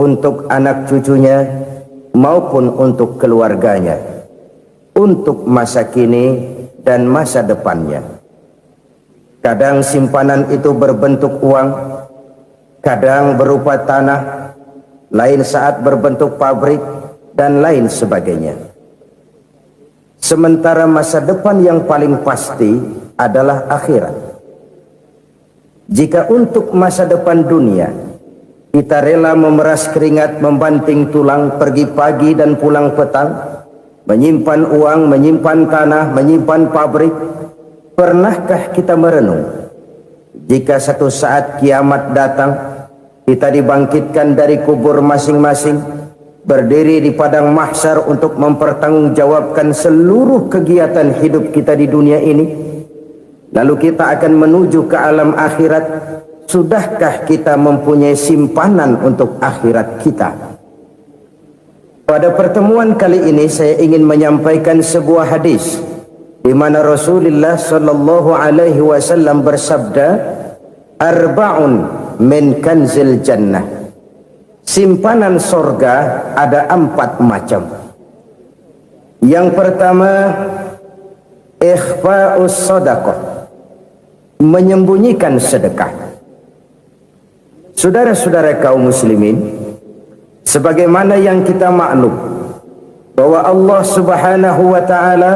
untuk anak cucunya maupun untuk keluarganya, untuk masa kini dan masa depannya. Kadang simpanan itu berbentuk uang, kadang berupa tanah, lain saat berbentuk pabrik, dan lain sebagainya. Sementara masa depan yang paling pasti adalah akhirat. Jika untuk masa depan dunia kita rela memeras keringat, membanting tulang, pergi pagi dan pulang petang, menyimpan uang, menyimpan tanah, menyimpan pabrik, pernahkah kita merenung jika satu saat kiamat datang, kita dibangkitkan dari kubur masing-masing, berdiri di padang mahsyar untuk mempertanggungjawabkan seluruh kegiatan hidup kita di dunia ini, lalu kita akan menuju ke alam akhirat. Sudahkah kita mempunyai simpanan untuk akhirat kita? Pada pertemuan kali ini saya ingin menyampaikan sebuah hadis di mana Rasulullah sallallahu alaihi wasallam bersabda, "Arba'un min kanzil jannah." Simpanan sorga ada 4 macam. Yang pertama, ikhfa'us sadaqah, menyembunyikan sedekah. Saudara-saudara kaum muslimin, sebagaimana yang kita maklum bahwa Allah Subhanahu wa taala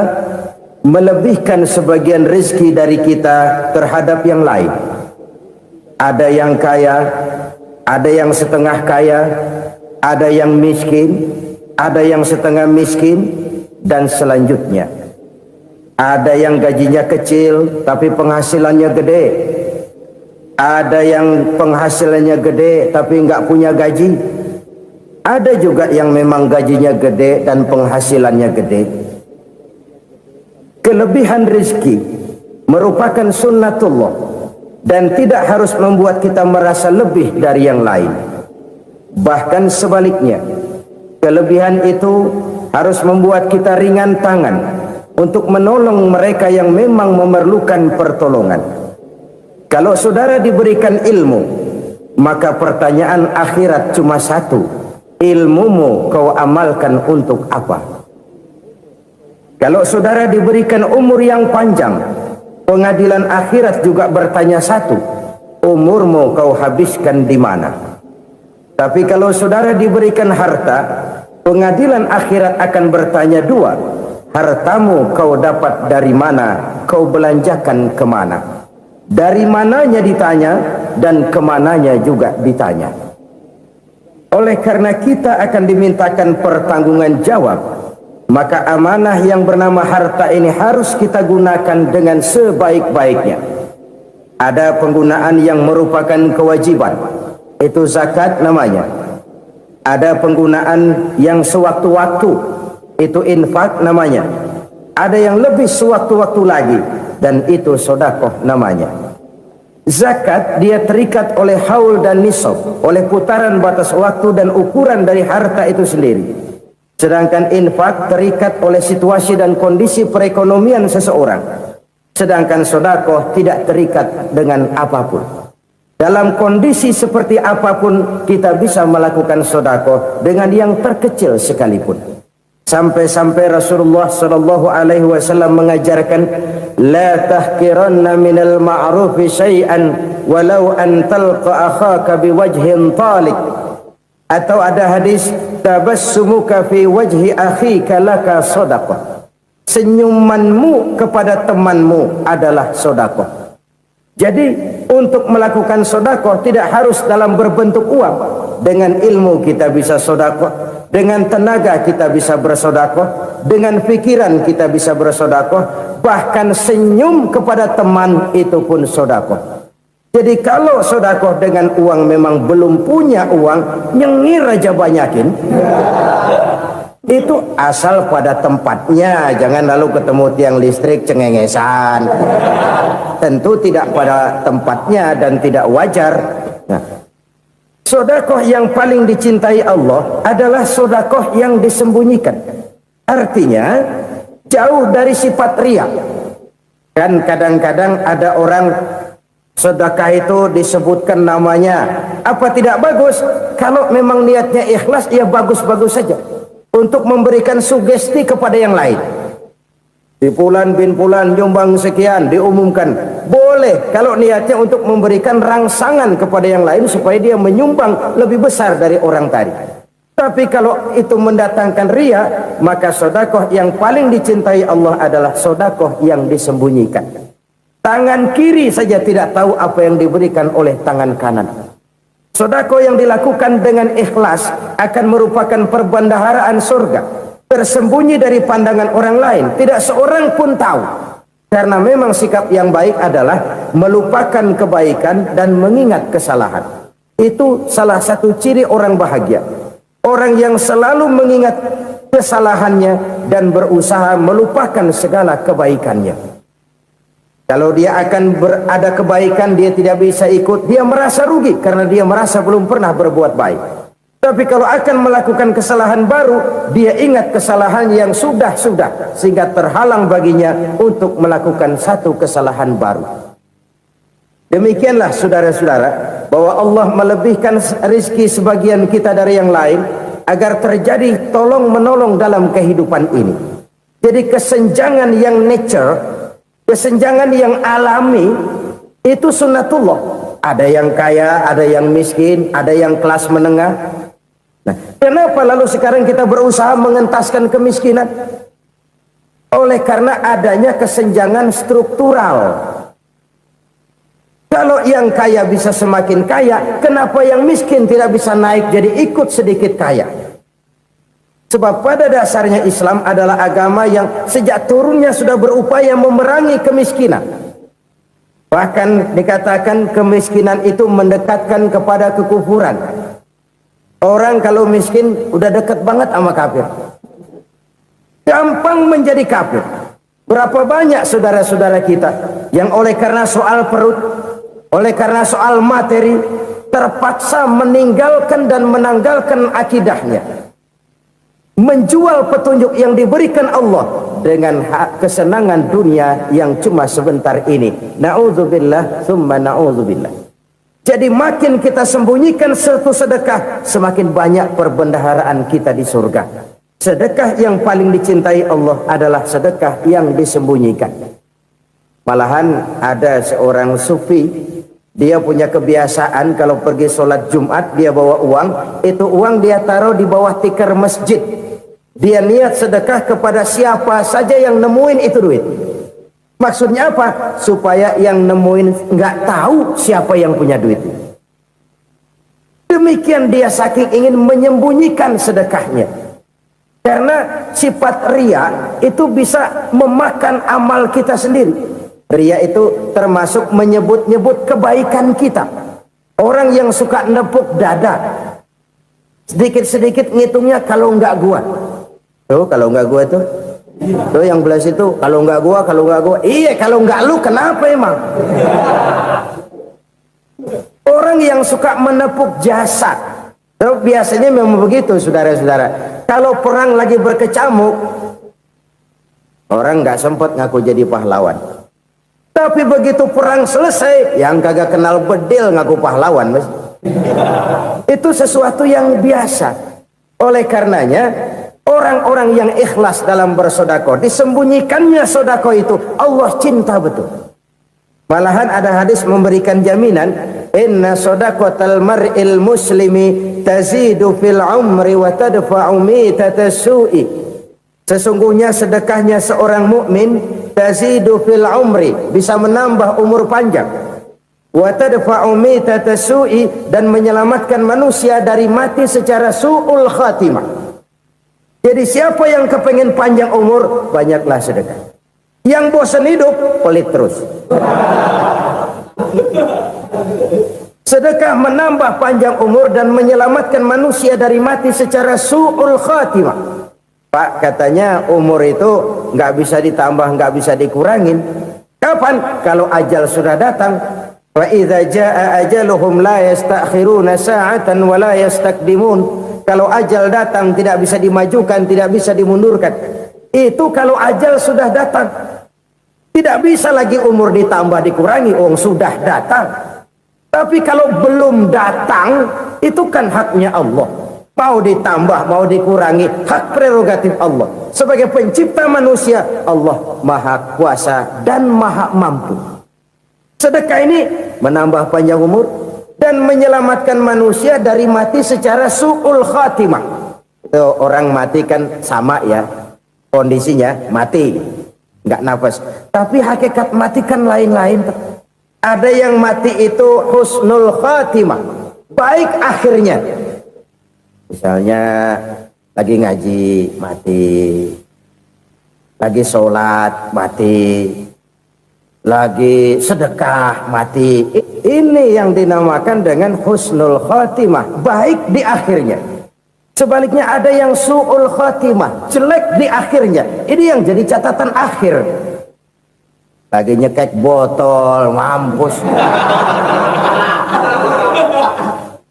melebihkan sebagian rezeki dari kita terhadap yang lain. Ada yang kaya, ada yang setengah kaya, ada yang miskin, ada yang setengah miskin, dan selanjutnya. Ada yang gajinya kecil tapi penghasilannya gede. Ada yang penghasilannya gede tapi nggak punya gaji. Ada juga yang memang gajinya gede dan penghasilannya gede. Kelebihan rezeki merupakan sunnatullah dan tidak harus membuat kita merasa lebih dari yang lain. Bahkan sebaliknya, kelebihan itu harus membuat kita ringan tangan untuk menolong mereka yang memang memerlukan pertolongan. Kalau saudara diberikan ilmu, maka pertanyaan akhirat cuma satu: ilmumu kau amalkan untuk apa? Kalau saudara diberikan umur yang panjang, pengadilan akhirat juga bertanya satu: umurmu kau habiskan di mana? Tapi kalau saudara diberikan harta, pengadilan akhirat akan bertanya dua: hartamu kau dapat dari mana? Kau belanjakan kemana? Dari mananya ditanya dan kemananya juga ditanya. Oleh karena kita akan dimintakan pertanggungan jawab, maka amanah yang bernama harta ini harus kita gunakan dengan sebaik-baiknya. Ada penggunaan yang merupakan kewajiban, itu zakat namanya. Ada penggunaan yang sewaktu-waktu, itu infak namanya. Ada yang lebih sewaktu-waktu lagi, dan itu sedekah namanya. Zakat dia terikat oleh haul dan nisab, oleh putaran batas waktu dan ukuran dari harta itu sendiri. Sedangkan infak terikat oleh situasi dan kondisi perekonomian seseorang. Sedangkan sedekah tidak terikat dengan apapun. Dalam kondisi seperti apapun kita bisa melakukan sedekah dengan yang terkecil sekalipun. Sampai-sampai Rasulullah sallallahu alaihi wasallam mengajarkan, la tahqiranna minal ma'rufi syai'an walau an talqa akhaka biwajhin talik. Atau ada hadis, tabassumuka fi wajhi akhika laka shadaqah. Senyumanmu kepada temanmu adalah sedekah. Jadi untuk melakukan sedekah tidak harus dalam berbentuk uang. Dengan ilmu kita bisa sedekah, dengan tenaga kita bisa bersedekah, dengan pikiran kita bisa bersedekah, bahkan senyum kepada teman itu pun sedekah. Jadi kalau sedekah dengan uang memang belum punya uang, nyengir aja banyakin. Itu asal pada tempatnya, jangan lalu ketemu tiang listrik cengengesan. Tentu tidak pada tempatnya dan tidak wajar. Nah, sedekah yang paling dicintai Allah adalah sedekah yang disembunyikan. Artinya jauh dari sifat riya. Kan kadang-kadang ada orang Sedekah itu disebutkan namanya. Apa tidak bagus? Kalau memang niatnya ikhlas, ya bagus-bagus saja. Untuk memberikan sugesti kepada yang lain. Di bulan bin bulan nyumbang sekian, diumumkan. Boleh kalau niatnya untuk memberikan rangsangan kepada yang lain supaya dia menyumbang lebih besar dari orang tadi. Tapi kalau itu mendatangkan ria, maka sedekah yang paling dicintai Allah adalah sedekah yang disembunyikan. Tangan kiri saja tidak tahu apa yang diberikan oleh tangan kanan. Sedekah yang dilakukan dengan ikhlas akan merupakan perbendaharaan surga, tersembunyi dari pandangan orang lain, tidak seorang pun tahu. Karena memang sikap yang baik adalah melupakan kebaikan dan mengingat kesalahan. Itu salah satu ciri orang bahagia. Orang yang selalu mengingat kesalahannya dan berusaha melupakan segala kebaikannya. Kalau dia akan berada kebaikan, dia tidak bisa ikut, dia merasa rugi karena dia merasa belum pernah berbuat baik. Tapi kalau akan melakukan kesalahan baru, dia ingat kesalahan yang sudah-sudah, sehingga terhalang baginya untuk melakukan satu kesalahan baru. Demikianlah saudara-saudara, bahwa Allah melebihkan rizki sebagian kita dari yang lain, agar terjadi tolong-menolong dalam kehidupan ini. Jadi kesenjangan yang nature, kesenjangan yang alami, itu sunnatullah. Ada yang kaya, ada yang miskin, ada yang kelas menengah. Nah, kenapa lalu sekarang kita berusaha mengentaskan kemiskinan? Oleh karena adanya kesenjangan struktural. Kalau yang kaya bisa semakin kaya, kenapa yang miskin tidak bisa naik jadi ikut sedikit kaya? Sebab pada dasarnya Islam adalah agama yang sejak turunnya sudah berupaya memerangi kemiskinan. Bahkan dikatakan kemiskinan itu mendekatkan kepada kekufuran. Orang kalau miskin udah dekat banget sama kafir. Gampang menjadi kafir. Berapa banyak saudara-saudara kita yang oleh karena soal perut, oleh karena soal materi, terpaksa meninggalkan dan menanggalkan akidahnya, menjual petunjuk yang diberikan Allah dengan kesenangan dunia yang cuma sebentar ini. Na'udzubillah thumma na'udzubillah. Jadi makin kita sembunyikan satu sedekah, semakin banyak perbendaharaan kita di surga. Sedekah yang paling dicintai Allah adalah sedekah yang disembunyikan. Malahan ada seorang sufi, dia punya kebiasaan kalau pergi sholat Jumat dia bawa uang, itu uang dia taruh di bawah tikar masjid. Dia niat sedekah kepada siapa saja yang nemuin itu duit. Maksudnya apa? Supaya yang nemuin nggak tahu siapa yang punya duit. Demikian dia saking ingin menyembunyikan sedekahnya. Karena sifat ria itu bisa memakan amal kita sendiri. Ria itu termasuk menyebut-nyebut kebaikan kita. Orang yang suka nepuk dada, sedikit-sedikit ngitungnya kalau nggak gua. Tuh kalau nggak gua tuh yang belas itu kalau nggak gua. Iya kalau nggak lu kenapa emang? Orang yang suka menepuk jasad, biasanya memang begitu saudara-saudara. Kalau perang lagi berkecamuk, orang nggak sempat ngaku jadi pahlawan. Tapi begitu perang selesai, yang kagak kenal bedil ngaku pahlawan, mas. Itu sesuatu yang biasa. Oleh karenanya, orang-orang yang ikhlas dalam bersedekah, disembunyikannya sedekah itu, Allah cinta betul. Malahan ada hadis memberikan jaminan, inna sedaqatal mar'il muslimi tazidu fil umri wa tadfa'u mitatas su'i. Sesungguhnya sedekahnya seorang mukmin tazidu fil umri, bisa menambah umur panjang, wa tadfa'u mitatas su'i, dan menyelamatkan manusia dari mati secara su'ul khatimah. Jadi siapa yang kepengen panjang umur, banyaklah sedekah. Yang bosan hidup, pelit terus. Sedekah menambah panjang umur dan menyelamatkan manusia dari mati secara su'ul khatimah. Pak, katanya umur itu nggak bisa ditambah, nggak bisa dikurangin. Kapan? Kalau ajal sudah datang. Wa idza jaa ajaluhum la yastakhiruna sa'atan wa la yastaqdimun. Kalau ajal datang tidak bisa dimajukan, tidak bisa dimundurkan. Itu kalau ajal sudah datang. Tidak bisa lagi umur ditambah dikurangi, sudah datang. Tapi kalau belum datang, itu kan haknya Allah. Mau ditambah, mau dikurangi, hak prerogatif Allah. Sebagai pencipta manusia, Allah Maha Kuasa dan Maha Mampu. Sedekah ini menambah panjang umur dan menyelamatkan manusia dari mati secara su'ul khatimah. Orang mati kan sama ya, kondisinya mati, nggak nafas. Tapi hakikat mati kan lain-lain. Ada yang mati itu husnul khatimah, baik akhirnya. Misalnya lagi ngaji mati, lagi sholat mati, lagi sedekah mati. Ini yang dinamakan dengan husnul khatimah, baik di akhirnya. Sebaliknya ada yang su'ul khatimah, jelek di akhirnya. Ini yang jadi catatan akhir. Lagi nyekek botol, mampus.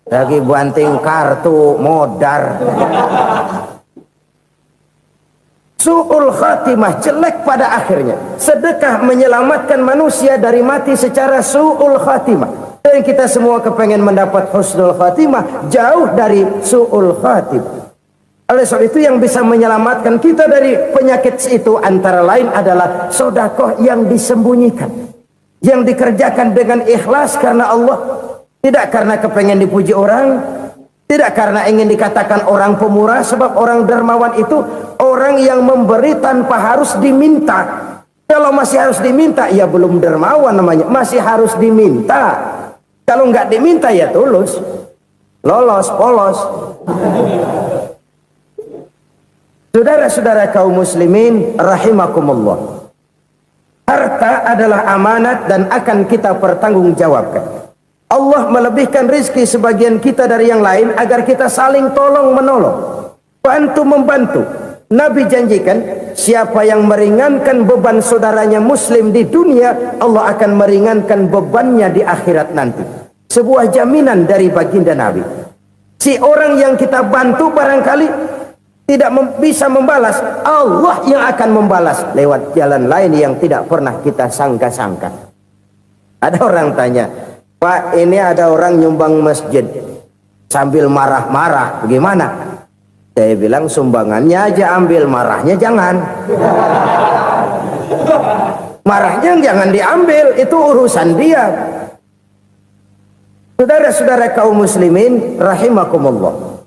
Lagi banting kartu, modar. Su'ul khatimah, jelek pada akhirnya. Sedekah menyelamatkan manusia dari mati secara su'ul khatimah. Dan kita semua kepengen mendapat husnul khatimah, jauh dari su'ul khatimah. Oleh sebab itu yang bisa menyelamatkan kita dari penyakit itu antara lain adalah sedekah yang disembunyikan, yang dikerjakan dengan ikhlas karena Allah, tidak karena kepengen dipuji orang, tidak karena ingin dikatakan orang pemurah. Sebab orang dermawan itu orang yang memberi tanpa harus diminta. Kalau masih harus diminta, ya belum dermawan namanya, masih harus diminta. Kalau nggak diminta ya tulus, lolos, polos. Saudara-saudara kaum muslimin rahimakumullah, harta adalah amanat dan akan kita pertanggungjawabkan. Allah melebihkan rizki sebagian kita dari yang lain agar kita saling tolong menolong, bantu membantu. Nabi janjikan siapa yang meringankan beban saudaranya muslim di dunia, Allah akan meringankan bebannya di akhirat nanti. Sebuah jaminan dari baginda Nabi. Si orang yang kita bantu barangkali tidak bisa membalas, Allah yang akan membalas lewat jalan lain yang tidak pernah kita sangka-sangka. Ada orang tanya, Pak, ini ada orang nyumbang masjid sambil marah-marah, bagaimana? Saya bilang sumbangannya aja ambil, marahnya jangan. Marahnya jangan diambil, itu urusan dia. Saudara-saudara kaum muslimin rahimakumullah,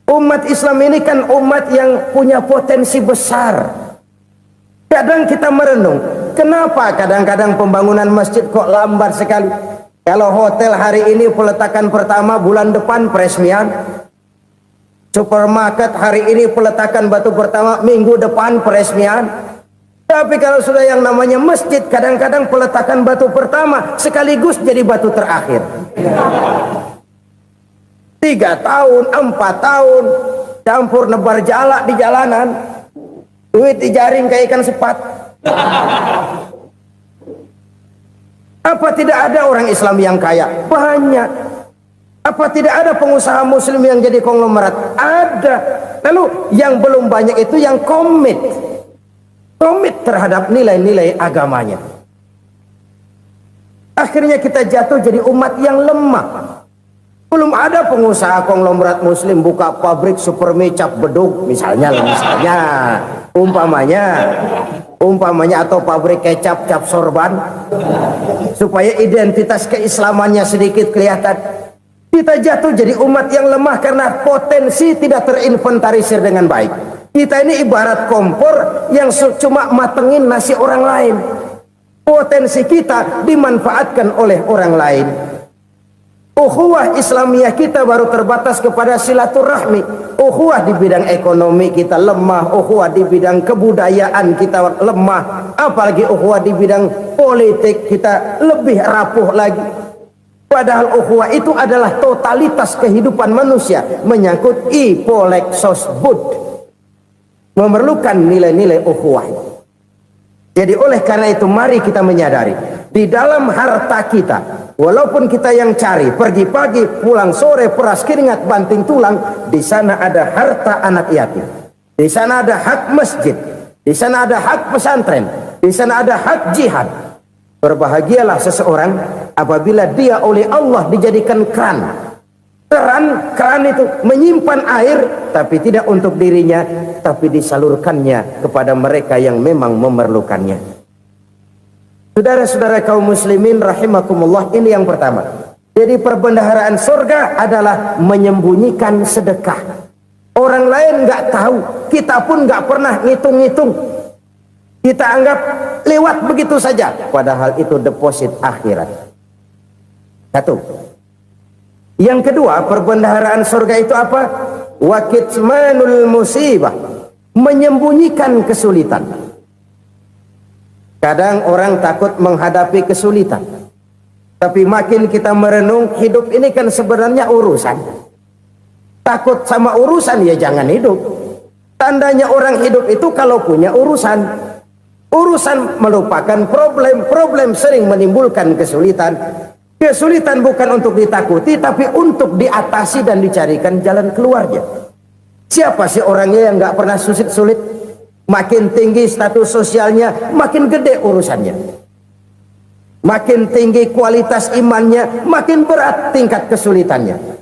umat Islam ini kan umat yang punya potensi besar. Kadang kita merenung, kenapa kadang-kadang pembangunan masjid kok lambat sekali? Kalau hotel hari ini peletakan pertama, bulan depan peresmian. Supermarket hari ini peletakan batu pertama, minggu depan peresmian. Tapi kalau sudah yang namanya masjid, kadang-kadang peletakan batu pertama sekaligus jadi batu terakhir. 3 tahun, 4 tahun, campur nebar jalak di jalanan, duit dijaring kayak ikan sepat. Apa tidak ada orang Islam yang kaya? Banyak. Apa tidak ada pengusaha muslim yang jadi konglomerat? Ada. Lalu yang belum banyak itu yang komit terhadap nilai-nilai agamanya. Akhirnya kita jatuh jadi umat yang lemah. Belum ada pengusaha konglomerat muslim buka pabrik supermi cap beduk misalnya umpamanya atau pabrik kecap cap sorban supaya identitas keislamannya sedikit kelihatan. Kita jatuh jadi umat yang lemah karena potensi tidak terinventarisir dengan baik. Kita ini ibarat kompor yang cuma matengin nasi orang lain. Potensi kita dimanfaatkan oleh orang lain. Ukhuwah Islamiyah kita baru terbatas kepada silaturahmi. Ukhuwah di bidang ekonomi kita lemah, ukhuwah di bidang kebudayaan kita lemah, apalagi ukhuwah di bidang politik kita lebih rapuh lagi. Padahal ukhuwah itu adalah totalitas kehidupan manusia, menyangkut ipolek sosbud, memerlukan nilai-nilai ukhuwah. Jadi oleh karena itu mari kita menyadari di dalam harta kita, walaupun kita yang cari pergi pagi pulang sore peras keringat banting tulang, di sana ada harta anak yatim, di sana ada hak masjid, di sana ada hak pesantren, Di sana ada had jihad. Berbahagialah seseorang apabila dia oleh Allah dijadikan keran. Keran itu menyimpan air, tapi tidak untuk dirinya, tapi disalurkannya kepada mereka yang memang memerlukannya. Saudara-saudara kaum muslimin rahimakumullah, ini yang pertama. Jadi perbendaharaan surga adalah menyembunyikan sedekah. Orang lain nggak tahu, kita pun nggak pernah ngitung-ngitung. Kita anggap lewat begitu saja, padahal itu deposit akhirat. Satu. Yang kedua, perbendaharaan surga itu apa? Wa kitmanul musibah, menyembunyikan kesulitan. Kadang orang takut menghadapi kesulitan, tapi makin kita merenung, hidup ini kan sebenarnya urusan. Takut sama urusan, ya jangan hidup. Tandanya orang hidup itu kalau punya urusan. Urusan melupakan problem. Problem sering menimbulkan kesulitan. Kesulitan bukan untuk ditakuti, tapi untuk diatasi dan dicarikan jalan keluarnya. Siapa sih orangnya yang nggak pernah sulit-sulit? Makin tinggi status sosialnya, makin gede urusannya. Makin tinggi kualitas imannya, makin berat tingkat kesulitannya.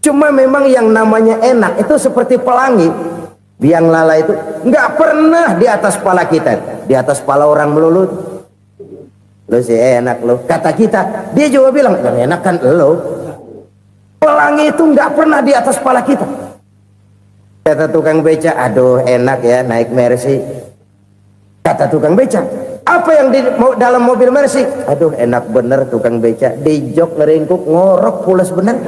Cuma memang yang namanya enak itu seperti pelangi. Biang lala itu nggak pernah di atas kepala kita, di atas kepala orang melulu. Lo sih enak lo, kata kita. Dia juga bilang yang enak kan lo. Pelangi itu nggak pernah di atas kepala kita. Kata tukang beca, aduh enak ya naik Mercy. Kata tukang beca, apa yang di dalam mobil Mercy? Aduh enak bener tukang beca, di jok ngeringkuk ngorok pulas bener.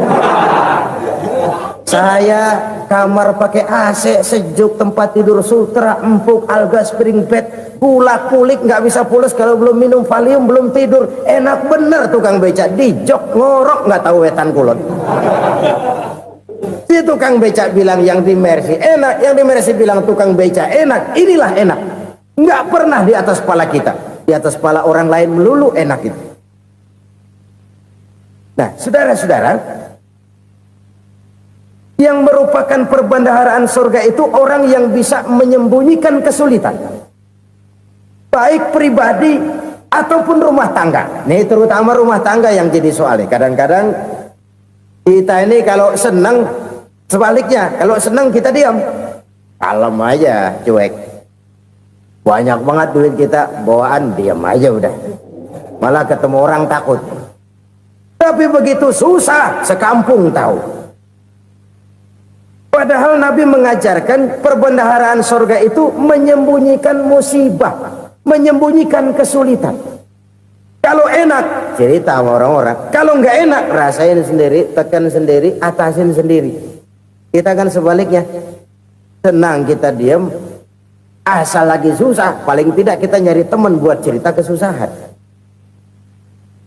Saya kamar pakai AC sejuk, tempat tidur sutra empuk, alga spring bed, gula kulik nggak bisa pulas kalau belum minum Valium, belum tidur. Enak bener tukang beca, di jok ngorok nggak tahu wetan kulon. Si tukang beca bilang yang di Mercy enak, yang di Mercy bilang tukang beca enak. Inilah enak, nggak pernah di atas kepala kita, di atas kepala orang lain melulu enak itu. Nah, saudara-saudara, yang merupakan perbendaharaan surga itu orang yang bisa menyembunyikan kesulitan, baik pribadi ataupun rumah tangga. Nih terutama rumah tangga yang jadi soalnya. Kadang-kadang kita ini kalau senang, sebaliknya kalau senang kita diam, kalem aja, cuek. Banyak banget duit kita bawaan, diam aja udah. Malah ketemu orang takut. Tapi begitu susah, sekampung tahu. Padahal Nabi mengajarkan perbendaharaan surga itu menyembunyikan musibah, menyembunyikan kesulitan. Kalau enak, cerita sama orang-orang. Kalau nggak enak, rasain sendiri, tekan sendiri, atasin sendiri. Kita kan sebaliknya. Senang kita diam, asal lagi susah, paling tidak kita nyari teman buat cerita kesusahan.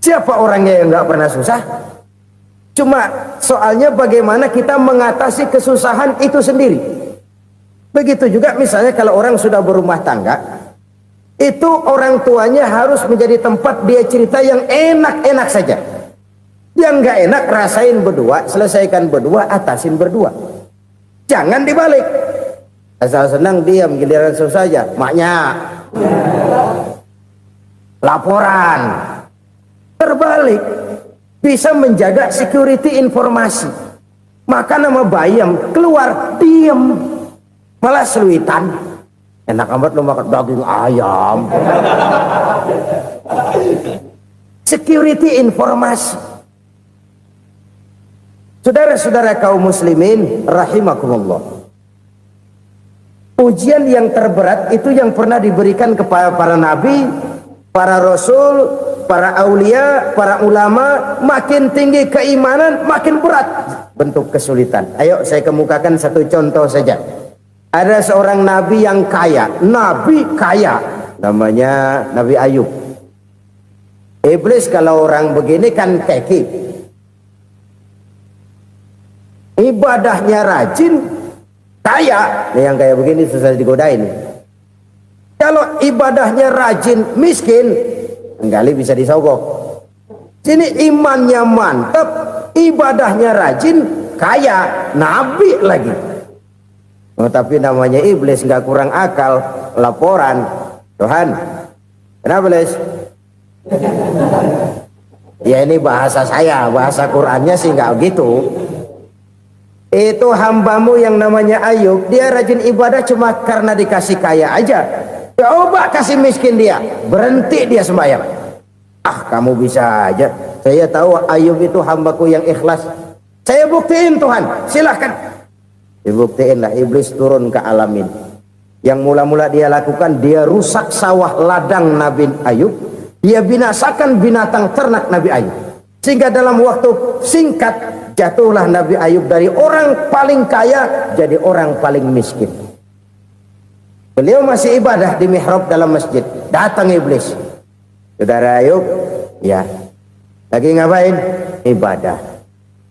Siapa orangnya yang nggak pernah susah? Cuma soalnya bagaimana kita mengatasi kesusahan itu sendiri. Begitu juga misalnya kalau orang sudah berumah tangga, itu orang tuanya harus menjadi tempat dia cerita yang enak-enak saja. Yang nggak enak rasain berdua, selesaikan berdua, atasin berdua. Jangan dibalik. Asal senang diam, giliran susah saja. Maknya laporan. Terbalik. Bisa menjaga security informasi. Maka nama bayam keluar diam, malah seluitan. Enak amat lo makan daging ayam. Security informasi. Saudara-saudara kaum muslimin rahimakumullah, ujian yang terberat itu yang pernah diberikan kepada para nabi, para rasul, para aulia, para ulama. Makin tinggi keimanan, makin berat bentuk kesulitan. Ayo saya kemukakan satu contoh saja. Ada seorang nabi yang kaya, nabi kaya, namanya Nabi Ayub. Iblis kalau orang begini kan keki, ibadahnya rajin, kaya. Nih yang kayak begini susah digodain. Kalau ibadahnya rajin, miskin, enggali bisa disogok. Sini imannya mantap, ibadahnya rajin, kaya, nabi lagi. Oh, tapi namanya iblis nggak kurang akal, laporan. Tuhan, kenapa Les? Ya ini bahasa saya, bahasa Qurannya sih nggak gitu. Itu hambamu yang namanya Ayub, dia rajin ibadah cuma karena dikasih kaya aja. Coba kasih miskin dia, berhenti dia sembahyang. Ah, kamu bisa aja. Saya tahu Ayub itu hambaku yang ikhlas. Saya buktiin Tuhan, silahkan. Dibuktiin lah, iblis turun ke alamin. Yang mula-mula dia lakukan, dia rusak sawah ladang Nabi Ayub. Dia binasakan binatang ternak Nabi Ayub. Sehingga dalam waktu singkat, jatuhlah Nabi Ayub dari orang paling kaya jadi orang paling miskin. Beliau masih ibadah di mihrab dalam masjid. Datang iblis. Saudara Ayub, ya, lagi ngapain? Ibadah.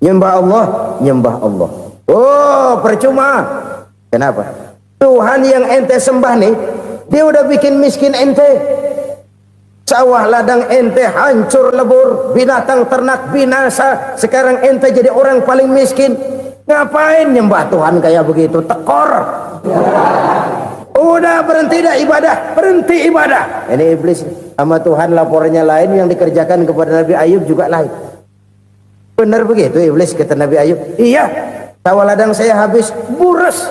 Nyembah Allah, nyembah Allah. Oh, percuma. Kenapa? Tuhan yang ente sembah nih, dia udah bikin miskin ente. Sawah ladang ente hancur lebur, binatang ternak binasa. Sekarang ente jadi orang paling miskin. Ngapain nyembah Tuhan kayak begitu? Tekor. Udah berhenti dah ibadah, berhenti ibadah. Ini iblis sama Tuhan laporannya lain, yang dikerjakan kepada Nabi Ayub juga lain. Benar begitu iblis kata Nabi Ayub? Iya, sawah ladang saya habis, buras.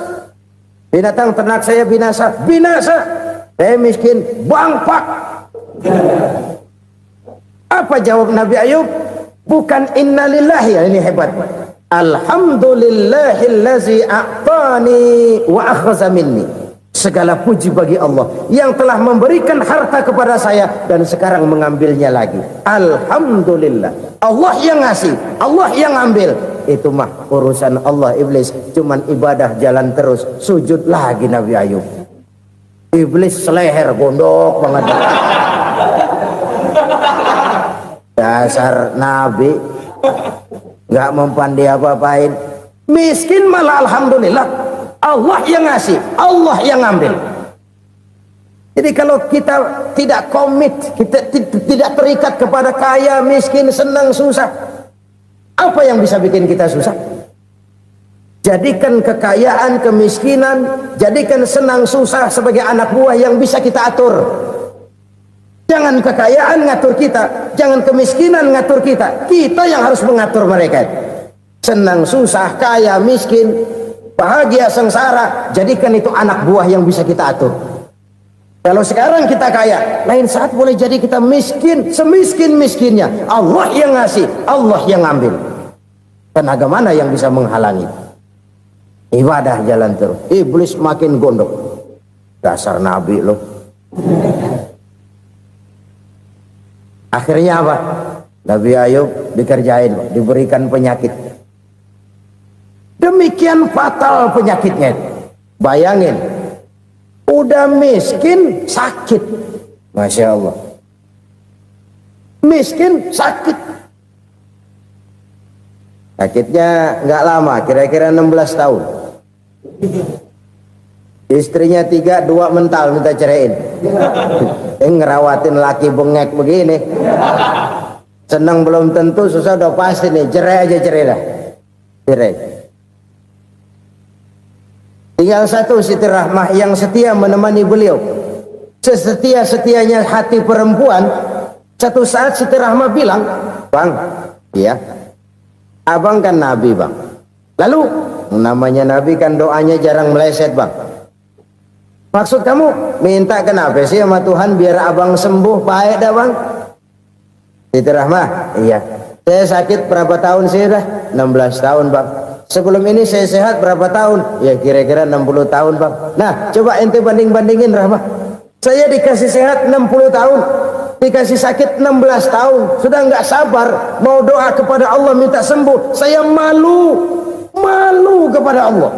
Binatang ternak saya binasa, binasa. Saya miskin, bangpak. Apa jawab Nabi Ayub? Bukan innalillahi, ya ini hebat. Alhamdulillahillazi a'tani wa akhadha minni. Segala puji bagi Allah yang telah memberikan harta kepada saya dan sekarang mengambilnya lagi. Alhamdulillah. Allah yang ngasih, Allah yang ambil. Itu mah urusan Allah. Iblis cuman ibadah jalan terus, sujud lagi Nabi Ayub. Iblis seleher gondok banget. Dasar Nabi nggak mempan dia apa-apain. Miskin malah alhamdulillah. Allah yang ngasih, Allah yang ngambil. Jadi kalau kita tidak komit, kita tidak terikat kepada kaya, miskin, senang, susah, apa yang bisa bikin kita susah? Jadikan kekayaan, kemiskinan, jadikan senang, susah sebagai anak buah yang bisa kita atur. Jangan kekayaan ngatur kita, jangan kemiskinan ngatur kita. Kita yang harus mengatur mereka. Senang, susah, kaya, miskin, bahagia, sengsara, jadikan itu anak buah yang bisa kita atur. Kalau sekarang kita kaya, lain saat boleh jadi kita miskin, semiskin-miskinnya. Allah yang ngasih, Allah yang ngambil. Tenaga mana yang bisa menghalangi? Ibadah jalan terus. Iblis makin gondok. Dasar Nabi loh. Akhirnya apa? Nabi Ayub dikerjain, diberikan penyakit. Demikian fatal penyakitnya. Bayangin, udah miskin sakit. Masya Allah. Miskin sakit. Sakitnya nggak lama, kira-kira 16 tahun. Istrinya 3, 2 mental minta ceraiin. Ngerawatin laki bengek begini. Senang belum tentu, susah udah pasti nih. Cerai aja, cerai dah. Cerai. Tinggal satu Siti Rahmah yang setia menemani beliau. Sesetia-setianya hati perempuan. Satu saat Siti Rahmah bilang, "Bang, iya, abang kan Nabi bang. Lalu namanya Nabi kan doanya jarang meleset bang. Maksud kamu minta kenapa sih sama Tuhan biar abang sembuh baik dah bang?" Siti Rahmah, iya. Saya sakit berapa tahun sih dah? 16 tahun bang. Sebelum ini saya sehat berapa tahun? Ya kira-kira 60 tahun bang. Nah coba ente banding-bandingin Rahmah. Saya dikasih sehat 60 tahun, dikasih sakit 16 tahun. Sudah nggak sabar mau doa kepada Allah minta sembuh. Saya malu kepada Allah.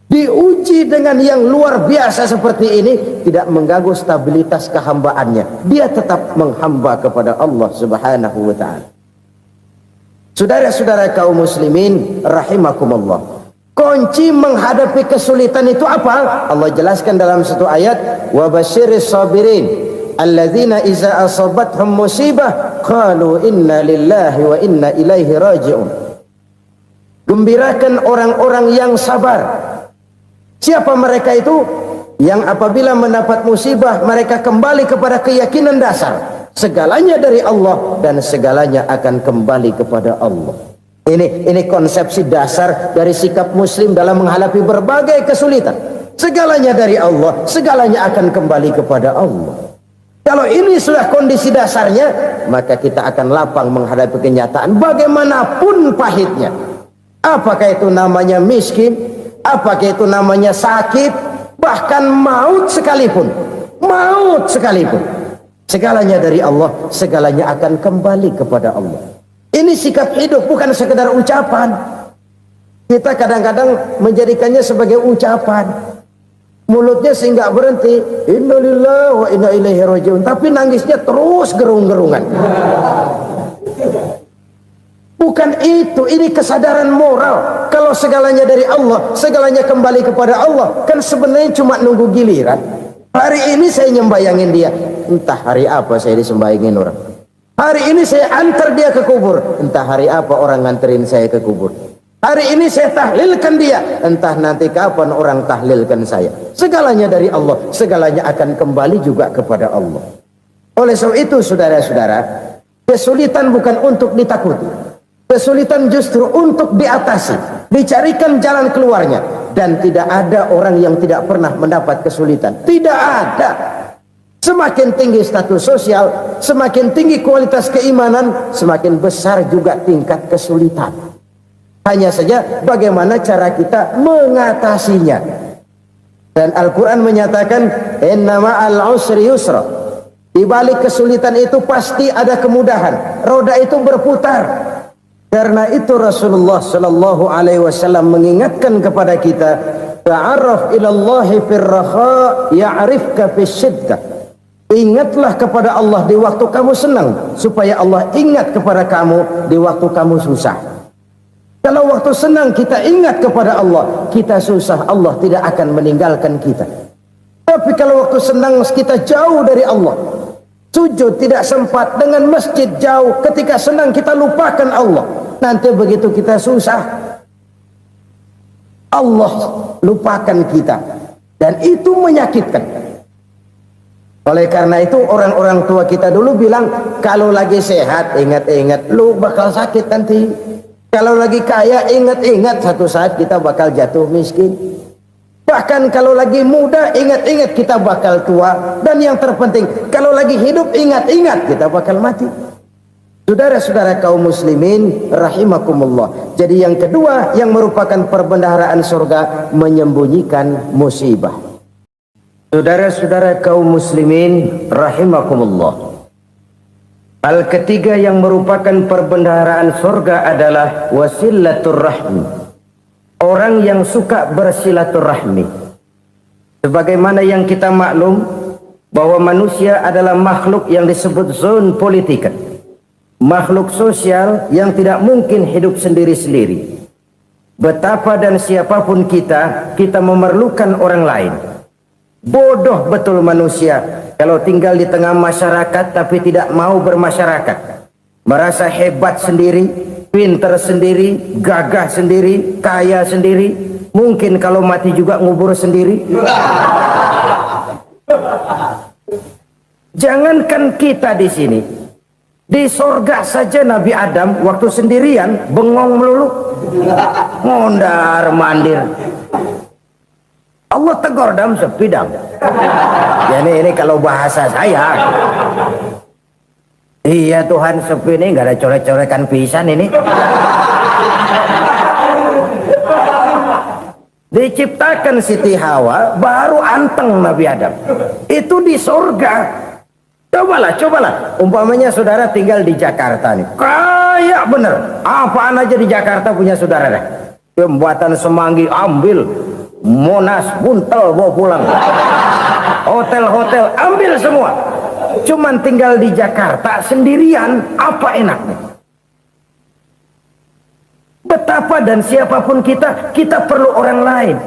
Diuji dengan yang luar biasa seperti ini, tidak mengganggu stabilitas kehambaannya. Dia tetap menghamba kepada Allah Subhanahu wa ta'ala. Saudara-saudara kaum muslimin rahimakumullah. Kunci menghadapi kesulitan itu apa? Allah jelaskan dalam satu ayat, wa basyiris sabirin alladzina iza asabathum musibah qalu inna lillahi wa inna ilaihi raji'un. Gembirakan orang-orang yang sabar. Siapa mereka itu? yang apabila mendapat musibah mereka kembali kepada keyakinan dasar segalanya dari Allah dan segalanya akan kembali kepada Allah. Ini konsepsi dasar dari sikap muslim dalam menghadapi berbagai kesulitan. Segalanya dari Allah, segalanya akan kembali kepada Allah. Kalau ini sudah kondisi dasarnya, maka kita akan lapang menghadapi kenyataan bagaimanapun pahitnya. Apakah itu namanya miskin, apakah itu namanya sakit, bahkan maut sekalipun. Maut sekalipun. Segalanya dari Allah, segalanya akan kembali kepada Allah. Ini sikap hidup, bukan sekedar ucapan. Kita kadang-kadang menjadikannya sebagai ucapan. Mulutnya sehingga berhenti, innalillahi wa inna ilaihi rajiun, tapi nangisnya terus gerung-gerungan. Bukan itu, ini kesadaran moral. Kalau segalanya dari Allah, segalanya kembali kepada Allah, kan sebenarnya cuma nunggu giliran. Hari ini saya nyembayangin dia, entah hari apa saya disembayangin orang. Hari ini saya antar dia ke kubur, entah hari apa orang nganterin saya ke kubur. Hari ini saya tahlilkan dia, entah nanti kapan orang tahlilkan saya. Segalanya dari Allah, segalanya akan kembali juga kepada Allah. Oleh sebab itu saudara-saudara, kesulitan bukan untuk ditakuti. Kesulitan justru untuk diatasi, dicarikan jalan keluarnya. Dan tidak ada orang yang tidak pernah mendapat kesulitan. Tidak ada. Semakin tinggi status sosial, semakin tinggi kualitas keimanan, semakin besar juga tingkat kesulitan. Hanya saja bagaimana cara kita mengatasinya. Dan Al-Quran menyatakan, inna ma'al usri yusra. Di balik kesulitan itu pasti ada kemudahan. Roda itu berputar. Karena itu Rasulullah sallallahu alaihi wasallam mengingatkan kepada kita, ta'arraf ilallahi fir raha ya'rifka fis syiddah. Ingatlah kepada Allah di waktu kamu senang, supaya Allah ingat kepada kamu di waktu kamu susah. Kalau waktu senang kita ingat kepada Allah, kita susah, Allah tidak akan meninggalkan kita. Tapi kalau waktu senang kita jauh dari Allah, sujud tidak sempat, dengan masjid jauh, ketika senang kita lupakan Allah. Nanti begitu kita susah, Allah lupakan kita, dan itu menyakitkan. Oleh karena itu orang-orang tua kita dulu bilang, kalau lagi sehat ingat-ingat lu bakal sakit nanti. Kalau lagi kaya ingat-ingat satu saat kita bakal jatuh miskin. Bahkan kalau lagi muda ingat-ingat kita bakal tua. Dan yang terpenting, kalau lagi hidup ingat-ingat kita bakal mati. Saudara-saudara kaum muslimin rahimakumullah. Jadi yang kedua yang merupakan perbendaharaan surga, menyembunyikan musibah. Saudara-saudara kaum muslimin rahimakumullah. Hal ketiga yang merupakan perbendaharaan surga adalah wasilatur rahmi. Orang yang suka bersilaturahmi. Sebagaimana yang kita maklum bahwa manusia adalah makhluk yang disebut zon politika. Makhluk sosial yang tidak mungkin hidup sendiri-sendiri. Betapa dan siapapun kita memerlukan orang lain. Bodoh betul manusia kalau tinggal di tengah masyarakat tapi tidak mau bermasyarakat. Merasa hebat sendiri, pinter sendiri, gagah sendiri, kaya sendiri. Mungkin kalau mati juga ngubur sendiri. Jangankan kita di sini, di sorga saja Nabi Adam waktu sendirian bengong melulu, mondar mandir. Allah tegur dalam sepi dam. Jadi ini kalau bahasa saya, iya Tuhan sepi ini nggak ada coret-corekan pisan ini. Diciptakan Siti Hawa baru anteng Nabi Adam. Itu di surga. Cobalah. Umpamanya saudara tinggal di Jakarta nih, kayak bener. Apaan aja di Jakarta punya saudara dah. Pembuatan Semanggi ambil, Monas buntel bawa pulang, hotel-hotel ambil semua. Cuman tinggal di Jakarta sendirian, apa enaknya? Betapa dan siapapun kita perlu orang lain.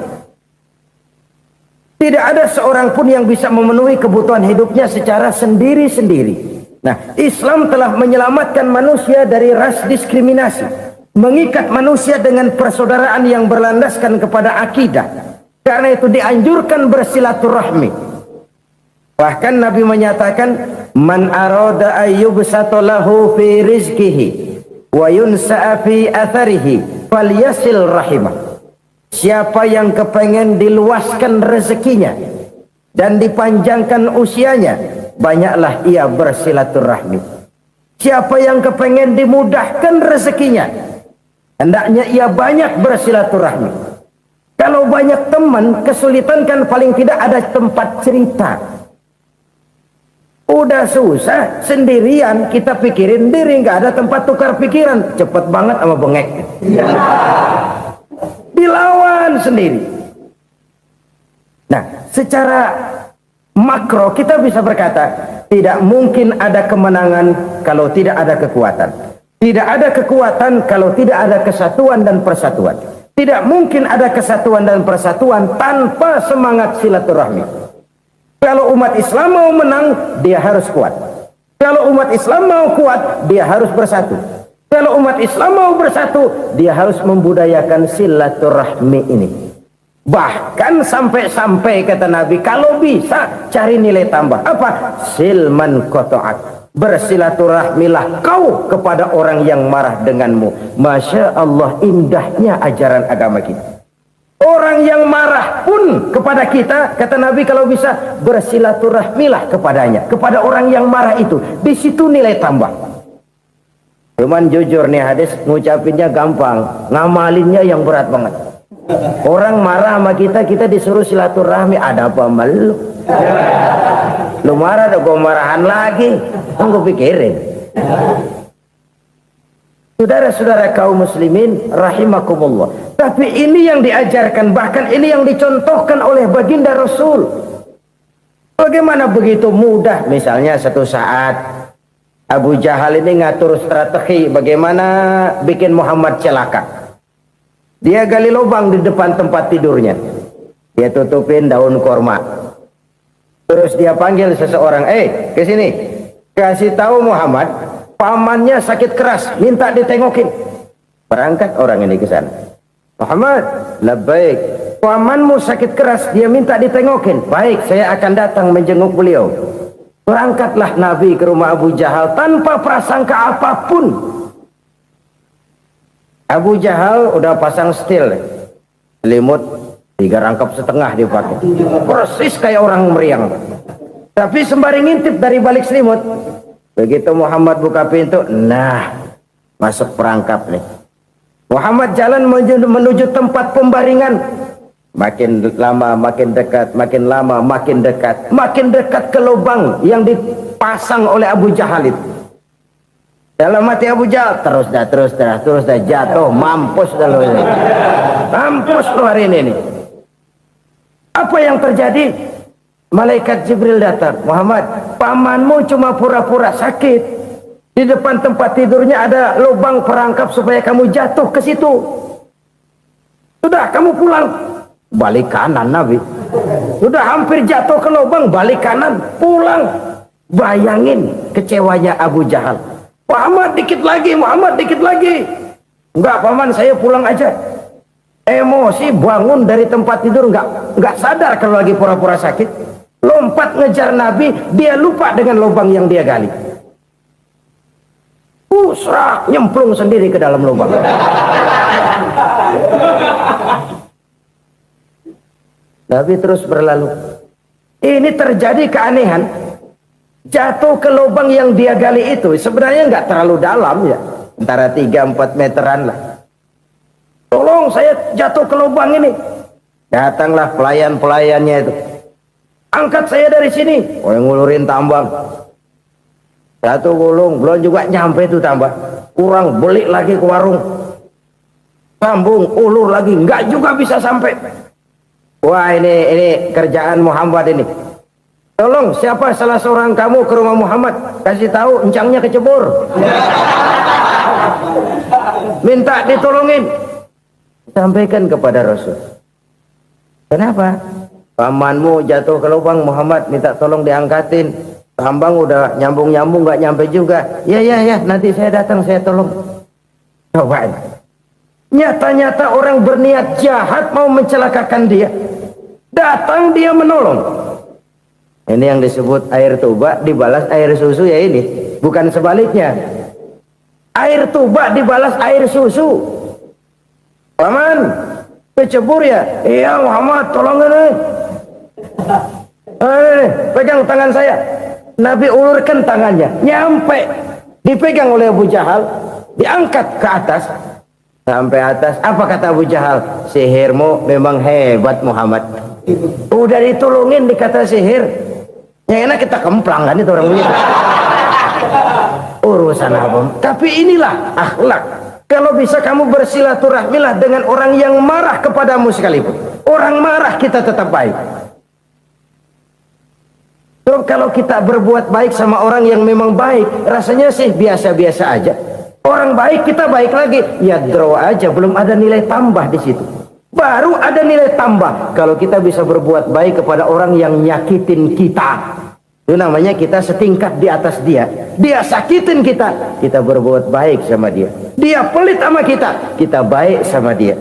Tidak ada seorang pun yang bisa memenuhi kebutuhan hidupnya secara sendiri-sendiri. Nah, Islam telah menyelamatkan manusia dari ras diskriminasi, mengikat manusia dengan persaudaraan yang berlandaskan kepada akidah. Karena itu dianjurkan bersilaturahmi. Bahkan Nabi menyatakan, man arada ayyubsata lahu fi rizqihi wa yunsa'a fi atharihi falyasil rahimah. Siapa yang kepengen diluaskan rezekinya dan dipanjangkan usianya, banyaklah ia bersilaturahmi. Siapa yang kepengen dimudahkan rezekinya, hendaknya ia banyak bersilaturahmi. Kalau banyak teman, kesulitan kan paling tidak ada tempat cerita. Udah susah, sendirian kita pikirin diri, nggak ada tempat tukar pikiran. Cepet banget sama bengek. Dilawan sendiri. Nah, secara makro kita bisa berkata, tidak mungkin ada kemenangan kalau tidak ada kekuatan. Tidak ada kekuatan kalau tidak ada kesatuan dan persatuan. Tidak mungkin ada kesatuan dan persatuan tanpa semangat silaturahmi. Kalau umat Islam mau menang, dia harus kuat. Kalau umat Islam mau kuat, dia harus bersatu. Kalau umat Islam mau bersatu, dia harus membudayakan silaturahmi ini. Bahkan sampai-sampai kata Nabi, kalau bisa cari nilai tambah. Apa? Silman qata'ak. Bersilaturahmilah kau kepada orang yang marah denganmu. Masya Allah, indahnya ajaran agama kita. Orang yang marah pun kepada kita, kata Nabi, kalau bisa bersilaturahmilah kepadanya, kepada orang yang marah itu. Di situ nilai tambah. Cuman jujur nih hadis, ngucapinnya gampang, ngamalinnya yang berat banget. Orang marah sama kita, kita disuruh silaturahmi, ada apa malu? Lu marah, ada gua marahan lagi. Tunggu pikirin. Saudara-saudara kaum muslimin rahimakumullah. Tapi ini yang diajarkan, bahkan ini yang dicontohkan oleh baginda Rasul. Bagaimana begitu mudah, misalnya satu saat Abu Jahal ini ngatur strategi bagaimana bikin Muhammad celaka. Dia gali lubang di depan tempat tidurnya. Dia tutupin daun korma. Terus dia panggil seseorang, ke sini. Kasih tahu Muhammad, pamannya sakit keras, minta ditengokin. Berangkat orang ini ke sana. Muhammad, labbaik. Pamanmu sakit keras, dia minta ditengokin. Baik, saya akan datang menjenguk beliau. Berangkatlah Nabi ke rumah Abu Jahal tanpa prasangka apapun. Abu Jahal udah pasang setil, selimut 3 rangkap setengah dipakai, persis kayak orang meriang. Tapi sembari ngintip dari balik selimut, begitu Muhammad buka pintu, nah masuk perangkap nih. Muhammad jalan menuju tempat pembaringan. Makin lama makin dekat, makin lama makin dekat, makin dekat ke lubang yang dipasang oleh Abu Jahal itu. Dalam hati Abu Jahal, terus dah jatuh, mampus dah lo ini. Mampus lo hari ini nih. Apa yang terjadi? Malaikat Jibril datang. Muhammad, pamanmu cuma pura-pura sakit. Di depan tempat tidurnya ada lubang perangkap supaya kamu jatuh ke situ. Sudah, kamu pulang. Balik kanan Nabi. Sudah hampir jatuh ke lubang, balik kanan, pulang. Bayangin kecewanya Abu Jahal. Muhammad dikit lagi, Muhammad dikit lagi. Enggak paman, saya pulang aja. Emosi bangun dari tempat tidur, enggak sadar kalau lagi pura-pura sakit. Lompat ngejar Nabi, dia lupa dengan lubang yang dia gali. Usrak, nyemplung sendiri ke dalam lubang. Nabi terus berlalu. Ini terjadi keanehan. Jatuh ke lubang yang dia gali itu sebenarnya nggak terlalu dalam ya, antara 3-4 meteran lah. Tolong saya jatuh ke lubang ini. Datanglah pelayan-pelayannya itu. Angkat saya dari sini. Oh, yang ngulurin tambang. Satu gulung, belum juga nyampe itu tambang. Kurang, beli lagi ke warung. Sambung, ulur lagi, nggak juga bisa sampai. Wah, ini kerjaan Muhammad ini. Tolong, siapa salah seorang kamu ke rumah Muhammad, kasih tahu encangnya kecebur. Minta ditolongin. Sampaikan kepada Rasul. Kenapa? Pamanmu jatuh ke lubang, Muhammad minta tolong diangkatin. Tambang udah nyambung-nyambung nggak nyampe juga. Ya, nanti saya datang, saya tolong. Coba. Nyata-nyata orang berniat jahat mau mencelakakan dia. Datang dia menolong. Ini yang disebut air tuba dibalas air susu ya ini. Bukan sebaliknya. Air tuba dibalas air susu. Paman, kecebur ya? Iya Muhammad, tolong ini. Pegang tangan saya. Nabi ulurkan tangannya, nyampe, dipegang oleh Abu Jahal, diangkat ke atas, sampai atas. Apa kata Abu Jahal? Sihirmu memang hebat Muhammad. Udah ditolongin dikata sihir, yang enak kita kemplang kan itu orang begitu. Urusan apa? Tapi inilah akhlak. Kalau bisa kamu bersilaturahmilah dengan orang yang marah kepadamu sekalipun. Orang marah kita tetap baik. Kalau kita berbuat baik sama orang yang memang baik, rasanya sih biasa-biasa aja. Orang baik kita baik lagi, ya draw aja, belum ada nilai tambah di situ. Baru ada nilai tambah kalau kita bisa berbuat baik kepada orang yang nyakitin kita. Itu namanya kita setingkat di atas dia. Dia sakitin kita, kita berbuat baik sama dia. Dia pelit sama kita, kita baik sama dia.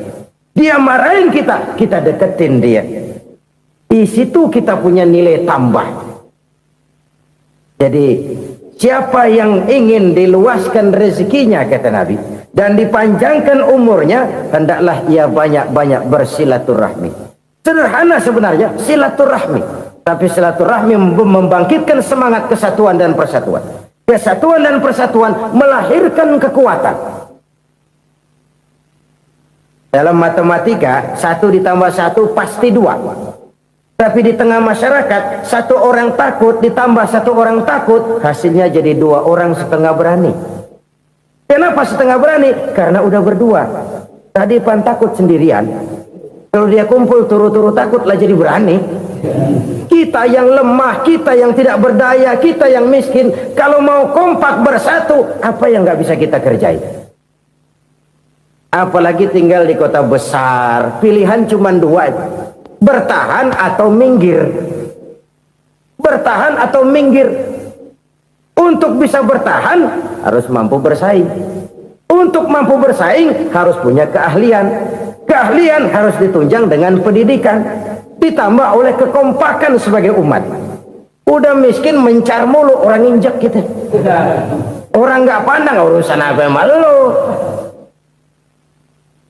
Dia marahin kita, kita deketin dia. Di situ kita punya nilai tambah. Jadi siapa yang ingin diluaskan rezekinya kata Nabi dan dipanjangkan umurnya, hendaklah ia banyak-banyak bersilaturahmi. Sederhana sebenarnya silaturahmi, tapi silaturahmi membangkitkan semangat kesatuan dan persatuan. Kesatuan dan persatuan melahirkan kekuatan. Dalam matematika 1 ditambah 1 pasti 2. Tapi di tengah masyarakat, 1 orang takut ditambah 1 orang takut, hasilnya jadi 2 orang setengah berani. Kenapa setengah berani? Karena udah berdua. Tadi pan takut sendirian. Kalau dia kumpul turu-turu takutlah jadi berani. Kita yang lemah, kita yang tidak berdaya, kita yang miskin, kalau mau kompak bersatu, apa yang nggak bisa kita kerjain? Apalagi tinggal di kota besar, pilihan cuma 2. Bertahan atau minggir. Bertahan atau minggir. Untuk bisa bertahan harus mampu bersaing. Untuk mampu bersaing harus punya keahlian. Keahlian harus ditunjang dengan pendidikan, ditambah oleh kekompakan sebagai umat. Udah miskin mencar mulu, orang injek kita. Orang nggak pandang urusan apa yang malu.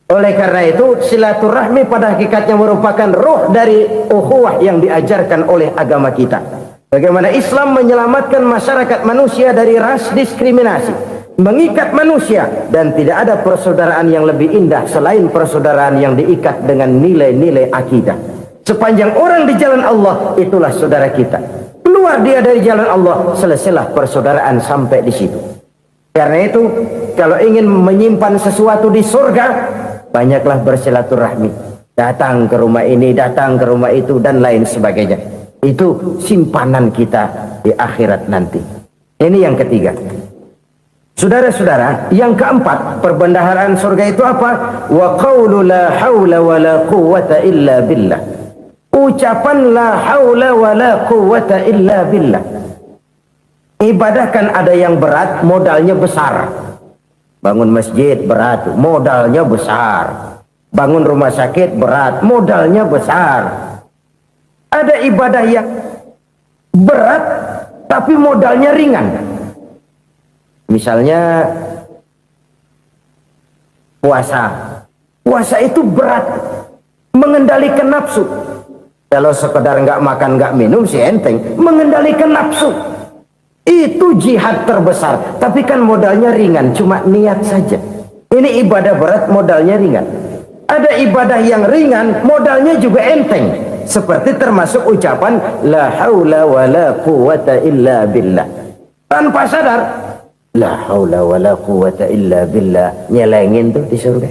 Oleh karena itu silaturahmi pada hakikatnya merupakan roh dari ukhuwah yang diajarkan oleh agama kita. Bagaimana Islam menyelamatkan masyarakat manusia dari ras diskriminasi, mengikat manusia, dan tidak ada persaudaraan yang lebih indah selain persaudaraan yang diikat dengan nilai-nilai akidah. Sepanjang orang di jalan Allah, itulah saudara kita. Keluar dia dari jalan Allah, selesailah persaudaraan sampai di situ. Karena itu, kalau ingin menyimpan sesuatu di surga, banyaklah bersilaturahmi. Datang ke rumah ini, datang ke rumah itu, dan lain sebagainya. Itu simpanan kita di akhirat nanti. Ini yang ketiga. Saudara-saudara, yang keempat, perbendaharaan surga itu apa? Wa qawlu la hawla wa la quwwata illa billah. Ucapan la hawla wa la quwwata illa billah. Ibadah kan ada yang berat, modalnya besar. Bangun masjid berat, modalnya besar. Bangun rumah sakit berat, modalnya besar. Ada ibadah yang berat tapi modalnya ringan. Misalnya puasa. Puasa itu berat, mengendalikan nafsu. Kalau sekedar nggak makan nggak minum sih enteng, mengendalikan nafsu itu jihad terbesar. Tapi kan modalnya ringan, cuma niat saja. Ini ibadah berat, modalnya ringan. Ada ibadah yang ringan, modalnya juga enteng. Seperti termasuk ucapan la haula wa la quwwata illa billah. Tanpa sadar, la haula wa la quwwata illa billah. Nyelengin tuh di surga.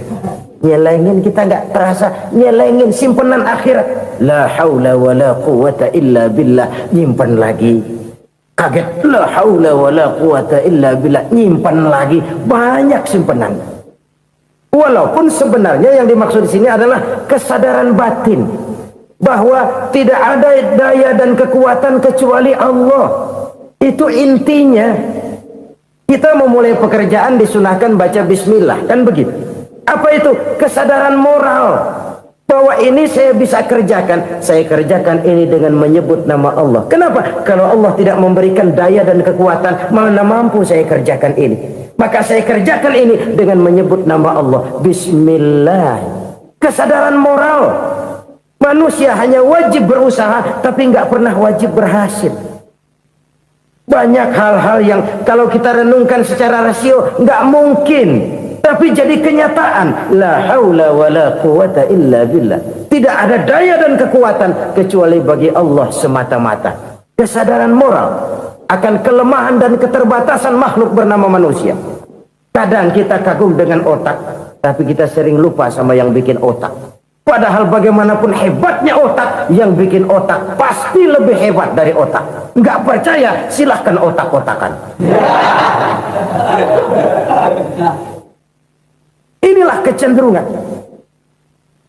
Nyelengin, kita nggak terasa. Nyelengin simpenan akhirat. La haula wa la quwwata illa billah. Nyimpan lagi. Kaget, la haula wa la quwwata illa billah. Nyimpan lagi. Banyak simpenan. Walaupun sebenarnya yang dimaksud di sini adalah kesadaran batin. Bahwa tidak ada daya dan kekuatan kecuali Allah. Itu intinya. Kita memulai pekerjaan disunahkan baca bismillah, kan begitu. Apa itu? Kesadaran moral. Bahwa ini saya bisa kerjakan, saya kerjakan ini dengan menyebut nama Allah. Kenapa? Kalau Allah tidak memberikan daya dan kekuatan, mana mampu saya kerjakan ini. Maka saya kerjakan ini dengan menyebut nama Allah. Bismillah. Kesadaran moral. Manusia hanya wajib berusaha, tapi nggak pernah wajib berhasil. Banyak hal-hal yang kalau kita renungkan secara rasio nggak mungkin, tapi jadi kenyataan. La haula wala quwata illa billah. Tidak ada daya dan kekuatan kecuali bagi Allah semata-mata. Kesadaran moral akan kelemahan dan keterbatasan makhluk bernama manusia. Kadang kita kagum dengan otak, tapi kita sering lupa sama yang bikin otak. Padahal bagaimanapun hebatnya otak, yang bikin otak pasti lebih hebat dari otak. Nggak percaya, silahkan otak-otakan. Inilah kecenderungan.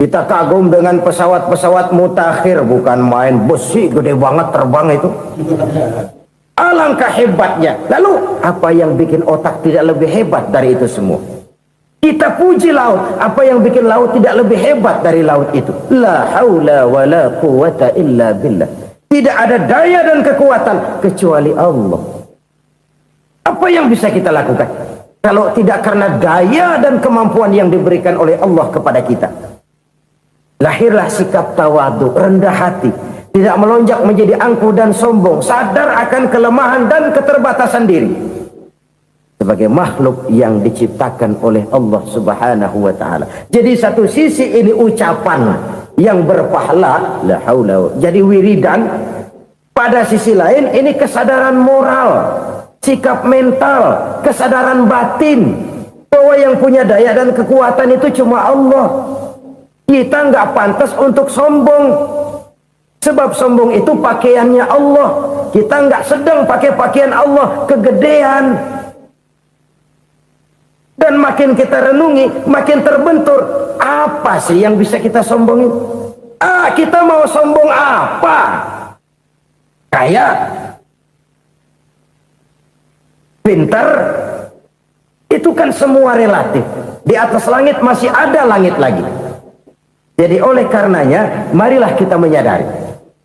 Kita kagum dengan pesawat-pesawat mutakhir, bukan main, besi gede banget terbang itu. Alangkah hebatnya. Lalu apa yang bikin otak tidak lebih hebat dari itu semua? Kita puji laut, apa yang bikin laut tidak lebih hebat dari laut itu? La haula wala quwata illa billah. Tidak ada daya dan kekuatan kecuali Allah. Apa yang bisa kita lakukan kalau tidak karena daya dan kemampuan yang diberikan oleh Allah kepada kita? Lahirlah sikap tawadu, rendah hati, tidak melonjak menjadi angkuh dan sombong, sadar akan kelemahan dan keterbatasan diri. Sebagai makhluk yang diciptakan oleh Allah Subhanahu wa ta'ala. Jadi satu sisi ini ucapan yang berpahala, la haula, jadi wiridan. Pada sisi lain ini kesadaran moral, sikap mental, kesadaran batin, bahwa yang punya daya dan kekuatan itu cuma Allah. Kita nggak pantas untuk sombong, sebab sombong itu pakaiannya Allah. Kita nggak sedang pakai pakaian Allah, kegedean. Dan makin kita renungi, makin terbentur. Apa sih yang bisa kita sombongin? Kita mau sombong apa? Kaya? Pintar? Itu kan semua relatif. Di atas langit masih ada langit lagi. Jadi oleh karenanya, marilah kita menyadari.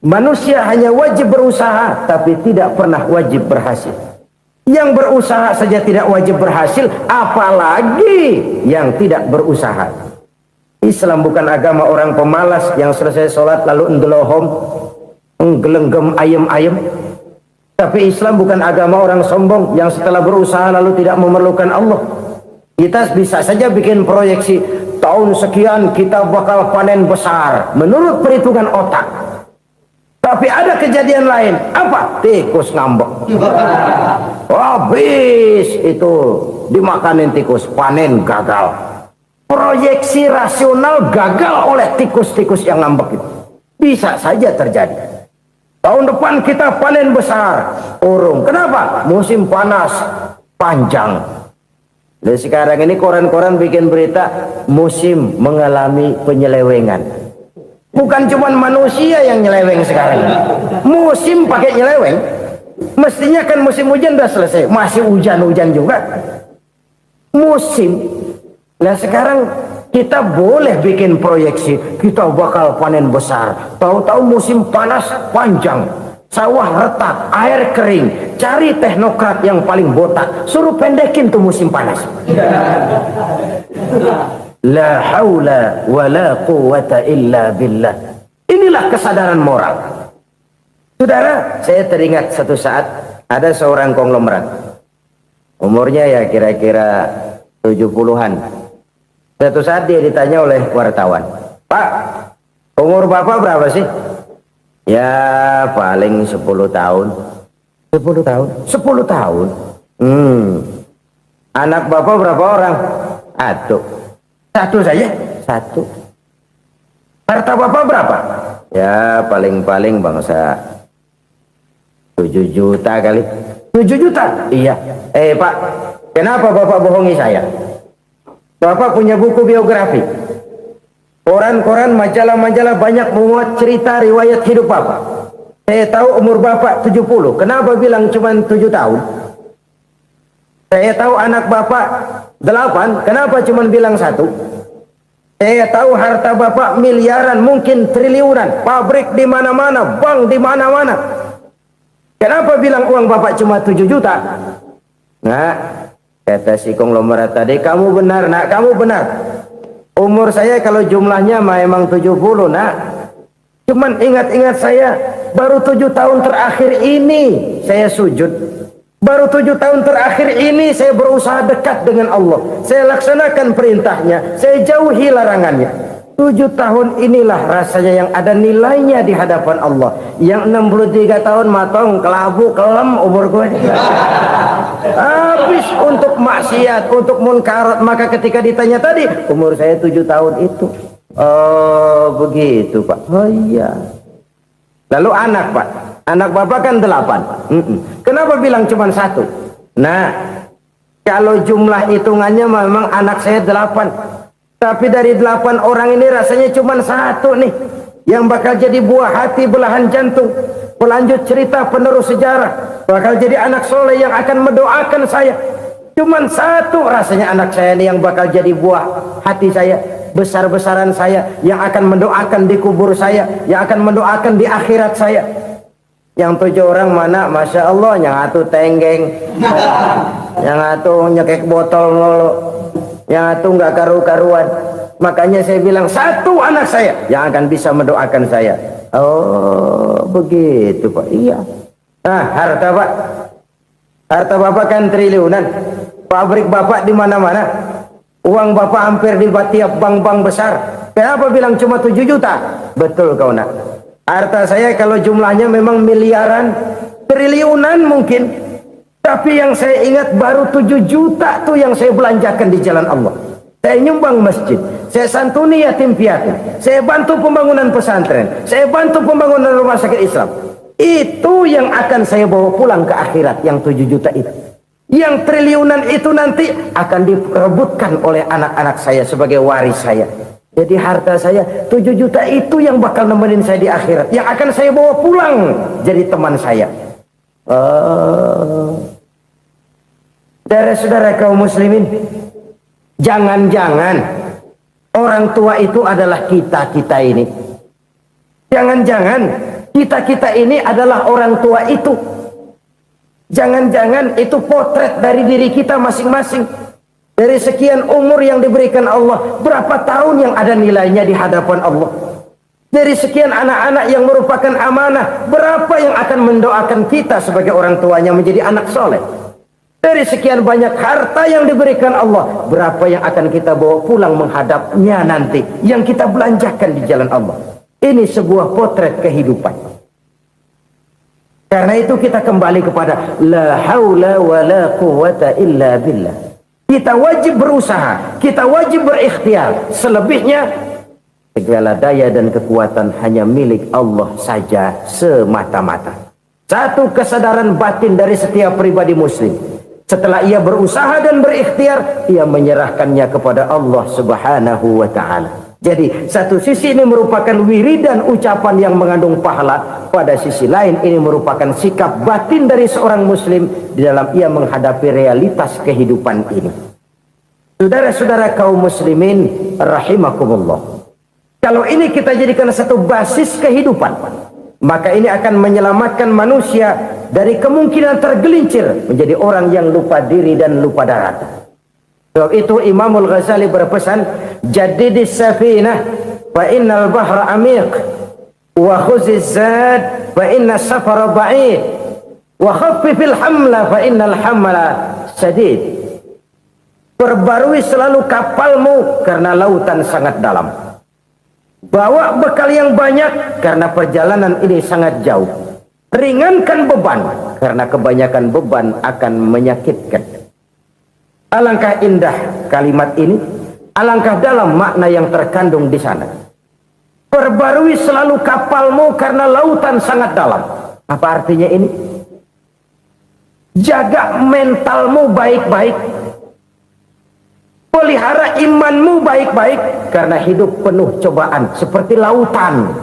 Manusia hanya wajib berusaha, tapi tidak pernah wajib berhasil. Yang berusaha saja tidak wajib berhasil, apalagi yang tidak berusaha. Islam bukan agama orang pemalas yang selesai sholat lalu endelohom, nggelenggem ayem-ayem. Tapi Islam bukan agama orang sombong yang setelah berusaha lalu tidak memerlukan Allah. Kita bisa saja bikin proyeksi, tahun sekian kita bakal panen besar menurut perhitungan otak. Tapi ada kejadian lain. Apa? Tikus ngambek. Habis itu dimakanin tikus, panen gagal. Proyeksi rasional gagal oleh tikus-tikus yang ngambek itu. Bisa saja terjadi. Tahun depan kita panen besar, urung. Kenapa? Musim panas panjang. Dan sekarang ini koran-koran bikin berita musim mengalami penyelewengan. Bukan cuma manusia yang nyeleweng sekarang. Musim pakai nyeleweng. Mestinya kan musim hujan udah selesai, masih hujan-hujan juga. Musim. Nah sekarang kita boleh bikin proyeksi, kita bakal panen besar. Tahu-tahu musim panas panjang, sawah retak, air kering. Cari teknokrat yang paling botak, suruh pendekin tuh musim panas. La haula wala quwata illa billah. Inilah kesadaran moral. Saudara, saya teringat satu saat ada seorang konglomerat. Umurnya ya kira-kira 70-an. Satu saat dia ditanya oleh wartawan, "Pak, umur Bapak berapa sih?" "Ya paling 10 tahun." 10 tahun? 10 tahun? Anak Bapak berapa orang? Satu saja? Satu. Harta Bapak berapa? Ya paling-paling bangsa 7 juta kali. 7 juta? Iya. Pak, kenapa Bapak bohongi saya? Bapak punya buku biografi. Koran-koran, majalah-majalah banyak memuat cerita riwayat hidup Bapak. Saya tahu umur Bapak 70. Kenapa bilang cuma 7 tahun? Saya tahu anak Bapak 8. Kenapa cuma bilang 1? Saya tahu harta bapak miliaran, mungkin triliunan, pabrik di mana-mana, bank di mana-mana. Kenapa bilang uang bapak cuma 7 juta? Nah, kata si konglomerat tadi, kamu benar nak, kamu benar. Umur saya kalau jumlahnya memang 70 nak. Cuman ingat-ingat saya, baru 7 tahun terakhir ini saya sujud. Baru 7 tahun terakhir ini saya berusaha dekat dengan Allah. Saya laksanakan perintahnya, saya jauhi larangannya. 7 tahun inilah rasanya yang ada nilainya di hadapan Allah. Yang 63 tahun matong, kelabu, kelem umur gue. Habis untuk maksiat, untuk munkarat. Maka ketika ditanya tadi, umur saya 7 tahun itu. Oh begitu Pak. Oh iya. Lalu anak Pak, anak bapak kan 8. Kenapa bilang cuma 1? Nah, kalau jumlah hitungannya memang anak saya 8. Tapi dari 8 orang ini rasanya cuma 1 nih yang bakal jadi buah hati, belahan jantung, pelanjut cerita, penerus sejarah, bakal jadi anak soleh yang akan mendoakan saya. Cuma 1 rasanya anak saya ini yang bakal jadi buah hati saya, besar-besaran saya, yang akan mendoakan di kubur saya, yang akan mendoakan di akhirat saya. Yang 7 orang mana, masya Allah, yang 1 tenggeng, yang 1 nyekek botol mulu, yang 1 nggak karu-karuan. Makanya saya bilang 1 anak saya yang akan bisa mendoakan saya. Oh begitu Pak. Iya. Nah harta Pak, harta bapak kan triliunan, pabrik bapak di mana-mana, uang bapak hampir di tiap bank-bank besar. Kenapa bilang cuma 7 juta? Betul kau nak. Harta saya kalau jumlahnya memang miliaran, triliunan mungkin. Tapi yang saya ingat baru 7 juta tuh yang saya belanjakan di jalan Allah. Saya nyumbang masjid, saya santuni yatim piatu, saya bantu pembangunan pesantren, saya bantu pembangunan rumah sakit Islam. Itu yang akan saya bawa pulang ke akhirat, yang 7 juta itu. Yang triliunan itu nanti akan diperebutkan oleh anak-anak saya sebagai waris saya. Jadi harta saya 7 juta itu yang bakal nemenin saya di akhirat, yang akan saya bawa pulang jadi teman saya. Saudara-saudara kaum muslimin, jangan-jangan orang tua itu adalah kita-kita ini. Jangan-jangan kita-kita ini adalah orang tua itu. Jangan-jangan itu potret dari diri kita masing-masing. Dari sekian umur yang diberikan Allah, berapa tahun yang ada nilainya di hadapan Allah? Dari sekian anak-anak yang merupakan amanah, berapa yang akan mendoakan kita sebagai orang tuanya menjadi anak soleh? Dari sekian banyak harta yang diberikan Allah, berapa yang akan kita bawa pulang menghadapnya nanti, yang kita belanjakan di jalan Allah? Ini sebuah potret kehidupan. Karena itu kita kembali kepada la haula wa la quwwata illa billah. Kita wajib berusaha, kita wajib berikhtiar. Selebihnya segala daya dan kekuatan hanya milik Allah saja semata-mata. Satu kesadaran batin dari setiap pribadi muslim. Setelah ia berusaha dan berikhtiar, ia menyerahkannya kepada Allah Subhanahu wa ta'ala. Jadi satu sisi ini merupakan wiridan ucapan yang mengandung pahala, pada sisi lain ini merupakan sikap batin dari seorang muslim di dalam ia menghadapi realitas kehidupan ini. Saudara-saudara kaum muslimin rahimakumullah, kalau ini kita jadikan satu basis kehidupan, maka ini akan menyelamatkan manusia dari kemungkinan tergelincir menjadi orang yang lupa diri dan lupa darat. Sebab itu Imamul Ghazali berpesan, jadidis safinah fa innal bahra amiq wa khuziz zad fa inna safara ba'id wa khaffifil hamla fa innal hamla sadid. Perbarui selalu kapalmu karena lautan sangat dalam. Bawa bekal yang banyak karena perjalanan ini sangat jauh. Ringankan beban karena kebanyakan beban akan menyakitkan. Alangkah indah kalimat ini, alangkah dalam makna yang terkandung di sana. Perbarui selalu kapalmu karena lautan sangat dalam. Apa artinya ini? Jaga mentalmu baik-baik. Pelihara imanmu baik-baik karena hidup penuh cobaan seperti lautan.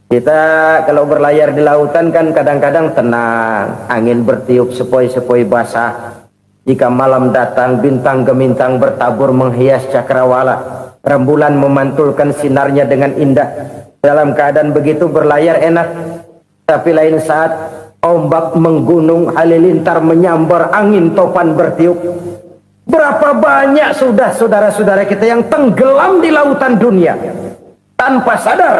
Kita kalau berlayar di lautan kan kadang-kadang tenang, angin bertiup sepoi-sepoi basah. Jika malam datang, bintang gemintang bertabur menghias cakrawala, rembulan memantulkan sinarnya dengan indah. Dalam keadaan begitu berlayar enak. Tapi lain saat ombak menggunung, halilintar menyambar, angin topan bertiup. Berapa banyak sudah saudara-saudara kita yang tenggelam di lautan dunia tanpa sadar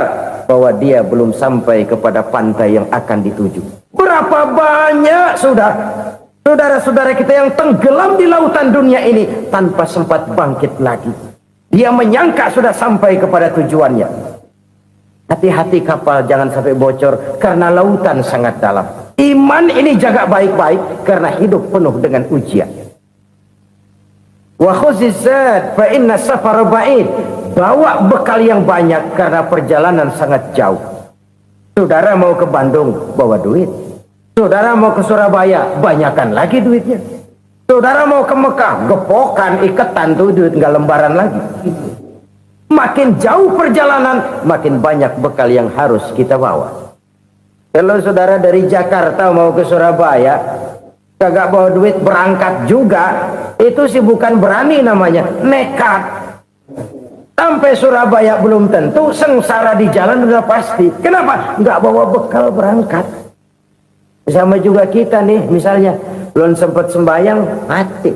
bahwa dia belum sampai kepada pantai yang akan dituju. Berapa banyak sudah saudara-saudara kita yang tenggelam di lautan dunia ini tanpa sempat bangkit lagi. Dia menyangka sudah sampai kepada tujuannya. Hati-hati kapal jangan sampai bocor karena lautan sangat dalam. Iman ini jaga baik-baik karena hidup penuh dengan ujian. Wa khuzizat fa inna safar ba'id. Bawa bekal yang banyak karena perjalanan sangat jauh. Saudara mau ke Bandung, bawa duit. Saudara mau ke Surabaya, banyakan lagi duitnya. Saudara mau ke Mekah, gepokan, iketan tuh duit nggak lembaran lagi. Makin jauh perjalanan, makin banyak bekal yang harus kita bawa. Kalau saudara dari Jakarta mau ke Surabaya, kagak bawa duit berangkat juga, itu sih bukan berani namanya, nekat. Sampai Surabaya belum tentu, sengsara di jalan udah pasti. Kenapa? Nggak bawa bekal berangkat. Sama juga kita nih, misalnya belum sempat sembahyang, mati.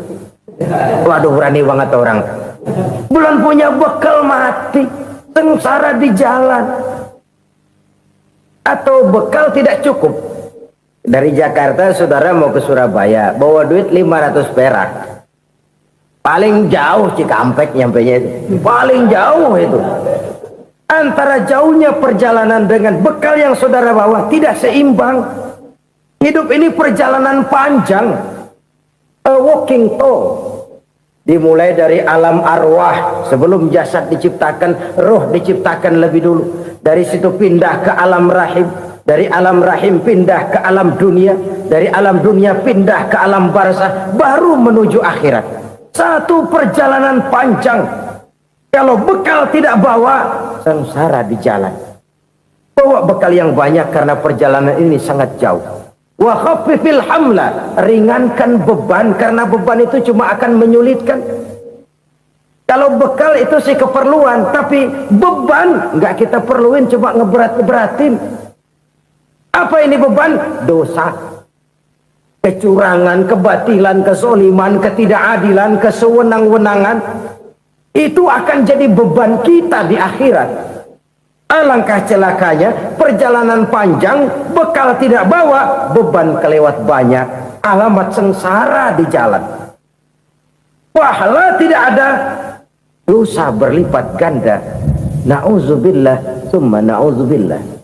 Waduh, berani banget orang. Belum punya bekal, mati. Sengsara di jalan. Atau bekal tidak cukup. Dari Jakarta saudara mau ke Surabaya, bawa duit 500 perak. Paling jauh Cikampek nyampenya itu. Paling jauh itu. Antara jauhnya perjalanan dengan bekal yang saudara bawa tidak seimbang. Hidup ini perjalanan panjang. A walking tour. Dimulai dari alam arwah. Sebelum jasad diciptakan, roh diciptakan lebih dulu. Dari situ pindah ke alam rahim. Dari alam rahim pindah ke alam dunia. Dari alam dunia pindah ke alam barzah. Baru menuju akhirat. Satu perjalanan panjang. Kalau bekal tidak bawa, sengsara di jalan. Bawa bekal yang banyak karena perjalanan ini sangat jauh. Wa khaffifil hamla, ringankan beban karena beban itu cuma akan menyulitkan. Kalau bekal itu sih keperluan, tapi beban nggak kita perluin, cuma ngeberat-beratin. Apa ini beban? Dosa. Kecurangan, kebatilan, kezoliman, ketidakadilan, kesewenang-wenangan. Itu akan jadi beban kita di akhirat. Alangkah celakanya, perjalanan panjang, bekal tidak bawa, beban kelewat banyak, alamat sengsara di jalan. Pahala tidak ada, dosa berlipat ganda. Na'udzubillah, summa na'udzubillah.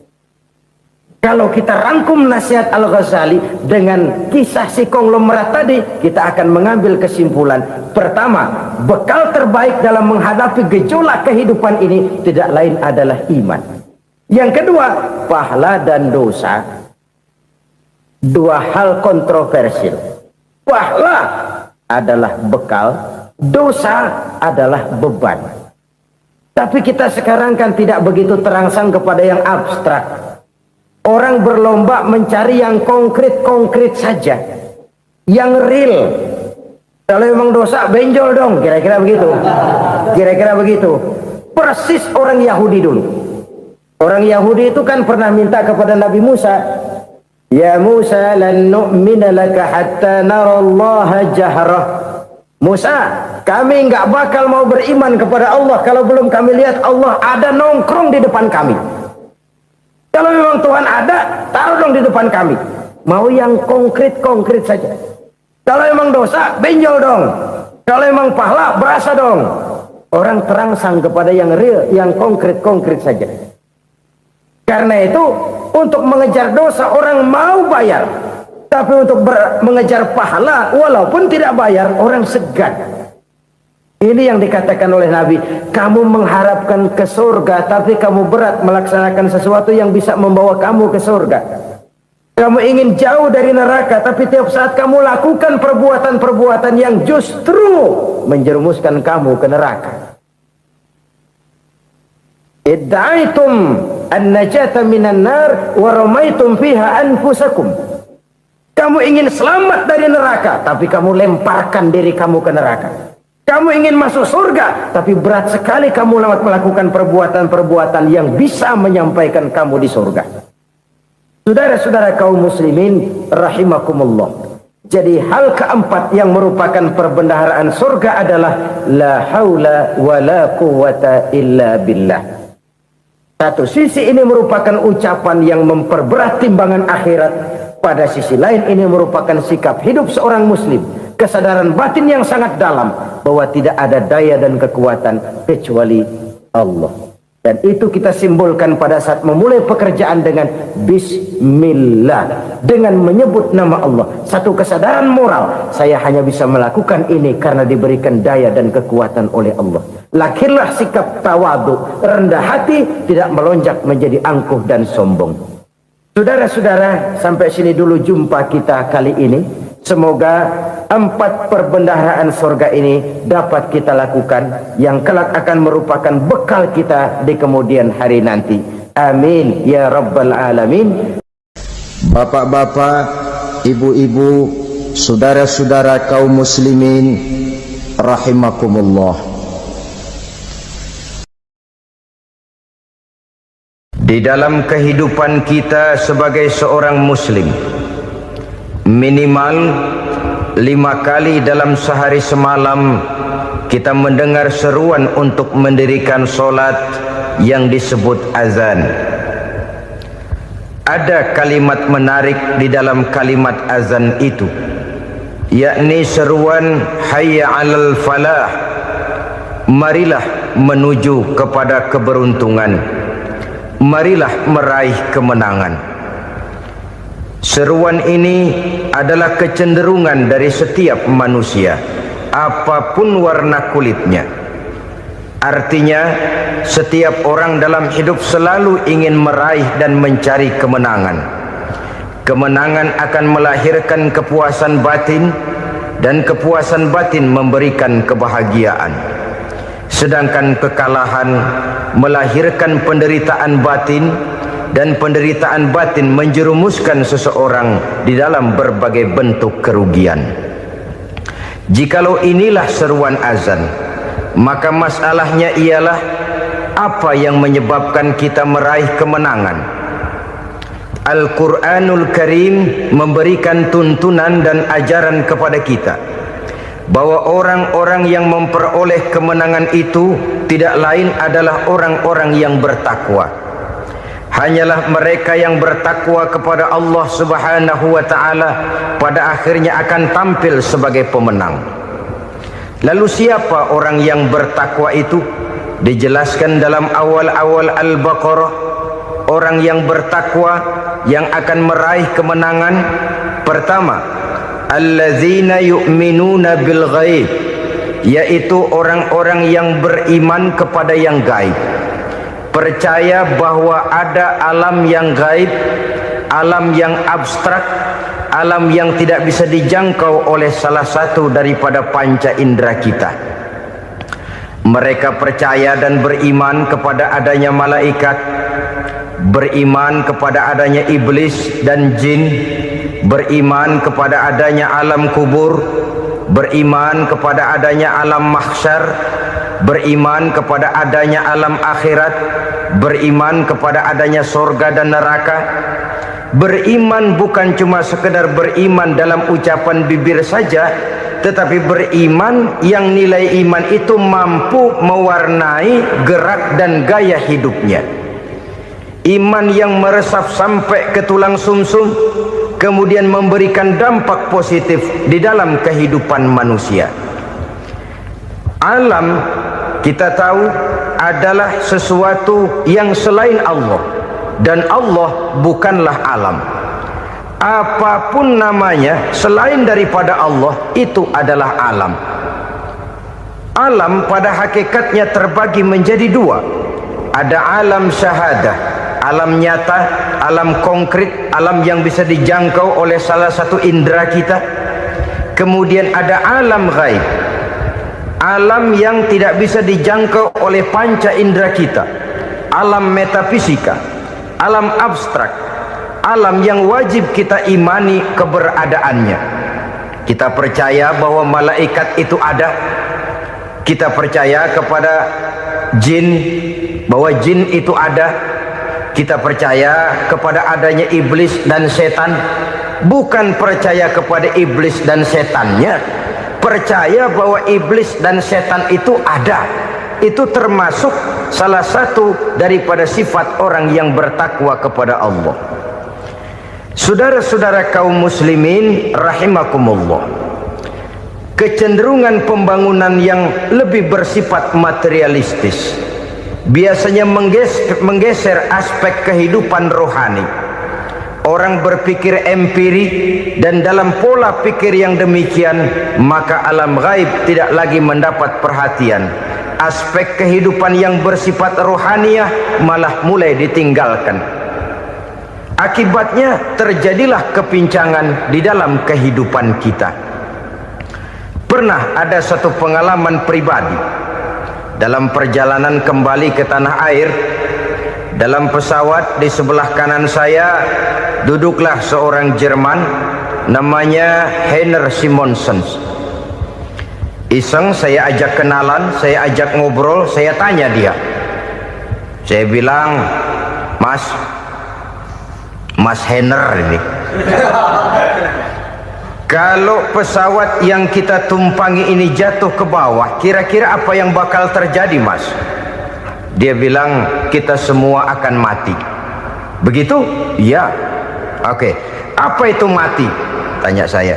Kalau kita rangkum nasihat Al-Ghazali dengan kisah si konglomerat tadi, kita akan mengambil kesimpulan. Pertama, bekal terbaik dalam menghadapi gejolak kehidupan ini tidak lain adalah iman. Yang kedua, pahala dan dosa. Dua hal kontroversial. Pahala adalah bekal, dosa adalah beban. Tapi kita sekarang kan tidak begitu terangsang kepada yang abstrak. Orang berlomba mencari yang konkret-konkret saja. Yang real. Kalau memang dosa, benjol dong. Kira-kira begitu. Kira-kira begitu. Persis orang Yahudi dulu. Orang Yahudi itu kan pernah minta kepada Nabi Musa. Ya Musa, lan nu'mina laka hatta narallaha jahrah. Musa, kami nggak bakal mau beriman kepada Allah kalau belum kami lihat Allah ada nongkrong di depan kami. Kalau memang Tuhan ada, taruh dong di depan kami. Mau yang konkret-konkret saja. Kalau memang dosa, benjol dong. Kalau memang pahala, berasa dong. Orang terangsang kepada yang real, yang konkret-konkret saja. Karena itu, untuk mengejar dosa, orang mau bayar. Tapi untuk mengejar pahala, walaupun tidak bayar, orang segan. Ini yang dikatakan oleh Nabi, kamu mengharapkan ke surga, tapi kamu berat melaksanakan sesuatu yang bisa membawa kamu ke surga. Kamu ingin jauh dari neraka, tapi tiap saat kamu lakukan perbuatan-perbuatan yang justru menjerumuskan kamu ke neraka. Idda'aitum an-najata minan nar wa ramaitum fiha anfusakum. Kamu ingin selamat dari neraka, tapi kamu lemparkan diri kamu ke neraka. Kamu ingin masuk surga, tapi berat sekali kamu melakukan perbuatan-perbuatan yang bisa menyampaikan kamu di surga. Saudara-saudara kaum muslimin rahimakumullah. Jadi hal keempat yang merupakan perbendaharaan surga adalah la haula wa la quwwata illa billah. Satu sisi ini merupakan ucapan yang memperberat timbangan akhirat. Pada sisi lain ini merupakan sikap hidup seorang muslim. Kesadaran batin yang sangat dalam bahwa tidak ada daya dan kekuatan kecuali Allah. Dan itu kita simbolkan pada saat memulai pekerjaan dengan Bismillah. Dengan menyebut nama Allah. Satu kesadaran moral. Saya hanya bisa melakukan ini karena diberikan daya dan kekuatan oleh Allah. Lahirlah sikap tawadu, rendah hati, tidak melonjak menjadi angkuh dan sombong. Saudara-saudara, sampai sini dulu jumpa kita kali ini. Semoga 4 perbendaharaan surga ini dapat kita lakukan, yang kelak akan merupakan bekal kita di kemudian hari nanti. Amin ya rabbal alamin. Bapak-bapak, ibu-ibu, saudara-saudara kaum muslimin rahimakumullah. Di dalam kehidupan kita sebagai seorang muslim, minimal 5 kali dalam sehari semalam kita mendengar seruan untuk mendirikan solat yang disebut azan. Ada kalimat menarik di dalam kalimat azan itu, yakni seruan hayya 'alal falah, marilah menuju kepada keberuntungan, marilah meraih kemenangan. Seruan ini adalah kecenderungan dari setiap manusia, apapun warna kulitnya. Artinya, setiap orang dalam hidup selalu ingin meraih dan mencari kemenangan. Kemenangan akan melahirkan kepuasan batin, dan kepuasan batin memberikan kebahagiaan. Sedangkan kekalahan melahirkan penderitaan batin, dan penderitaan batin menjerumuskan seseorang di dalam berbagai bentuk kerugian. Jikalau inilah seruan azan, maka masalahnya ialah apa yang menyebabkan kita meraih kemenangan. Al-Quranul Karim memberikan tuntunan dan ajaran kepada kita bahwa orang-orang yang memperoleh kemenangan itu tidak lain adalah orang-orang yang bertakwa. Hanyalah mereka yang bertakwa kepada Allah Subhanahu wa ta'ala pada akhirnya akan tampil sebagai pemenang. Lalu siapa orang yang bertakwa itu? Dijelaskan dalam awal-awal Al-Baqarah, orang yang bertakwa yang akan meraih kemenangan. Pertama, allazina yu'minuna bil ghaib, yaitu orang-orang yang beriman kepada yang gaib. Percaya bahwa ada alam yang gaib, alam yang abstrak, alam yang tidak bisa dijangkau oleh salah satu daripada panca indera kita. Mereka percaya dan beriman kepada adanya malaikat, beriman kepada adanya iblis dan jin, beriman kepada adanya alam kubur, beriman kepada adanya alam mahsyar, beriman kepada adanya alam akhirat, beriman kepada adanya surga dan neraka. Beriman bukan cuma sekedar beriman dalam ucapan bibir saja, tetapi beriman yang nilai iman itu mampu mewarnai gerak dan gaya hidupnya. Iman yang meresap sampai ke tulang sumsum, kemudian memberikan dampak positif di dalam kehidupan manusia. Alam, kita tahu, adalah sesuatu yang selain Allah, dan Allah bukanlah alam. Apapun namanya selain daripada Allah, itu adalah alam. Alam pada hakikatnya terbagi menjadi 2. Ada alam syahadah, alam nyata, alam konkret, alam yang bisa dijangkau oleh salah satu indera kita. Kemudian ada alam ghaib, alam yang tidak bisa dijangkau oleh panca indera kita, alam metafisika, alam abstrak, alam yang wajib kita imani keberadaannya. Kita percaya bahwa malaikat itu ada. Kita percaya kepada jin, bahwa jin itu ada. Kita percaya kepada adanya iblis dan setan. Bukan percaya kepada iblis dan setannya, percaya bahwa iblis dan setan itu ada. Itu termasuk salah satu daripada sifat orang yang bertakwa kepada Allah. Saudara-saudara kaum muslimin rahimakumullah, kecenderungan pembangunan yang lebih bersifat materialistis biasanya menggeser aspek kehidupan rohani. Orang berpikir empiri, dan dalam pola pikir yang demikian maka alam gaib tidak lagi mendapat perhatian. Aspek kehidupan yang bersifat rohaniah malah mulai ditinggalkan. Akibatnya terjadilah kepincangan di dalam kehidupan kita. Pernah ada satu pengalaman pribadi dalam perjalanan kembali ke tanah air. Dalam pesawat di sebelah kanan saya duduklah seorang Jerman namanya Heiner Simonsen. Iseng saya ajak kenalan, saya ajak ngobrol, saya tanya dia. Saya bilang, Mas Heiner ini, kalau pesawat yang kita tumpangi ini jatuh ke bawah, kira-kira apa yang bakal terjadi, Mas? Dia bilang, kita semua akan mati. Begitu? Iya. Oke. Apa itu mati? Tanya saya.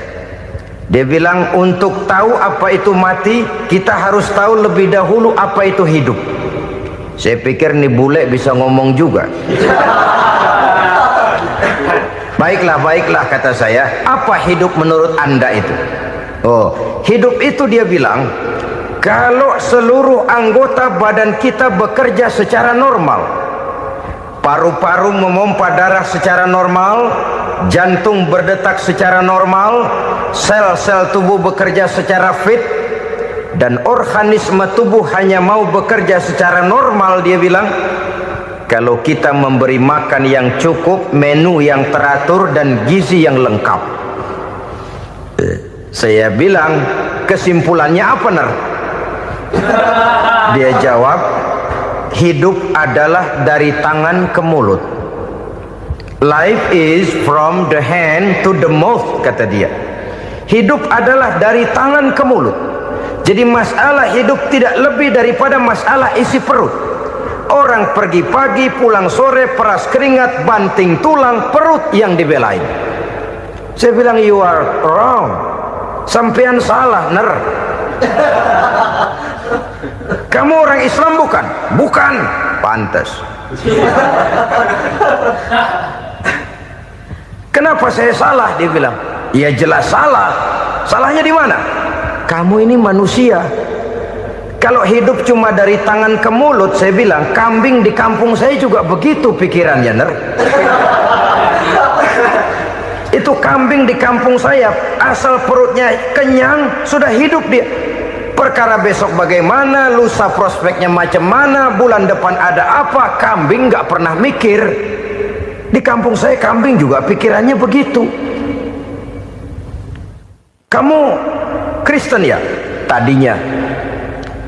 Dia bilang, untuk tahu apa itu mati, kita harus tahu lebih dahulu apa itu hidup. Saya pikir nih bule bisa ngomong juga. Baiklah kata saya. Apa hidup menurut Anda itu? Oh, hidup itu dia bilang, kalau seluruh anggota badan kita bekerja secara normal, paru-paru memompa darah secara normal, jantung berdetak secara normal, sel-sel tubuh bekerja secara fit, dan organisme tubuh hanya mau bekerja secara normal, dia bilang, kalau kita memberi makan yang cukup, menu yang teratur, dan gizi yang lengkap. Saya bilang, kesimpulannya apa, Ner? Dia jawab, hidup adalah dari tangan ke mulut. Life is from the hand to the mouth, kata dia. Hidup adalah dari tangan ke mulut. Jadi masalah hidup tidak lebih daripada masalah isi perut. Orang pergi pagi, pulang sore, peras keringat, banting tulang, perut yang dibelain. Saya bilang, you are wrong. Sampean salah, Ner. Kamu orang Islam bukan? Bukan. Pantas. Kenapa saya salah? Dia bilang, ya jelas salah. Salahnya di mana? Kamu ini manusia. Kalau hidup cuma dari tangan ke mulut, saya bilang, kambing di kampung saya juga begitu pikirannya, Ner. Itu kambing di kampung saya, asal perutnya kenyang, sudah hidup dia. Perkara besok bagaimana, lusa prospeknya macam mana, bulan depan ada apa, kambing nggak pernah mikir. Di kampung saya kambing juga pikirannya begitu. Kamu Kristen ya? Tadinya.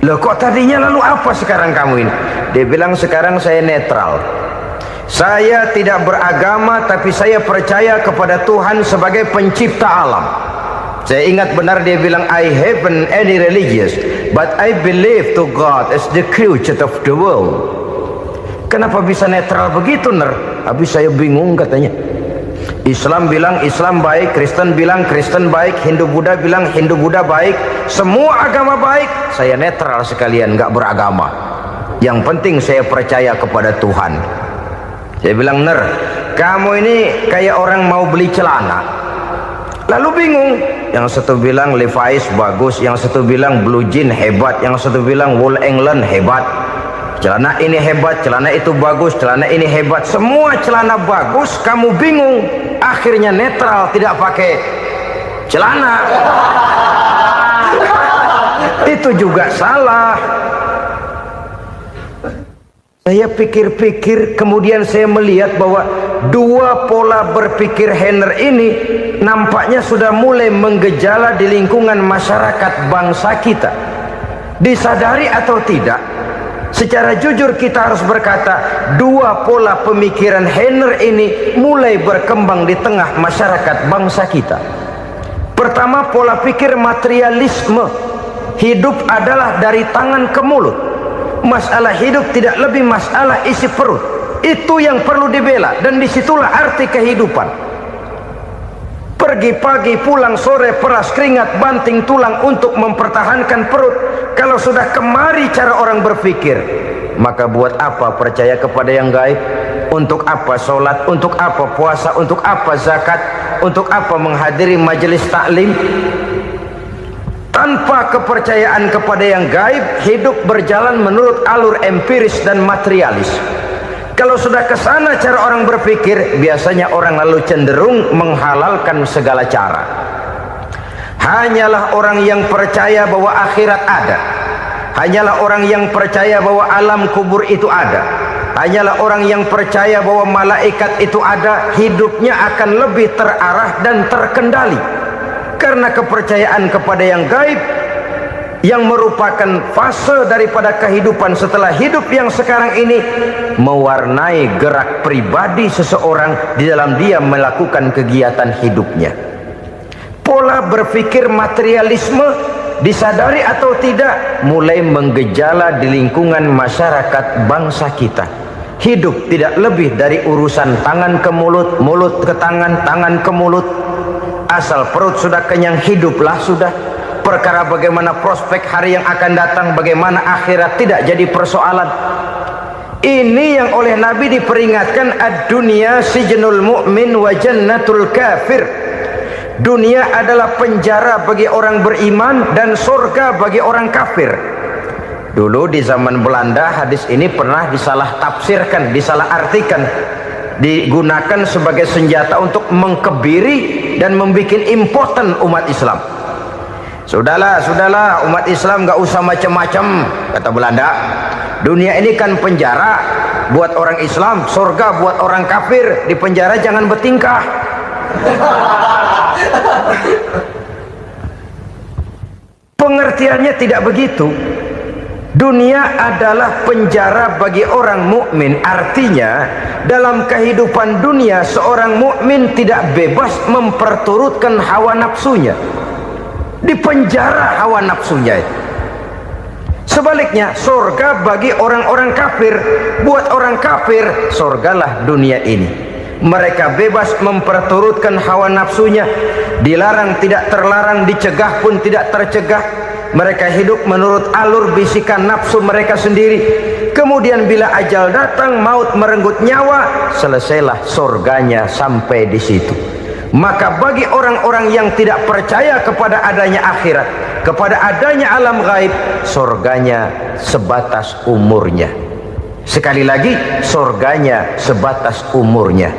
Loh kok tadinya, lalu apa sekarang kamu ini? Dia bilang, sekarang saya netral. Saya tidak beragama, tapi saya percaya kepada Tuhan sebagai pencipta alam. Saya ingat benar dia bilang, I haven't any religious, but I believe to God as the creator of the world. Kenapa bisa netral begitu, Ner? Habis saya bingung katanya. Islam bilang Islam baik, Kristen bilang Kristen baik, Hindu Buddha bilang Hindu Buddha baik, semua agama baik. Saya netral sekalian, nggak beragama. Yang penting saya percaya kepada Tuhan. Saya bilang, Ner, kamu ini kayak orang mau beli celana, lalu bingung. Yang satu bilang Levi's bagus, yang satu bilang Blue Jean hebat, yang satu bilang Wool England hebat. Celana ini hebat, celana itu bagus, celana ini hebat, semua celana bagus, kamu bingung. Akhirnya netral, tidak pakai celana. Itu juga salah. Saya pikir-pikir, kemudian saya melihat bahwa dua pola berpikir Henner ini nampaknya sudah mulai menggejala di lingkungan masyarakat bangsa kita. Disadari atau tidak, secara jujur kita harus berkata, dua pola pemikiran Henner ini mulai berkembang di tengah masyarakat bangsa kita. Pertama, pola pikir materialisme. Hidup adalah dari tangan ke mulut. Masalah hidup tidak lebih masalah isi perut. Itu yang perlu dibela, dan disitulah arti kehidupan. Pergi pagi, pulang sore, peras keringat, banting tulang untuk mempertahankan perut. Kalau sudah kemari cara orang berpikir, maka buat apa percaya kepada yang gaib? Untuk apa sholat? Untuk apa puasa? Untuk apa zakat? Untuk apa menghadiri majelis taklim? Tanpa kepercayaan kepada yang gaib, hidup berjalan menurut alur empiris dan materialis. Kalau sudah ke sana cara orang berpikir, biasanya orang lalu cenderung menghalalkan segala cara. Hanyalah orang yang percaya bahwa akhirat ada, hanyalah orang yang percaya bahwa alam kubur itu ada, hanyalah orang yang percaya bahwa malaikat itu ada, hidupnya akan lebih terarah dan terkendali. Karena kepercayaan kepada yang gaib, yang merupakan fase daripada kehidupan setelah hidup yang sekarang ini, mewarnai gerak pribadi seseorang di dalam dia melakukan kegiatan hidupnya. Pola berpikir materialisme, disadari atau tidak, mulai menggejala di lingkungan masyarakat bangsa kita. Hidup tidak lebih dari urusan tangan ke mulut, mulut ke tangan, tangan ke mulut. Asal perut sudah kenyang, hiduplah sudah. Perkara bagaimana prospek hari yang akan datang, bagaimana akhirat, tidak jadi persoalan. Ini yang oleh Nabi diperingatkan, ad-dunya sijnul mu'min wa jannatul kafir. Dunia adalah penjara bagi orang beriman dan surga bagi orang kafir. Dulu di zaman Belanda hadis ini pernah disalah tafsirkan, disalah artikan, digunakan sebagai senjata untuk mengkebiri dan membuat impoten umat Islam. Sudahlah umat Islam gak usah macam-macam, kata Belanda. Dunia ini kan penjara buat orang Islam, surga buat orang kafir. Di penjara jangan bertingkah. Pengertiannya tidak begitu. Dunia adalah penjara bagi orang mukmin. Artinya dalam kehidupan dunia seorang mukmin tidak bebas memperturutkan hawa nafsunya. Dipenjara hawa nafsunya. Sebaliknya surga bagi orang-orang kafir. Buat orang kafir surgalah dunia ini. Mereka bebas memperturutkan hawa nafsunya. Dilarang tidak terlarang, dicegah pun tidak tercegah. Mereka hidup menurut alur bisikan nafsu mereka sendiri. Kemudian bila ajal datang, maut merenggut nyawa, selesailah surganya sampai di situ. Maka bagi orang-orang yang tidak percaya kepada adanya akhirat, kepada adanya alam gaib, surganya sebatas umurnya. Sekali lagi, surganya sebatas umurnya.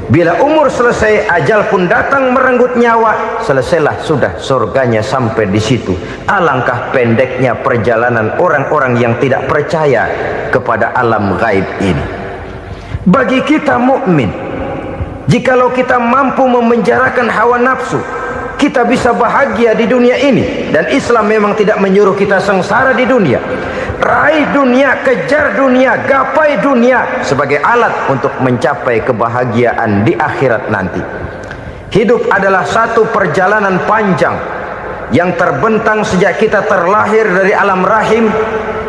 Bila umur selesai, ajal pun datang merenggut nyawa, selesailah sudah surganya sampai di situ. Alangkah pendeknya perjalanan orang-orang yang tidak percaya kepada alam gaib ini. Bagi kita mukmin, jikalau kita mampu memenjarakan hawa nafsu, kita bisa bahagia di dunia ini. Dan Islam memang tidak menyuruh kita sengsara di dunia. Raih dunia, kejar dunia, gapai dunia sebagai alat untuk mencapai kebahagiaan di akhirat nanti. Hidup adalah satu perjalanan panjang yang terbentang sejak kita terlahir dari alam rahim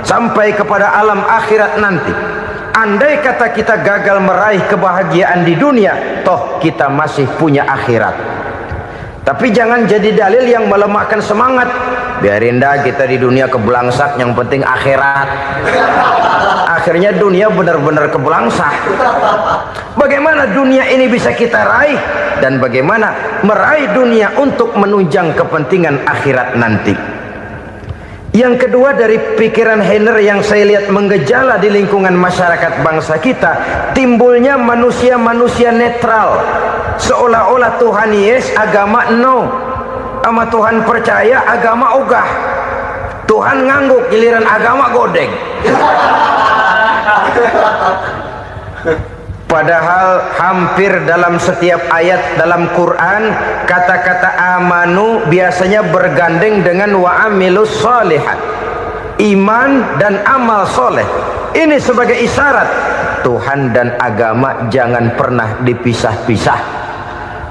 sampai kepada alam akhirat nanti. Andai kata kita gagal meraih kebahagiaan di dunia, toh kita masih punya akhirat. Tapi jangan jadi dalil yang melemahkan semangat. Biarin dah kita di dunia kebelangsak, yang penting akhirat. Akhirnya dunia benar-benar kebelangsak. Bagaimana dunia ini bisa kita raih, dan bagaimana meraih dunia untuk menunjang kepentingan akhirat nanti. Yang kedua dari pikiran Henner yang saya lihat menggejala di lingkungan masyarakat bangsa kita, timbulnya manusia-manusia netral. Seolah-olah Tuhan yes, agama no. Sama Tuhan percaya, agama ogah. Tuhan ngangguk, giliran agama godeng. Padahal hampir dalam setiap ayat dalam Quran kata-kata amanu biasanya bergandeng dengan wa amilus sholihat, iman dan amal soleh. Ini sebagai isyarat Tuhan dan agama jangan pernah dipisah-pisah.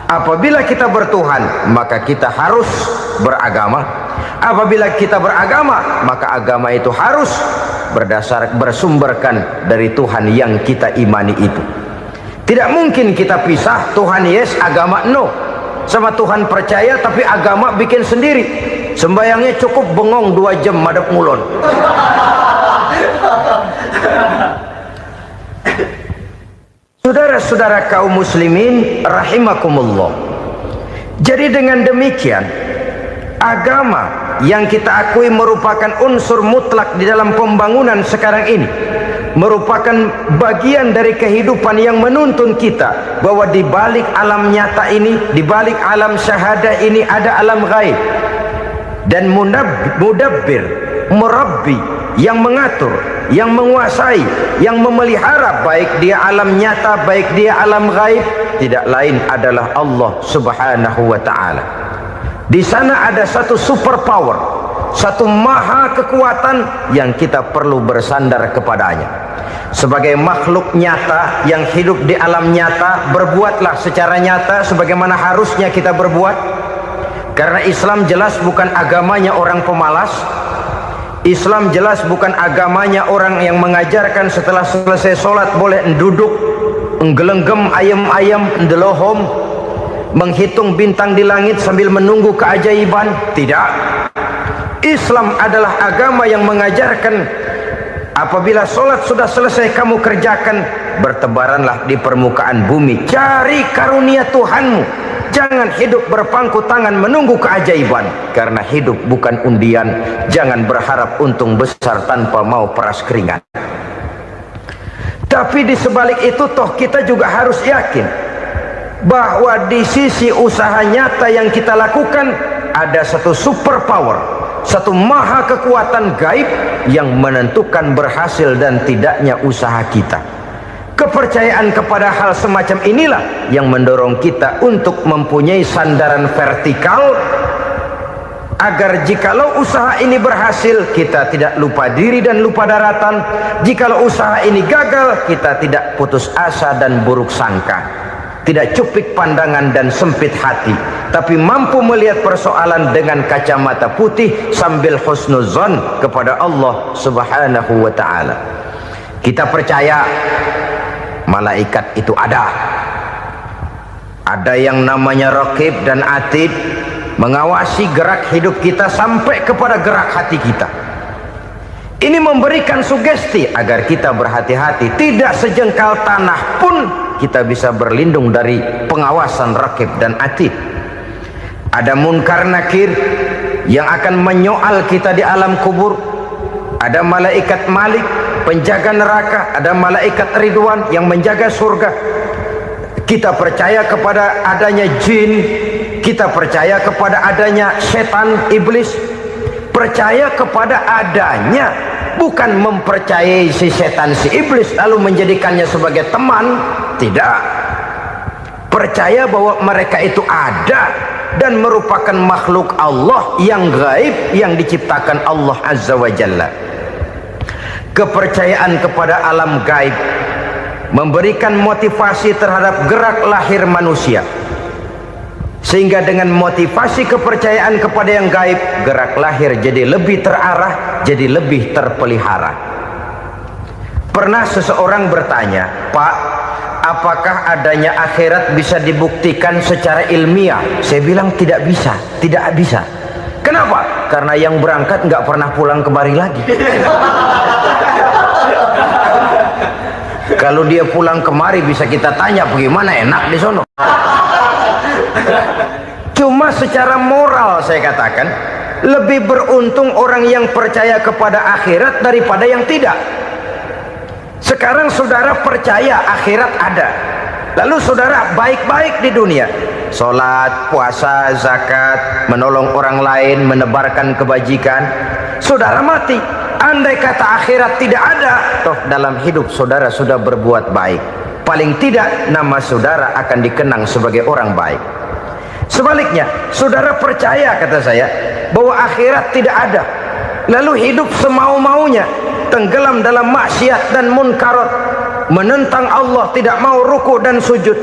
Apabila kita bertuhan, maka kita harus beragama. Apabila kita beragama, maka agama itu harus bersumberkan dari Tuhan yang kita imani itu. Tidak mungkin kita pisah, Tuhan yes, agama no. Sama Tuhan percaya tapi agama bikin sendiri. Sembayangnya cukup bengong 2 jam madep ngulon. Saudara-saudara kaum muslimin rahimakumullah. Jadi dengan demikian, agama yang kita akui merupakan unsur mutlak di dalam pembangunan sekarang ini, merupakan bagian dari kehidupan yang menuntun kita bahwa di balik alam nyata ini, di balik alam syahadah ini ada alam gaib. Dan mudabbir, murabbi, yang mengatur, yang menguasai, yang memelihara baik dia alam nyata, baik dia alam gaib, tidak lain adalah Allah Subhanahu wa ta'ala. Di sana ada satu super power, satu maha kekuatan yang kita perlu bersandar kepadanya. Sebagai makhluk nyata yang hidup di alam nyata, berbuatlah secara nyata sebagaimana harusnya kita berbuat. Karena Islam jelas bukan agamanya orang pemalas. Islam jelas bukan agamanya orang yang mengajarkan setelah selesai sholat boleh duduk nggelenggem ayam-ayam ndelohom, menghitung bintang di langit sambil menunggu keajaiban. Tidak. Islam adalah agama yang mengajarkan apabila sholat sudah selesai kamu kerjakan, bertebaranlah di permukaan bumi, cari karunia Tuhanmu. Jangan hidup berpangku tangan menunggu keajaiban. Karena hidup bukan undian. Jangan berharap untung besar tanpa mau peras keringat. Tapi di sebalik itu toh kita juga harus yakin bahwa di sisi usaha nyata yang kita lakukan ada satu super power, satu maha kekuatan gaib yang menentukan berhasil dan tidaknya usaha kita. Kepercayaan kepada hal semacam inilah yang mendorong kita untuk mempunyai sandaran vertikal, agar jikalau usaha ini berhasil kita tidak lupa diri dan lupa daratan. Jikalau usaha ini gagal kita tidak putus asa dan buruk sangka, tidak cupik pandangan dan sempit hati, tapi mampu melihat persoalan dengan kacamata putih sambil husnuzon kepada Allah Subhanahu wa ta'ala. Kita percaya malaikat itu ada yang namanya raqib dan atid, mengawasi gerak hidup kita sampai kepada gerak hati kita. Ini memberikan sugesti agar kita berhati-hati, tidak sejengkal tanah pun kita bisa berlindung dari pengawasan raqib dan atid. Ada munkar nakir yang akan menyoal kita di alam kubur. Ada malaikat Malik penjaga neraka, ada malaikat Ridwan yang menjaga surga. Kita percaya kepada adanya jin, kita percaya kepada adanya setan, iblis. Percaya kepada adanya, bukan mempercayai si setan, si iblis lalu menjadikannya sebagai teman. Tidak. Percaya bahwa mereka itu ada dan merupakan makhluk Allah yang gaib yang diciptakan Allah Azza wa Jalla. Kepercayaan kepada alam gaib memberikan motivasi terhadap gerak lahir manusia, sehingga dengan motivasi kepercayaan kepada yang gaib, gerak lahir jadi lebih terarah, jadi lebih terpelihara. Pernah seseorang bertanya, "Pak, apakah adanya akhirat bisa dibuktikan secara ilmiah?" Saya bilang tidak bisa, tidak bisa. Kenapa? Karena yang berangkat nggak pernah pulang kembali lagi. Kalau dia pulang kemari bisa kita tanya bagaimana enak di sono. Cuma secara moral saya katakan, lebih beruntung orang yang percaya kepada akhirat daripada yang tidak. Sekarang saudara percaya akhirat ada, lalu saudara baik-baik di dunia, Sholat, puasa, zakat, menolong orang lain, menebarkan kebajikan. Saudara mati, andai kata akhirat tidak ada, toh dalam hidup saudara sudah berbuat baik, paling tidak nama saudara akan dikenang sebagai orang baik. Sebaliknya, saudara percaya, kata saya, bahwa akhirat tidak ada, lalu hidup semau-maunya, tenggelam dalam maksiat dan munkarat, menentang Allah, tidak mau ruku dan sujud.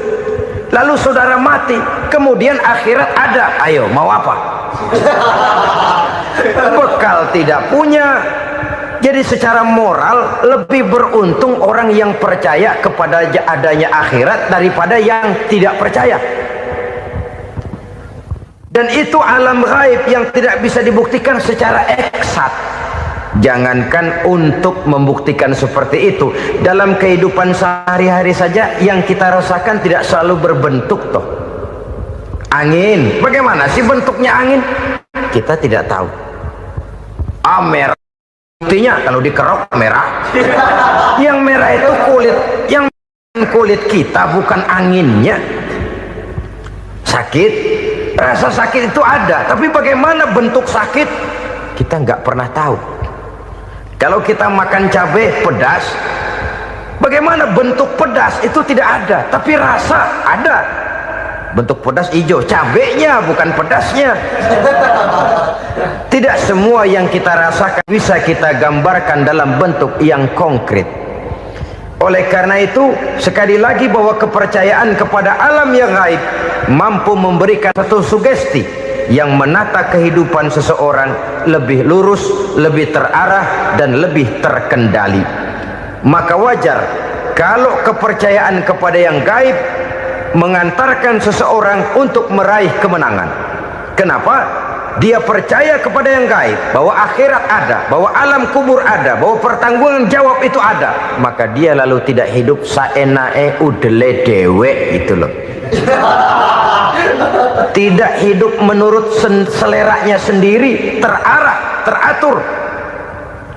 Lalu saudara mati, kemudian akhirat ada, ayo mau apa? Bekal tidak punya. Jadi secara moral lebih beruntung orang yang percaya kepada adanya akhirat daripada yang tidak percaya. Dan itu alam gaib yang tidak bisa dibuktikan secara eksat. Jangankan untuk membuktikan seperti itu, dalam kehidupan sehari-hari saja yang kita rasakan tidak selalu berbentuk toh. Angin, bagaimana sih bentuknya angin? Kita tidak tahu. Merah, buktinya kalau dikerok merah. Yang merah itu kulit, yang kulit kita bukan anginnya. Sakit, rasa sakit itu ada, tapi bagaimana bentuk sakit kita nggak pernah tahu. Kalau kita makan cabai pedas, bagaimana bentuk pedas itu tidak ada, tapi rasa ada. Bentuk pedas hijau, cabainya bukan pedasnya. Tidak semua yang kita rasakan bisa kita gambarkan dalam bentuk yang konkret. Oleh karena itu, sekali lagi bahwa kepercayaan kepada alam yang gaib mampu memberikan satu sugesti yang menata kehidupan seseorang lebih lurus, lebih terarah, dan lebih terkendali. Maka wajar kalau kepercayaan kepada yang gaib mengantarkan seseorang untuk meraih kemenangan. Kenapa? Dia percaya kepada yang gaib, bahwa akhirat ada, bahwa alam kubur ada, bahwa pertanggungan jawab itu ada. Maka dia lalu tidak hidup saenae udele dewe, itu loh. Tidak hidup menurut seleranya sendiri, terarah, teratur.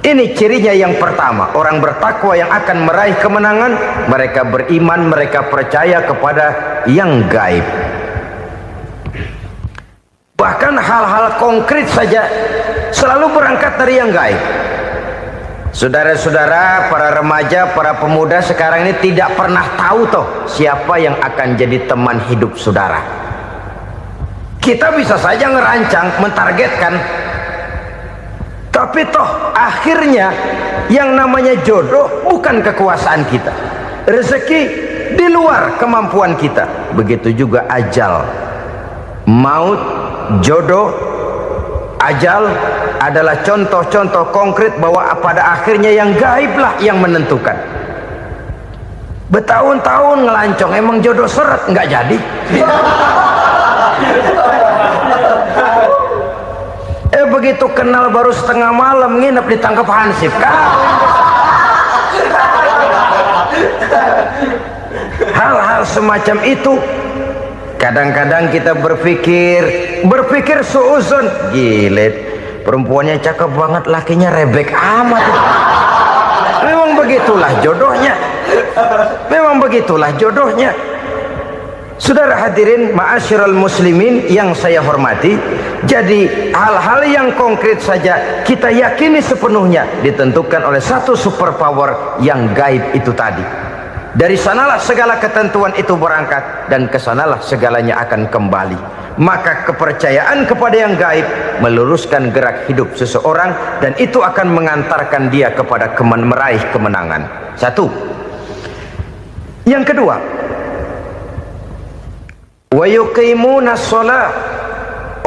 Ini cirinya yang pertama. Orang bertakwa yang akan meraih kemenangan, mereka beriman, mereka percaya kepada yang gaib. Bahkan hal-hal konkret saja selalu berangkat dari yang gaib. Saudara-saudara, para remaja, para pemuda sekarang ini tidak pernah tahu toh siapa yang akan jadi teman hidup saudara. Kita bisa saja ngerancang, mentargetkan, tapi toh akhirnya yang namanya jodoh bukan kekuasaan kita. Rezeki di luar kemampuan kita. Begitu juga ajal, maut, jodoh, ajal adalah contoh-contoh konkret bahwa pada akhirnya yang gaiblah yang menentukan. Bertahun-tahun ngelancong, emang jodoh seret nggak jadi. Begitu kenal baru setengah malam nginep ditangkap hansip kan. Hal-hal semacam itu kadang-kadang kita berpikir suuzon, gile, perempuannya cakep banget, lakinya rebek amat. Memang begitulah jodohnya. Memang begitulah jodohnya. Saudara hadirin ma'asyiral muslimin yang saya hormati, jadi hal-hal yang konkret saja kita yakini sepenuhnya ditentukan oleh satu superpower yang gaib itu tadi. Dari sanalah segala ketentuan itu berangkat dan kesanalah segalanya akan kembali. Maka kepercayaan kepada yang gaib meluruskan gerak hidup seseorang dan itu akan mengantarkan dia kepada meraih kemenangan. Satu. Yang kedua, wa yuqimuna shalah.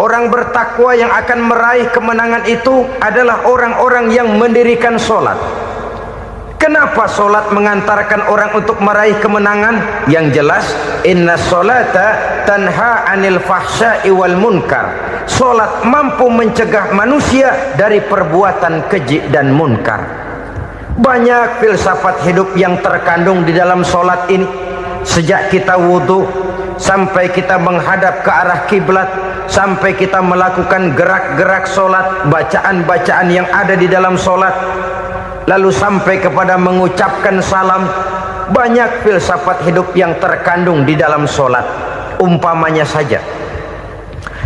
Orang bertakwa yang akan meraih kemenangan itu adalah orang-orang yang mendirikan sholat. Kenapa sholat mengantarkan orang untuk meraih kemenangan? Yang jelas, inna sholata tanha anil fahsya'i wal munkar. Sholat mampu mencegah manusia dari perbuatan keji dan munkar. Banyak filsafat hidup yang terkandung di dalam sholat ini. Sejak kita wudhu sampai kita menghadap ke arah kiblat, sampai kita melakukan gerak-gerak sholat, bacaan-bacaan yang ada di dalam sholat, lalu sampai kepada mengucapkan salam. Banyak filsafat hidup yang terkandung di dalam sholat. Umpamanya saja,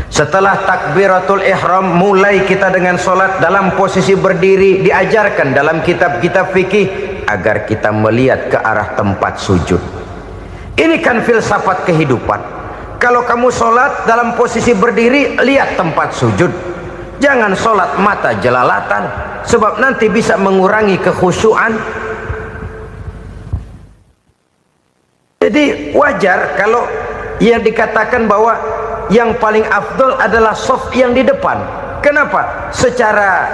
setelah takbiratul ihram mulai kita dengan solat dalam posisi berdiri, diajarkan dalam kitab-kitab fikih agar kita melihat ke arah tempat sujud. Ini kan filsafat kehidupan. Kalau kamu solat dalam posisi berdiri, lihat tempat sujud. Jangan solat mata jelalatan, sebab nanti bisa mengurangi kekhusyuan. Jadi wajar kalau yang dikatakan bahwa yang paling afdol adalah shaf yang di depan. Kenapa? Secara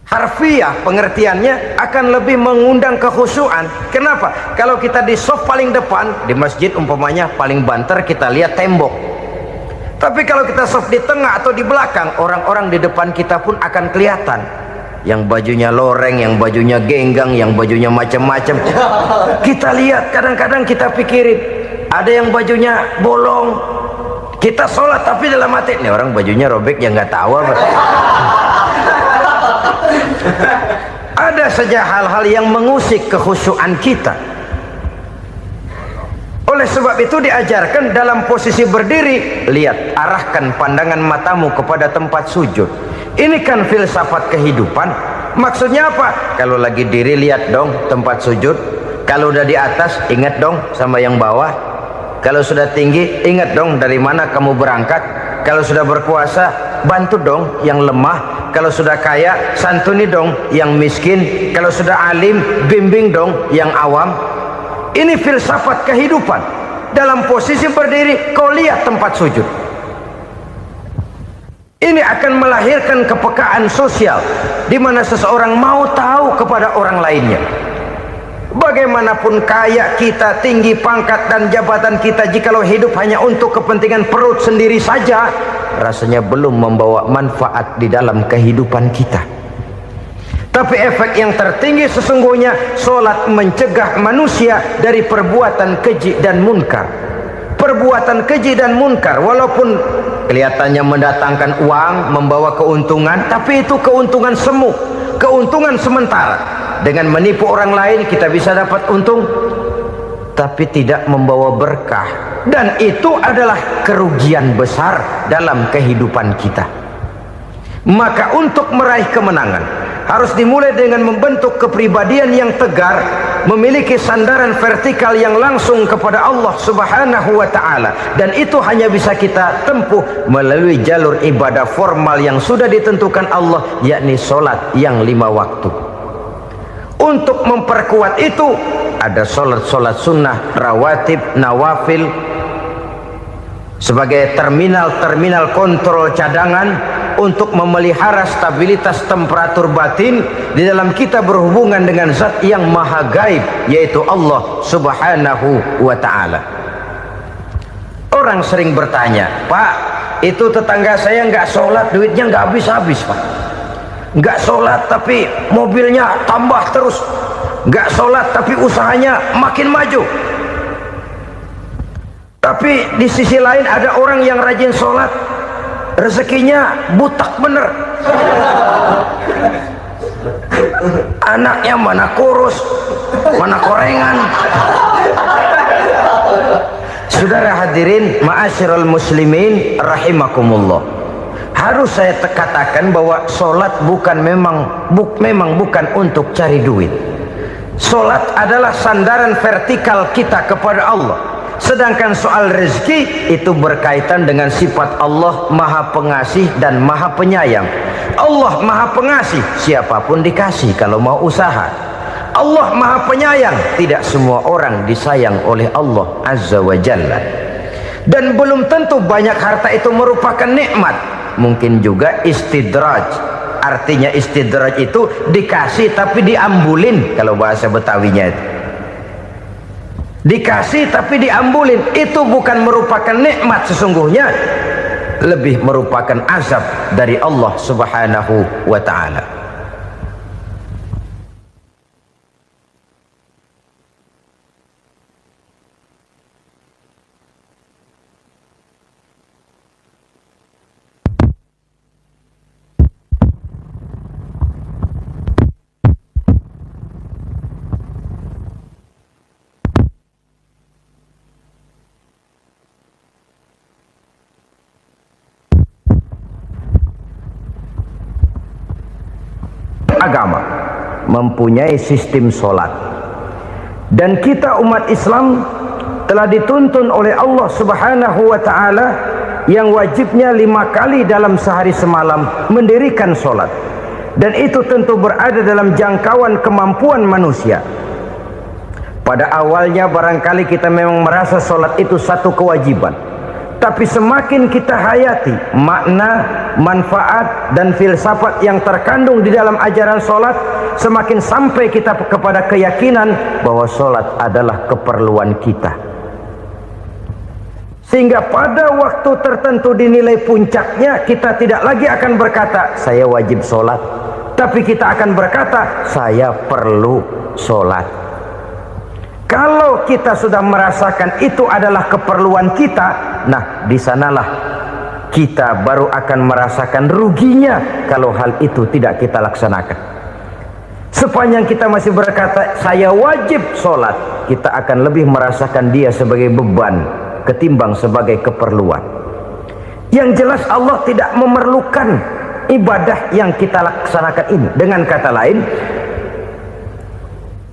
harfiah pengertiannya akan lebih mengundang kekhusyuan. Kenapa? Kalau kita di shaf paling depan di masjid umpamanya paling banter kita lihat tembok. Tapi kalau kita shaf di tengah atau di belakang, orang-orang di depan kita pun akan kelihatan. Yang bajunya loreng, yang bajunya genggang, yang bajunya macam-macam. Kita lihat, kadang-kadang kita pikirin, ada yang bajunya bolong. Kita sholat tapi dalam hati, nih orang bajunya robek yang nggak tahu apa. Ada saja hal-hal yang mengusik kekhusyuan kita. Oleh sebab itu diajarkan dalam posisi berdiri, lihat, arahkan pandangan matamu kepada tempat sujud. Ini kan filsafat kehidupan. Maksudnya apa? Kalau lagi diri lihat dong tempat sujud. Kalau udah di atas ingat dong sama yang bawah. Kalau sudah tinggi ingat dong dari mana kamu berangkat. Kalau sudah berkuasa bantu dong yang lemah. Kalau sudah kaya santuni dong yang miskin. Kalau sudah alim bimbing dong yang awam. Ini filsafat kehidupan. Dalam posisi berdiri kau lihat tempat sujud. Ini akan melahirkan kepekaan sosial di mana seseorang mau tahu kepada orang lainnya. Bagaimanapun kaya kita, tinggi pangkat dan jabatan kita, jikalau hidup hanya untuk kepentingan perut sendiri saja, rasanya belum membawa manfaat di dalam kehidupan kita. Tapi efek yang tertinggi sesungguhnya, solat mencegah manusia dari perbuatan keji dan munkar. Perbuatan keji dan munkar walaupun kelihatannya mendatangkan uang, membawa keuntungan, tapi itu keuntungan semu, keuntungan sementara. Dengan menipu orang lain kita bisa dapat untung, tapi tidak membawa berkah, dan itu adalah kerugian besar dalam kehidupan kita. Maka untuk meraih kemenangan harus dimulai dengan membentuk kepribadian yang tegar, memiliki sandaran vertikal yang langsung kepada Allah Subhanahu wa ta'ala, dan itu hanya bisa kita tempuh melalui jalur ibadah formal yang sudah ditentukan Allah, yakni solat yang 5 waktu. Untuk memperkuat itu ada solat-solat sunnah, rawatib, nawafil sebagai terminal kontrol cadangan untuk memelihara stabilitas temperatur batin di dalam kita berhubungan dengan zat yang maha gaib, yaitu Allah Subhanahu wa ta'ala. Orang sering bertanya, Pak, itu tetangga saya nggak sholat, duitnya nggak habis-habis, Pak. Nggak sholat tapi mobilnya tambah terus, nggak sholat tapi usahanya makin maju. Tapi di sisi lain ada orang yang rajin sholat, rezekinya butak bener. Anaknya mana kurus, mana korengan. Saudara hadirin ma'asyiral muslimin rahimakumullah, harus saya katakan bahwa solat memang bukan untuk cari duit. Solat adalah sandaran vertikal kita kepada Allah. Sedangkan soal rezeki itu berkaitan dengan sifat Allah maha pengasih dan maha penyayang. Allah maha pengasih, siapapun dikasih kalau mau usaha. Allah maha penyayang, tidak semua orang disayang oleh Allah Azza wa Jalla. Dan belum tentu banyak harta itu merupakan nikmat. Mungkin juga istidraj. Artinya istidraj itu dikasih tapi diambulin, kalau bahasa Betawinya itu. Dikasih tapi diambulin, itu bukan merupakan nikmat sesungguhnya, lebih merupakan azab dari Allah Subhanahu wa ta'ala. agama mempunyai sistem sholat. Dan kita umat Islam telah dituntun oleh Allah Subhanahu wa ta'ala yang wajibnya 5 kali dalam sehari semalam mendirikan sholat. Dan itu tentu berada dalam jangkauan kemampuan manusia. Pada awalnya barangkali kita memang merasa sholat itu satu kewajiban, tapi semakin kita hayati makna, manfaat dan filsafat yang terkandung di dalam ajaran sholat, semakin sampai kita kepada keyakinan bahwa sholat adalah keperluan kita. Sehingga pada waktu tertentu dinilai puncaknya, kita tidak lagi akan berkata saya wajib sholat, tapi kita akan berkata saya perlu sholat. Kalau kita sudah merasakan itu adalah keperluan kita, nah di sanalah kita baru akan merasakan ruginya kalau hal itu tidak kita laksanakan. Sepanjang kita masih berkata saya wajib sholat, kita akan lebih merasakan dia sebagai beban ketimbang sebagai keperluan. Yang jelas Allah tidak memerlukan ibadah yang kita laksanakan ini. Dengan kata lain,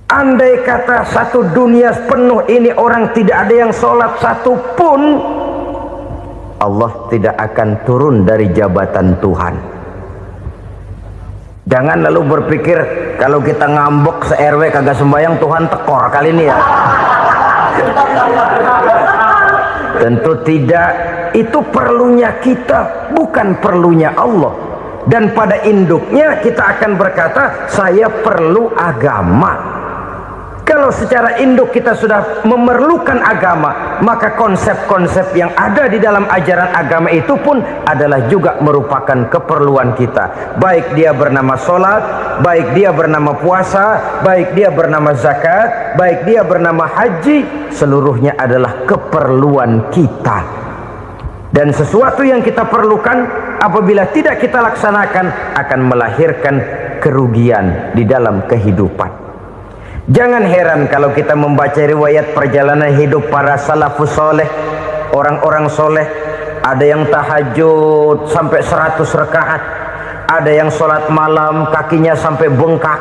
andai kata satu dunia penuh ini orang tidak ada yang sholat satu pun, Allah tidak akan turun dari jabatan Tuhan. Jangan lalu berpikir kalau kita ngambek se-RW kagak sembahyang Tuhan tekor kali ini ya. Tentu tidak. Itu perlunya kita, bukan perlunya Allah. Dan pada induknya kita akan berkata saya perlu agama. Kalau secara induk kita sudah memerlukan agama, maka konsep-konsep yang ada di dalam ajaran agama itu pun adalah juga merupakan keperluan kita. Baik dia bernama sholat, baik dia bernama puasa, baik dia bernama zakat, baik dia bernama haji, seluruhnya adalah keperluan kita. Dan sesuatu yang kita perlukan apabila tidak kita laksanakan akan melahirkan kerugian di dalam kehidupan. Jangan heran kalau kita membaca riwayat perjalanan hidup para salafus soleh, orang-orang soleh. Ada yang tahajud sampai 100 rakaat, ada yang sholat malam kakinya sampai bengkak.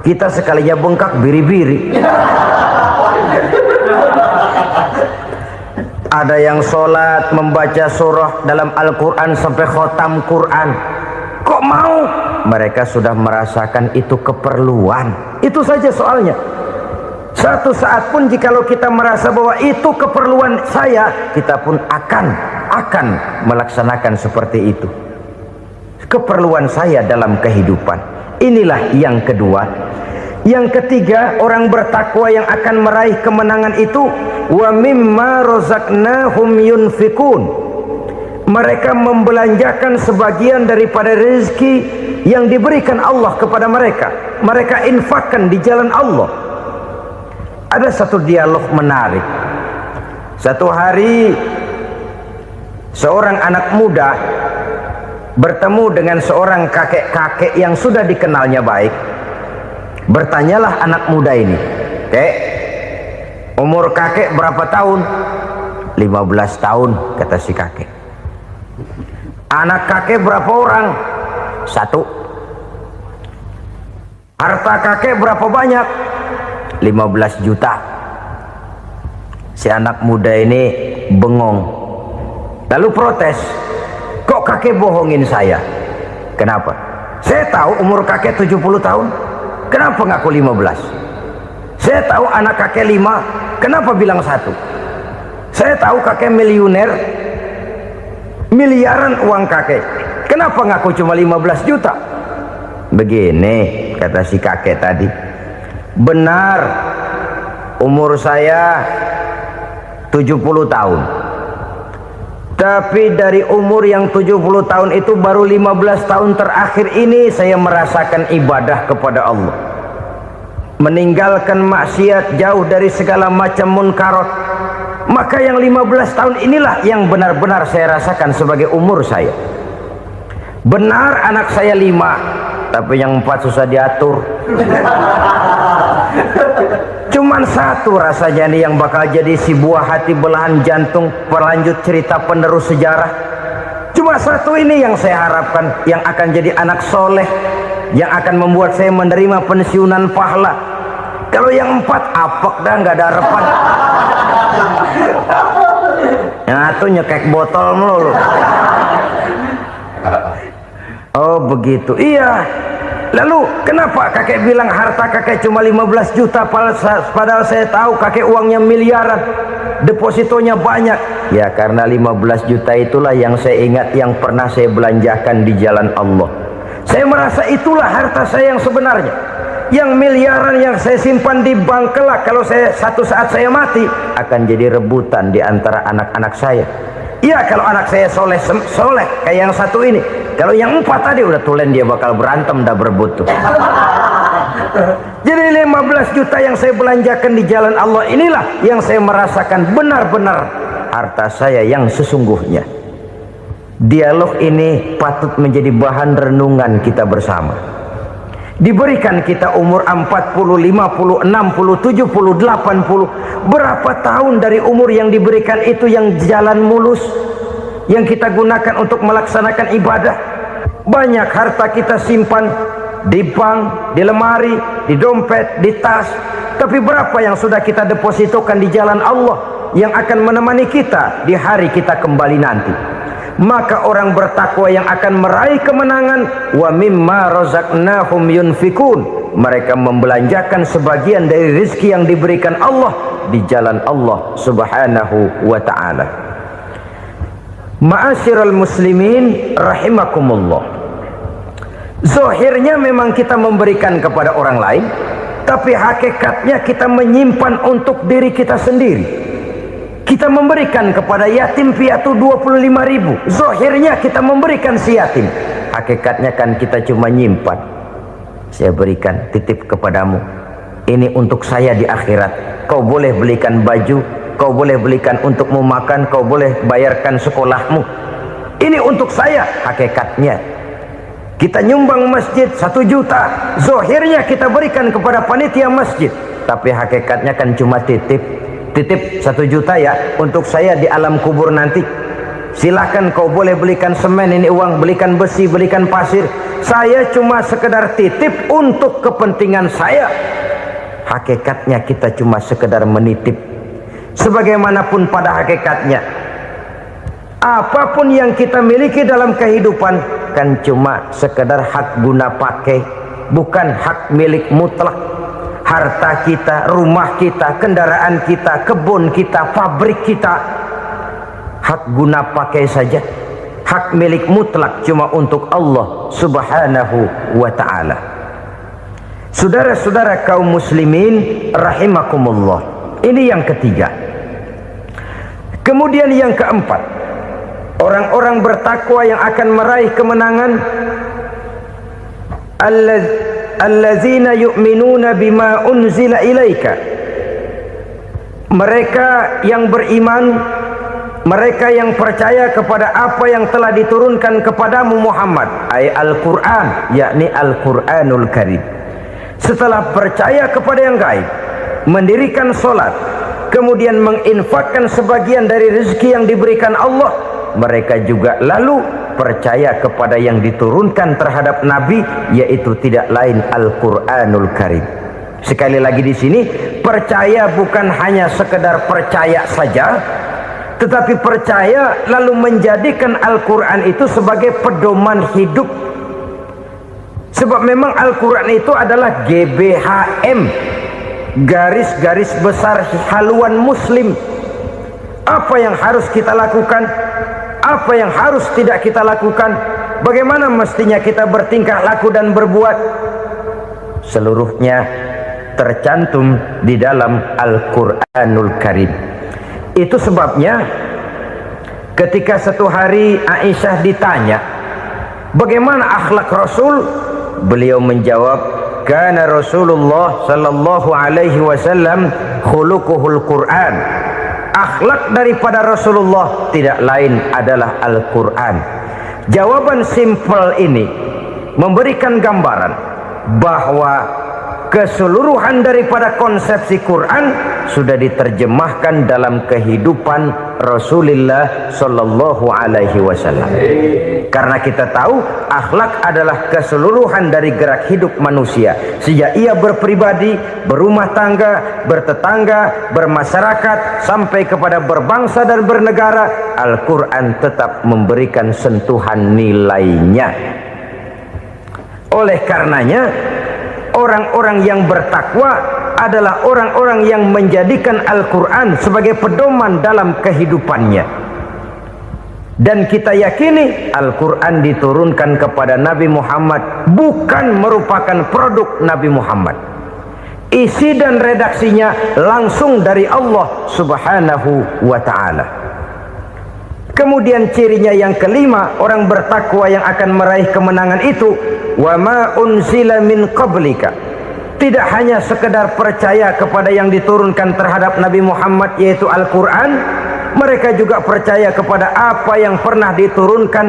Kita sekalinya bengkak biri-biri. Ada yang sholat membaca surah dalam Al-Quran sampai khotam Quran. Kok mau? Mereka sudah merasakan itu keperluan. Itu saja soalnya. Satu saat pun jikalau kita merasa bahwa itu keperluan saya, kita pun akan melaksanakan seperti itu. Keperluan saya dalam kehidupan. Inilah yang kedua. Yang ketiga, orang bertakwa yang akan meraih kemenangan itu, wa mimma razaqnahum yunfikun. Mereka membelanjakan sebagian daripada rezeki yang diberikan Allah kepada mereka. Mereka infakkan di jalan Allah. Ada satu dialog menarik. Satu hari seorang anak muda bertemu dengan seorang kakek-kakek yang sudah dikenalnya baik. Bertanyalah anak muda ini, "Kek, umur kakek berapa tahun?" 15 tahun, kata si kakek. "Anak kakek berapa orang?" 1. "Harta kakek berapa banyak?" 15 juta. Si anak muda ini bengong, lalu protes, "Kok kakek bohongin saya?" "Kenapa?" "Saya tahu umur kakek 70 tahun. Kenapa ngaku 15? Saya tahu anak kakek 5. Kenapa bilang 1? Saya tahu kakek miliuner, miliaran uang kakek. Kenapa ngaku cuma 15 juta? Begini, kata si kakek tadi. Benar, umur saya 70 tahun. Tapi dari umur yang 70 tahun itu baru 15 tahun terakhir ini saya merasakan ibadah kepada Allah. Meninggalkan maksiat, jauh dari segala macam munkarat. Maka yang 15 tahun inilah yang benar-benar saya rasakan sebagai umur saya. Benar anak saya 5, tapi yang 4 susah diatur. Cuman 1 rasanya nih yang bakal jadi si buah hati belahan jantung berlanjut cerita penerus sejarah. Cuma 1 ini yang saya harapkan yang akan jadi anak soleh, yang akan membuat saya menerima pensiunan pahala. Kalau yang 4 apek dah, nggak ada harapan. Yang satu nyekek botol mulu. Oh begitu, iya. Lalu kenapa kakek bilang harta kakek cuma 15 juta padahal saya tahu kakek uangnya miliaran, depositonya banyak? Ya karena 15 juta itulah yang saya ingat yang pernah saya belanjakan di jalan Allah. Saya merasa itulah harta saya yang sebenarnya. Yang miliaran yang saya simpan di bank kelak kalau satu saat saya mati akan jadi rebutan di antara anak-anak saya. Iya kalau anak saya soleh kayak yang satu ini. Kalau yang 4 tadi udah tulen dia bakal berantem dah berebut tuh. Jadi 15 juta yang saya belanjakan di jalan Allah inilah yang saya merasakan benar-benar harta saya yang sesungguhnya. Dialog ini patut menjadi bahan renungan kita bersama. Diberikan kita umur 40, 50, 60, 70, 80. Berapa tahun dari umur yang diberikan itu yang jalan mulus, yang kita gunakan untuk melaksanakan ibadah? Banyak harta kita simpan di bank, di lemari, di dompet, di tas. Tapi berapa yang sudah kita depositokan di jalan Allah yang akan menemani kita di hari kita kembali nanti? Maka orang bertakwa yang akan meraih kemenangan, wa mimma razaqnahum yunfikun, mereka membelanjakan sebagian dari rezeki yang diberikan Allah di jalan Allah subhanahu wa ta'ala. Ma'asyiral muslimin rahimakumullah, zahirnya memang kita memberikan kepada orang lain, tapi hakikatnya kita menyimpan untuk diri kita sendiri. Kita memberikan kepada yatim piatu 25.000. Zahirnya kita memberikan si yatim, hakikatnya kan kita cuma nyimpan. Saya berikan, titip kepadamu, ini untuk saya di akhirat. Kau boleh belikan baju, kau boleh belikan untukmu makan, kau boleh bayarkan sekolahmu. Ini untuk saya. Hakikatnya kita nyumbang masjid 1 juta, zahirnya kita berikan kepada panitia masjid, tapi hakikatnya kan cuma titip 1 juta ya untuk saya di alam kubur nanti. Silakan kau boleh belikan semen, ini uang, belikan besi, belikan pasir. Saya cuma sekedar titip untuk kepentingan saya. Hakikatnya kita cuma sekedar menitip. Sebagaimanapun pada hakikatnya, apapun yang kita miliki dalam kehidupan kan cuma sekedar hak guna pakai, bukan hak milik mutlak. Harta kita, rumah kita, kendaraan kita, kebun kita, pabrik kita, hak guna pakai saja. Hak milik mutlak cuma untuk Allah subhanahu wa ta'ala. Saudara-saudara kaum muslimin rahimakumullah, ini yang ketiga. Kemudian yang keempat, orang-orang bertakwa yang akan meraih kemenangan, allazina yu'minuna bima unzila ilaika, mereka yang beriman, mereka yang percaya kepada apa yang telah diturunkan kepadamu Muhammad, ay Al-Quran, yakni Al-Quranul Karim. Setelah percaya kepada yang gaib, mendirikan solat, kemudian menginfakkan sebagian dari rezeki yang diberikan Allah, mereka juga lalu percaya kepada yang diturunkan terhadap Nabi, yaitu tidak lain Al-Quranul Karim. Sekali lagi di sini, percaya bukan hanya sekedar percaya saja, tetapi percaya lalu menjadikan Al-Quran itu sebagai pedoman hidup. Sebab memang Al-Quran itu adalah GBHM, garis-garis besar haluan muslim. Apa yang harus kita lakukan, apa yang harus tidak kita lakukan, bagaimana mestinya kita bertingkah laku dan berbuat, seluruhnya tercantum di dalam Al-Quranul Karim. Itu sebabnya ketika satu hari Aisyah ditanya bagaimana akhlak Rasul, beliau menjawab, kana Rasulullah sallallahu alaihi wasallam khuluquhul Quran. Akhlak daripada Rasulullah tidak lain adalah Al-Quran. Jawaban simpel ini memberikan gambaran bahwa keseluruhan daripada konsepsi Quran sudah diterjemahkan dalam kehidupan Rasulullah Sallallahu Alaihi Wasallam. Karena kita tahu akhlak adalah keseluruhan dari gerak hidup manusia. Sejak ia berpribadi, berumah tangga, bertetangga, bermasyarakat, sampai kepada berbangsa dan bernegara, Al-Quran tetap memberikan sentuhan nilainya. Oleh karenanya, orang-orang yang bertakwa adalah orang-orang yang menjadikan Al-Quran sebagai pedoman dalam kehidupannya. Dan kita yakini Al-Quran diturunkan kepada Nabi Muhammad bukan merupakan produk Nabi Muhammad. Isi dan redaksinya langsung dari Allah Subhanahu wa ta'ala. Kemudian cirinya yang kelima, orang bertakwa yang akan meraih kemenangan itu, wa ma unzila min qablika. Tidak hanya sekedar percaya kepada yang diturunkan terhadap Nabi Muhammad yaitu Al-Quran, mereka juga percaya kepada apa yang pernah diturunkan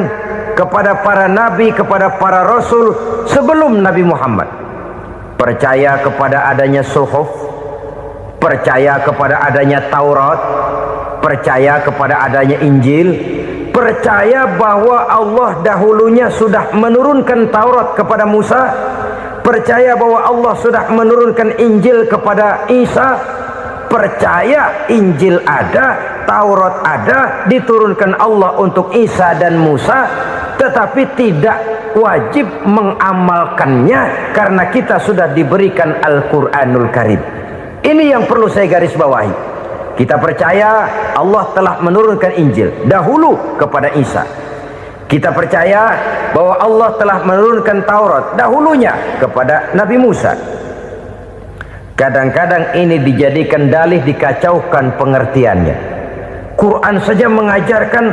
kepada para nabi, kepada para rasul sebelum Nabi Muhammad. Percaya kepada adanya suhuf, percaya kepada adanya Taurat, percaya kepada adanya Injil, percaya bahwa Allah dahulunya sudah menurunkan Taurat kepada Musa, percaya bahwa Allah sudah menurunkan Injil kepada Isa, percaya Injil ada, Taurat ada, diturunkan Allah untuk Isa dan Musa, tetapi tidak wajib mengamalkannya karena kita sudah diberikan Al-Quranul Karim. Ini yang perlu saya garis bawahi. Kita percaya Allah telah menurunkan Injil dahulu kepada Isa. Kita percaya bahwa Allah telah menurunkan Taurat dahulunya kepada Nabi Musa. Kadang-kadang ini dijadikan dalih, dikacaukan pengertiannya. Quran saja mengajarkan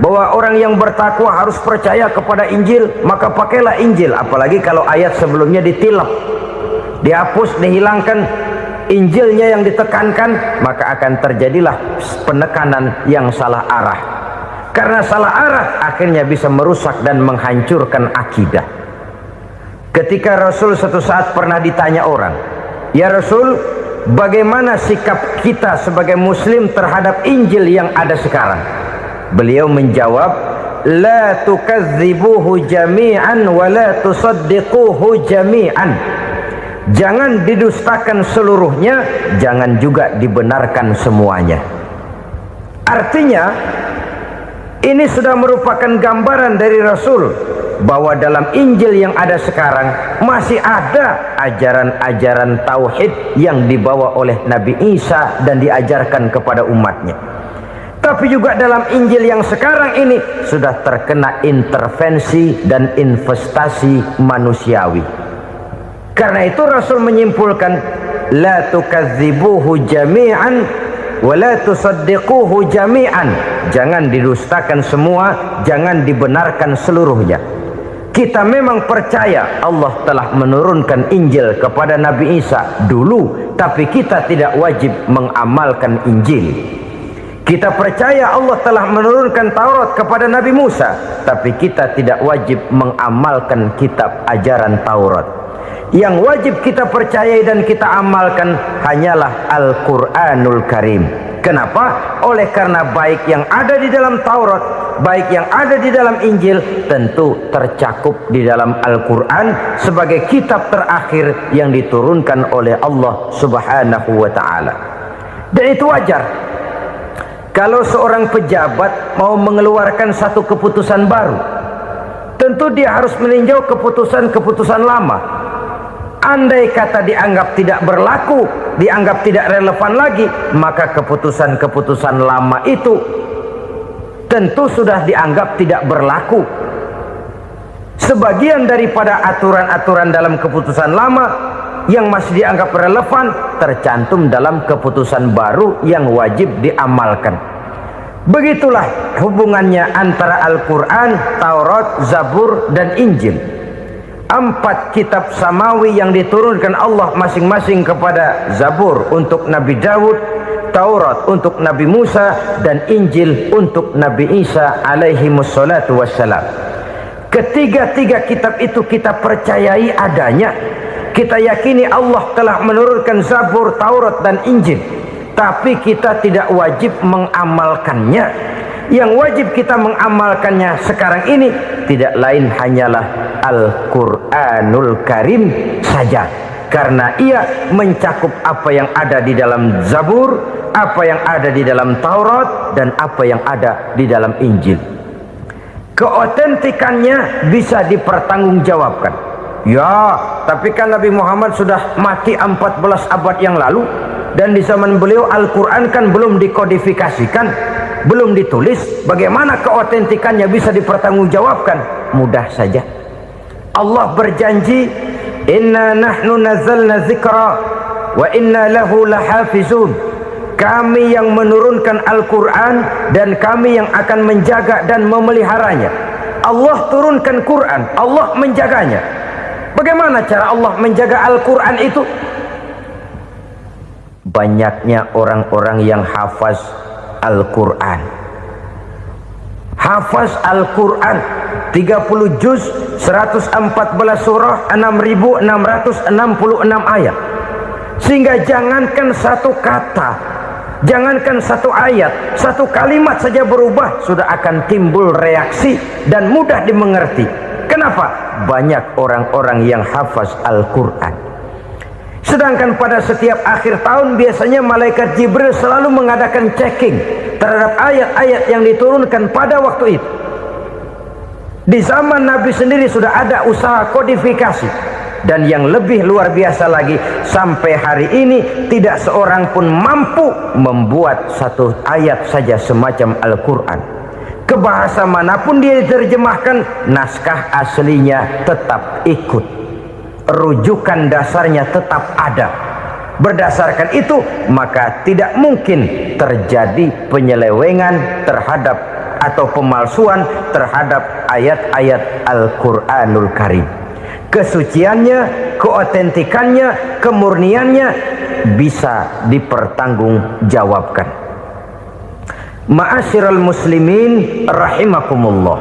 bahwa orang yang bertakwa harus percaya kepada Injil, maka pakailah Injil. Apalagi kalau ayat sebelumnya ditilap, dihapus, dihilangkan, Injilnya yang ditekankan, maka akan terjadilah penekanan yang salah arah. Karena salah arah akhirnya bisa merusak dan menghancurkan akidah. Ketika Rasul suatu saat pernah ditanya orang, "Ya Rasul, bagaimana sikap kita sebagai muslim terhadap Injil yang ada sekarang?" Beliau menjawab, "La tukadzibuhu jami'an wa la tusaddiquhu jami'an." Jangan didustakan seluruhnya, jangan juga dibenarkan semuanya. Artinya, ini sudah merupakan gambaran dari Rasul bahwa dalam Injil yang ada sekarang masih ada ajaran-ajaran tauhid yang dibawa oleh Nabi Isa dan diajarkan kepada umatnya. Tapi juga dalam Injil yang sekarang ini sudah terkena intervensi dan investasi manusiawi. Karena itu Rasul menyimpulkan, la tukadzibuhu jami'an wa la tusaddiquhu jami'an. Jangan didustakan semua, jangan dibenarkan seluruhnya. Kita memang percaya Allah telah menurunkan Injil kepada Nabi Isa dulu, tapi kita tidak wajib mengamalkan Injil. Kita percaya Allah telah menurunkan Taurat kepada Nabi Musa, tapi kita tidak wajib mengamalkan kitab ajaran Taurat. Yang wajib kita percayai dan kita amalkan hanyalah Al-Quranul Karim. Kenapa? Oleh karena baik yang ada di dalam Taurat, baik yang ada di dalam Injil, tentu tercakup di dalam Al-Quran sebagai kitab terakhir yang diturunkan oleh Allah Subhanahu wa ta'ala. Dan itu wajar. Kalau seorang pejabat mau mengeluarkan satu keputusan baru, tentu dia harus meninjau keputusan-keputusan lama. Andai kata dianggap tidak berlaku, dianggap tidak relevan lagi, maka keputusan-keputusan lama itu tentu sudah dianggap tidak berlaku. Sebagian daripada aturan-aturan dalam keputusan lama yang masih dianggap relevan tercantum dalam keputusan baru yang wajib diamalkan. Begitulah hubungannya antara Al-Quran, Taurat, Zabur, dan Injil. 4 kitab samawi yang diturunkan Allah masing-masing kepada Zabur untuk Nabi Daud, Taurat untuk Nabi Musa, dan Injil untuk Nabi Isa alaihi wassalatu wassalam. Ketiga-tiga kitab itu kita percayai adanya, Kita yakini Allah telah menurunkan Zabur, Taurat dan Injil, tapi kita tidak wajib mengamalkannya. Yang wajib kita mengamalkannya sekarang ini tidak lain hanyalah Al-Quranul Karim saja, karena ia mencakup apa yang ada di dalam Zabur, apa yang ada di dalam Taurat, dan apa yang ada di dalam Injil. Keotentikannya bisa dipertanggungjawabkan. Ya, tapi kan Nabi Muhammad sudah mati 14 abad yang lalu, dan di zaman beliau Al-Quran kan belum dikodifikasikan, belum ditulis. Bagaimana keotentikannya bisa dipertanggungjawabkan? Mudah saja. Allah berjanji, inna nahnu nazzalna dzikra wa inna lahu lahafizun. Kami yang menurunkan Al-Quran dan kami yang akan menjaga dan memeliharanya. Allah turunkan Quran, Allah menjaganya. Bagaimana cara Allah menjaga Al-Quran itu? Banyaknya orang-orang yang hafaz Al-Quran. Hafaz Al-Quran 30 juz, 114 surah, 6.666 ayat. Sehingga jangankan satu kata, jangankan satu ayat, satu kalimat saja berubah sudah akan timbul reaksi dan mudah dimengerti. Kenapa? Banyak orang-orang yang hafaz Al-Quran. Sedangkan pada setiap akhir tahun biasanya malaikat Jibril selalu mengadakan checking terhadap ayat-ayat yang diturunkan pada waktu itu. Di zaman Nabi sendiri sudah ada usaha kodifikasi. Dan yang lebih luar biasa lagi, sampai hari ini tidak seorang pun mampu membuat satu ayat saja semacam Al-Quran. Ke bahasa manapun dia diterjemahkan, naskah aslinya tetap ikut, rujukan dasarnya tetap ada. Berdasarkan itu maka tidak mungkin terjadi penyelewengan terhadap atau pemalsuan terhadap ayat-ayat Al-Quranul Karim. Kesuciannya, keotentikannya, kemurniannya bisa dipertanggungjawabkan. Ma'asyiral muslimin rahimakumullah.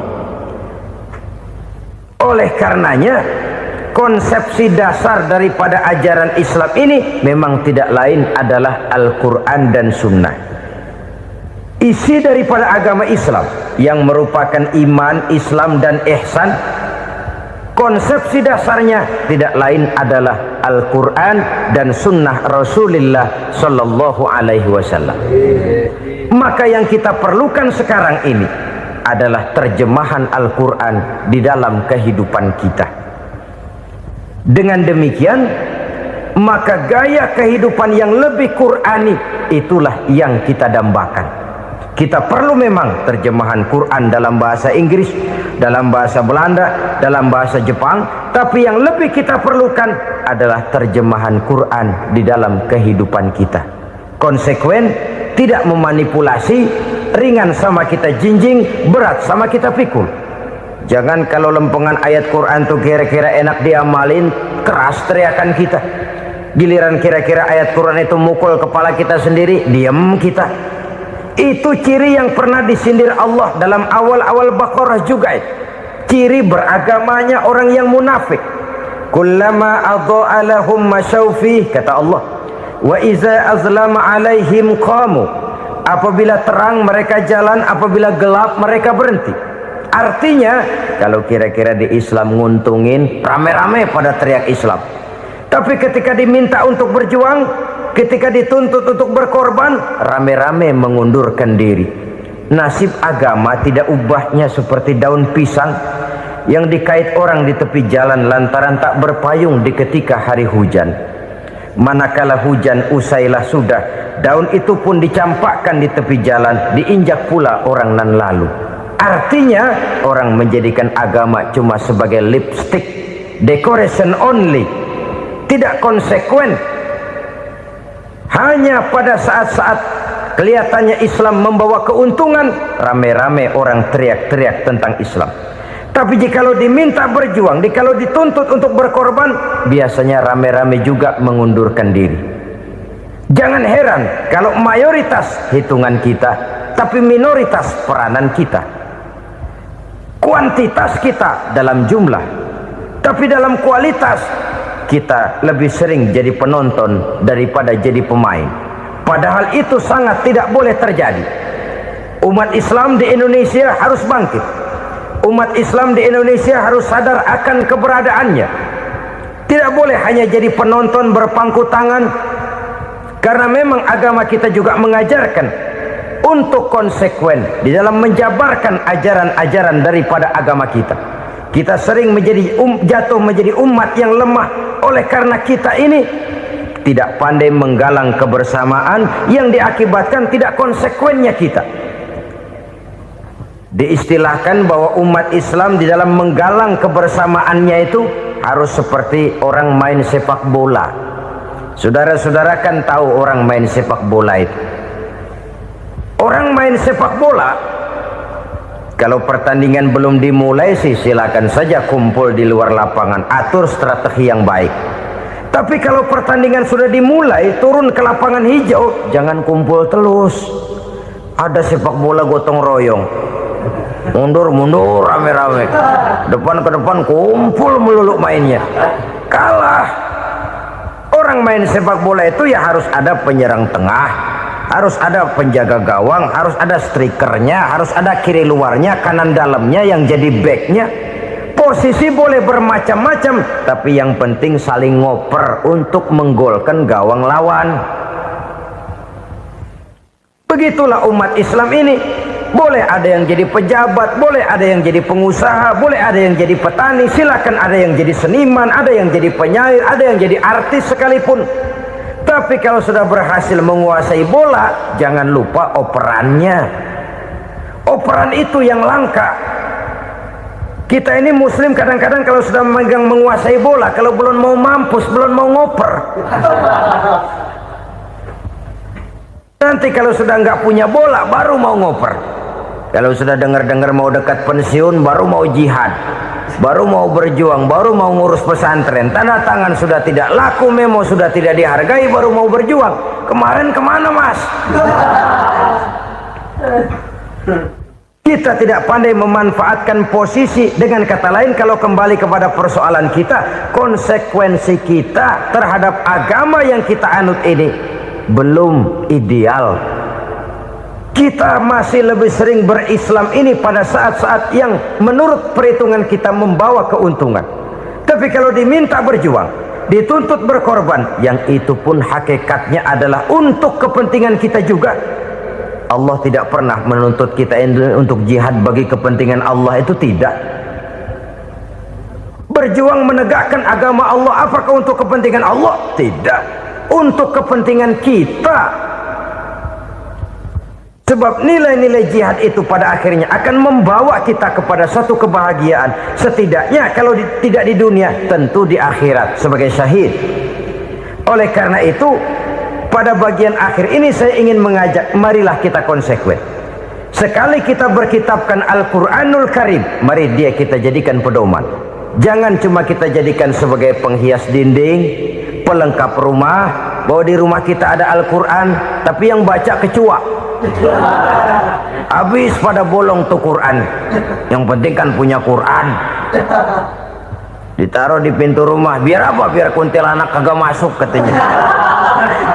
Oleh karenanya, konsepsi dasar daripada ajaran Islam ini memang tidak lain adalah Al-Quran dan Sunnah. Isi daripada agama Islam yang merupakan iman, Islam dan ihsan, konsepsi dasarnya tidak lain adalah Al-Quran dan Sunnah Rasulullah Sallallahu Alaihi Wasallam. Maka yang kita perlukan sekarang ini adalah terjemahan Al-Quran di dalam kehidupan kita. Dengan demikian, maka gaya kehidupan yang lebih Qurani itulah yang kita dambakan. Kita perlu memang terjemahan Quran dalam bahasa Inggris, dalam bahasa Belanda, dalam bahasa Jepang, tapi yang lebih kita perlukan adalah terjemahan Quran di dalam kehidupan kita. Konsekuen, tidak memanipulasi, ringan sama kita jinjing, berat sama kita pikul. Jangan kalau lempengan ayat Quran tuh kira-kira enak diamalin, keras teriakan kita. Giliran kira-kira ayat Quran itu mukul kepala kita sendiri, diam kita. Itu ciri yang pernah disindir Allah dalam awal-awal Baqarah juga. Ciri beragamanya orang yang munafik. Kullama adha'a lahum masyawfih, kata Allah. Wa iza azlama alaihim qamu. Apabila terang mereka jalan, apabila gelap mereka berhenti. Artinya, kalau kira-kira di Islam nguntungin, rame-rame pada teriak Islam. Tapi ketika diminta untuk berjuang, ketika dituntut untuk berkorban, rame-rame mengundurkan diri. Nasib agama tidak ubahnya seperti daun pisang yang dikait orang di tepi jalan lantaran tak berpayung di ketika hari hujan. Manakala hujan usailah sudah, daun itu pun dicampakkan di tepi jalan, diinjak pula orang nan lalu. Artinya orang menjadikan agama cuma sebagai lipstick, decoration only, tidak konsekuen. Hanya pada saat-saat kelihatannya Islam membawa keuntungan, rame-rame orang teriak-teriak tentang Islam. Tapi jikalau diminta berjuang, jikalau dituntut untuk berkorban, biasanya rame-rame juga mengundurkan diri. Jangan heran kalau mayoritas hitungan kita, tapi minoritas peranan kita. Kuantitas kita dalam jumlah, tapi dalam kualitas kita lebih sering jadi penonton daripada jadi pemain. Padahal itu sangat tidak boleh terjadi. Umat Islam di Indonesia harus bangkit. Umat Islam di Indonesia harus sadar akan keberadaannya. Tidak boleh hanya jadi penonton berpangku tangan, karena memang agama kita juga mengajarkan untuk konsekuen di dalam menjabarkan ajaran-ajaran daripada agama kita. Kita sering jatuh menjadi umat yang lemah oleh karena kita ini tidak pandai menggalang kebersamaan yang diakibatkan tidak konsekuennya kita. Diistilahkan bahwa umat Islam di dalam menggalang kebersamaannya itu harus seperti orang main sepak bola. Saudara-saudara kan tahu orang main sepak bola itu. Orang main sepak bola, kalau pertandingan belum dimulai sih silakan saja kumpul di luar lapangan, atur strategi yang baik. Tapi kalau pertandingan sudah dimulai, turun ke lapangan hijau, jangan kumpul terus. Ada sepak bola gotong royong, mundur-mundur rame-rame, depan ke depan kumpul melulu mainnya. Kalah. Orang main sepak bola itu ya harus ada penyerang tengah, harus ada penjaga gawang, harus ada strikernya, harus ada kiri luarnya, kanan dalamnya yang jadi backnya. Posisi boleh bermacam-macam, tapi yang penting saling ngoper untuk menggolkan gawang lawan. Begitulah umat Islam ini. Boleh ada yang jadi pejabat, boleh ada yang jadi pengusaha, boleh ada yang jadi petani, silakan ada yang jadi seniman, ada yang jadi penyair, ada yang jadi artis sekalipun. Tapi kalau sudah berhasil menguasai bola, jangan lupa operannya. Operan itu yang langka. Kita ini muslim kadang-kadang kalau sudah memegang menguasai bola, kalau belum mau mampus, belum mau ngoper. Nanti kalau sudah nggak punya bola, baru mau ngoper. Kalau sudah dengar-dengar mau dekat pensiun, baru mau jihad, baru mau berjuang, baru mau ngurus pesantren. Tanda tangan sudah tidak laku, memo sudah tidak dihargai, baru mau berjuang. Kemarin kemana mas? Kita tidak pandai memanfaatkan posisi. Dengan kata lain, kalau kembali kepada persoalan kita, konsekuensi kita terhadap agama yang kita anut ini belum ideal. Kita masih lebih sering berislam ini pada saat-saat yang menurut perhitungan kita membawa keuntungan. Tapi kalau diminta berjuang, dituntut berkorban, yang itu pun hakikatnya adalah untuk kepentingan kita juga. Allah tidak pernah menuntut kita untuk jihad bagi kepentingan Allah, itu tidak. Berjuang menegakkan agama Allah, apakah untuk kepentingan Allah? Tidak. Untuk kepentingan kita. Sebab nilai-nilai jihad itu pada akhirnya akan membawa kita kepada satu kebahagiaan. Setidaknya kalau tidak di dunia, tentu di akhirat sebagai syahid. Oleh karena itu, pada bagian akhir ini saya ingin mengajak, marilah kita konsekuen. Sekali kita berkitabkan Al-Quranul Karim, mari dia kita jadikan pedoman. Jangan cuma kita jadikan sebagai penghias dinding, pelengkap rumah, bahwa di rumah kita ada Al-Quran, tapi yang baca kecoa. Habis pada bolong tuh Quran. Yang penting kan punya Quran. Ditaruh di pintu rumah, biar apa? Biar kuntilanak kagak masuk katanya.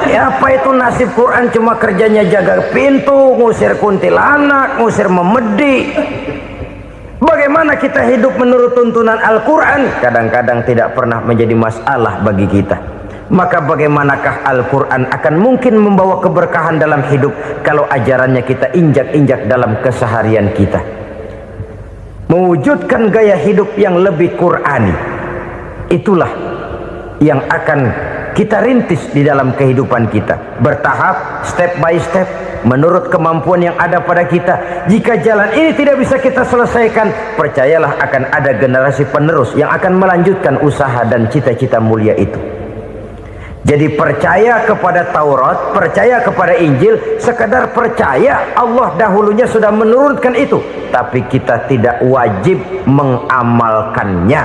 Ya apa itu nasib Quran, cuma kerjanya jaga pintu, ngusir kuntilanak, ngusir memedi. Bagaimana kita hidup menurut tuntunan Al-Quran? Kadang-kadang tidak pernah menjadi masalah bagi kita. Maka bagaimanakah Al-Quran akan mungkin membawa keberkahan dalam hidup kalau ajarannya kita injak-injak dalam keseharian kita? Mewujudkan gaya hidup yang lebih Qurani, itulah yang akan kita rintis di dalam kehidupan kita, bertahap, step by step, menurut kemampuan yang ada pada kita. Jika jalan ini tidak bisa kita selesaikan, percayalah akan ada generasi penerus yang akan melanjutkan usaha dan cita-cita mulia itu. Jadi percaya kepada Taurat, percaya kepada Injil, sekedar percaya Allah dahulunya sudah menurunkan itu, tapi kita tidak wajib mengamalkannya.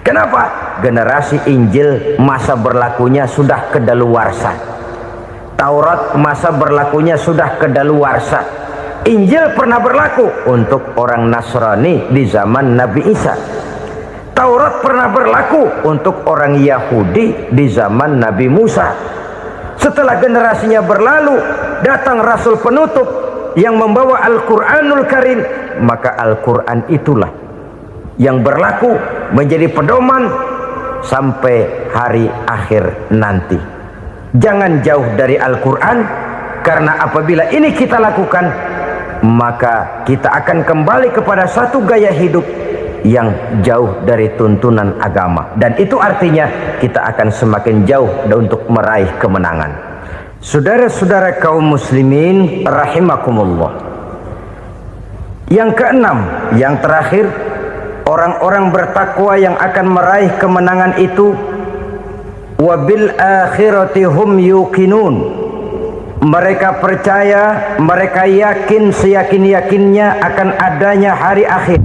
Kenapa? Generasi Injil masa berlakunya sudah kedaluarsa. Taurat masa berlakunya sudah kedaluarsa. Injil pernah berlaku untuk orang Nasrani di zaman Nabi Isa. Taurat pernah berlaku untuk orang Yahudi di zaman Nabi Musa. Setelah generasinya berlalu, datang Rasul penutup yang membawa Al-Quranul Karim, maka Al-Quran itulah yang berlaku menjadi pedoman sampai hari akhir nanti. Jangan jauh dari Al-Quran, karena apabila ini kita lakukan, maka kita akan kembali kepada satu gaya hidup yang jauh dari tuntunan agama, dan itu artinya kita akan semakin jauh untuk meraih kemenangan. Saudara-saudara kaum muslimin rahimakumullah, yang keenam, yang terakhir, orang-orang bertakwa yang akan meraih kemenangan itu wabil akhirati hum yuqinun. Mereka percaya, mereka yakin seyakin-yakinnya akan adanya hari akhir,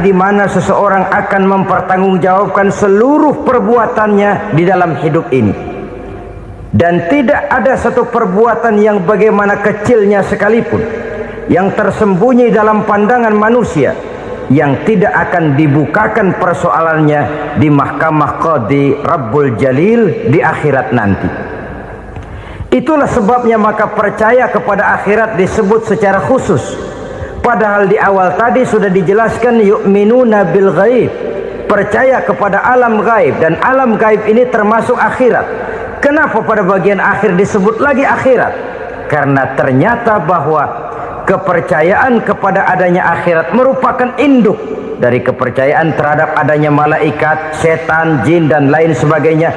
di mana seseorang akan mempertanggungjawabkan seluruh perbuatannya di dalam hidup ini, dan tidak ada satu perbuatan yang bagaimana kecilnya sekalipun yang tersembunyi dalam pandangan manusia yang tidak akan dibukakan persoalannya di mahkamah Qadi Rabbul Jalil di akhirat nanti. Itulah sebabnya maka percaya kepada akhirat disebut secara khusus. Padahal di awal tadi sudah dijelaskan yu'minuna bil ghaib, percaya kepada alam gaib, dan alam gaib ini termasuk akhirat. Kenapa pada bagian akhir disebut lagi akhirat? Karena ternyata bahwa kepercayaan kepada adanya akhirat merupakan induk dari kepercayaan terhadap adanya malaikat, setan, jin, dan lain sebagainya,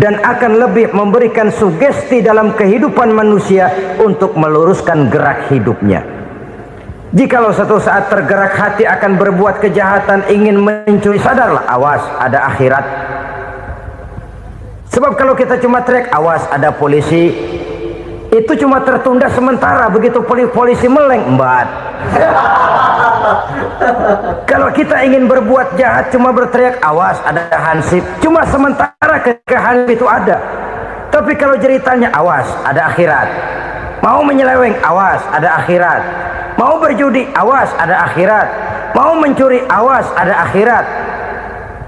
dan akan lebih memberikan sugesti dalam kehidupan manusia untuk meluruskan gerak hidupnya. Jikalau satu saat tergerak hati akan berbuat kejahatan, ingin mencuri, sadarlah, awas ada akhirat. Sebab kalau kita cuma teriak awas ada polisi, itu cuma tertunda sementara. Begitu polisi meleng, embat. Kalau kita ingin berbuat jahat cuma berteriak awas ada hansip, cuma sementara ketika hansip itu ada. Tapi kalau ceritanya awas ada akhirat, mau menyeleweng awas ada akhirat, mau berjudi awas ada akhirat, mau mencuri awas ada akhirat.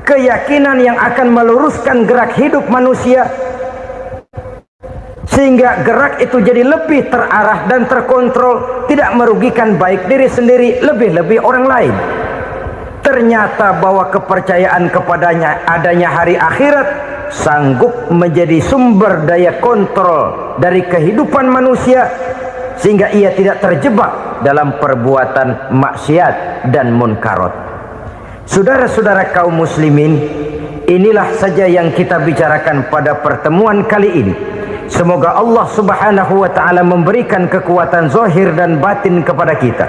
Keyakinan yang akan meluruskan gerak hidup manusia sehingga gerak itu jadi lebih terarah dan terkontrol, tidak merugikan baik diri sendiri, lebih-lebih orang lain. Ternyata bahwa kepercayaan kepadanya adanya hari akhirat sanggup menjadi sumber daya kontrol dari kehidupan manusia, sehingga ia tidak terjebak dalam perbuatan maksiat dan munkarat. Saudara-saudara kaum muslimin, inilah saja yang kita bicarakan pada pertemuan kali ini. Semoga Allah subhanahu wa ta'ala memberikan kekuatan zahir dan batin kepada kita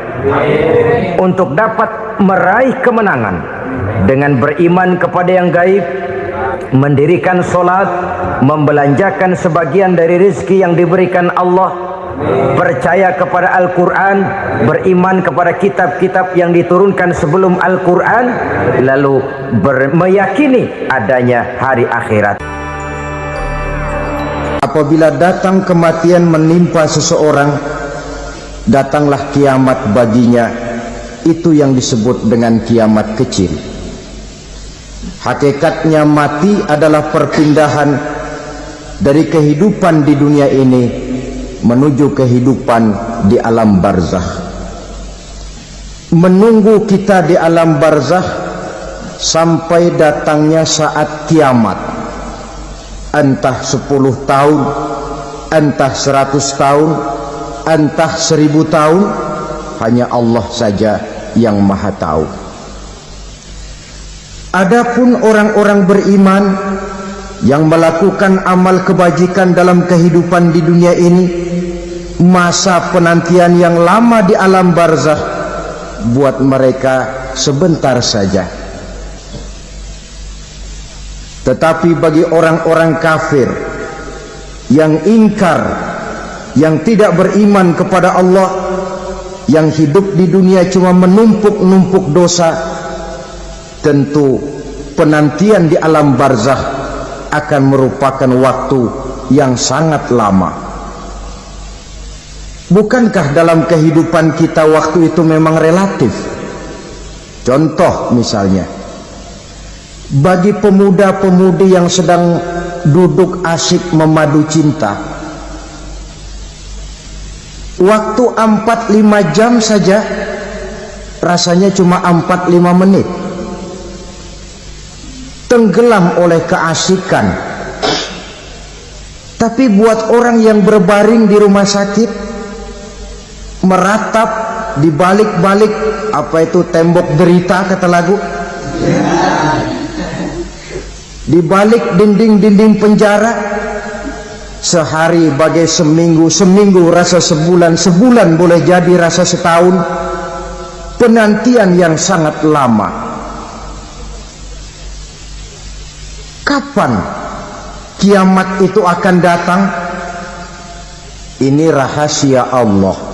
untuk dapat meraih kemenangan dengan beriman kepada yang gaib, mendirikan solat, membelanjakan sebagian dari rezeki yang diberikan Allah, percaya kepada Al-Quran, beriman kepada kitab-kitab yang diturunkan sebelum Al-Quran, lalu meyakini adanya hari akhirat. Apabila datang kematian menimpa seseorang, datanglah kiamat baginya. Itu yang disebut dengan kiamat kecil. Hakikatnya mati adalah perpindahan dari kehidupan di dunia ini menuju kehidupan di alam barzakh. Menunggu kita di alam barzakh sampai datangnya saat kiamat. Entah 10 tahun, entah 100 tahun, entah 1000 tahun, hanya Allah saja yang maha tahu. Adapun orang-orang beriman yang melakukan amal kebajikan dalam kehidupan di dunia ini, masa penantian yang lama di alam barzakh buat mereka sebentar saja. Tetapi bagi orang-orang kafir yang ingkar, yang tidak beriman kepada Allah, yang hidup di dunia cuma menumpuk-numpuk dosa, tentu penantian di alam barzakh akan merupakan waktu yang sangat lama. Bukankah dalam kehidupan kita waktu itu memang relatif? Contoh misalnya, bagi pemuda-pemudi yang sedang duduk asyik memadu cinta, waktu 4-5 jam saja rasanya cuma 4-5 menit, tenggelam oleh keasikan. Tapi buat orang yang berbaring di rumah sakit, meratap di balik-balik apa itu tembok derita kata lagu, di balik dinding-dinding penjara, sehari bagai seminggu, seminggu rasa sebulan, sebulan boleh jadi rasa setahun, penantian yang sangat lama. Kapan kiamat itu akan datang? Ini rahasia Allah.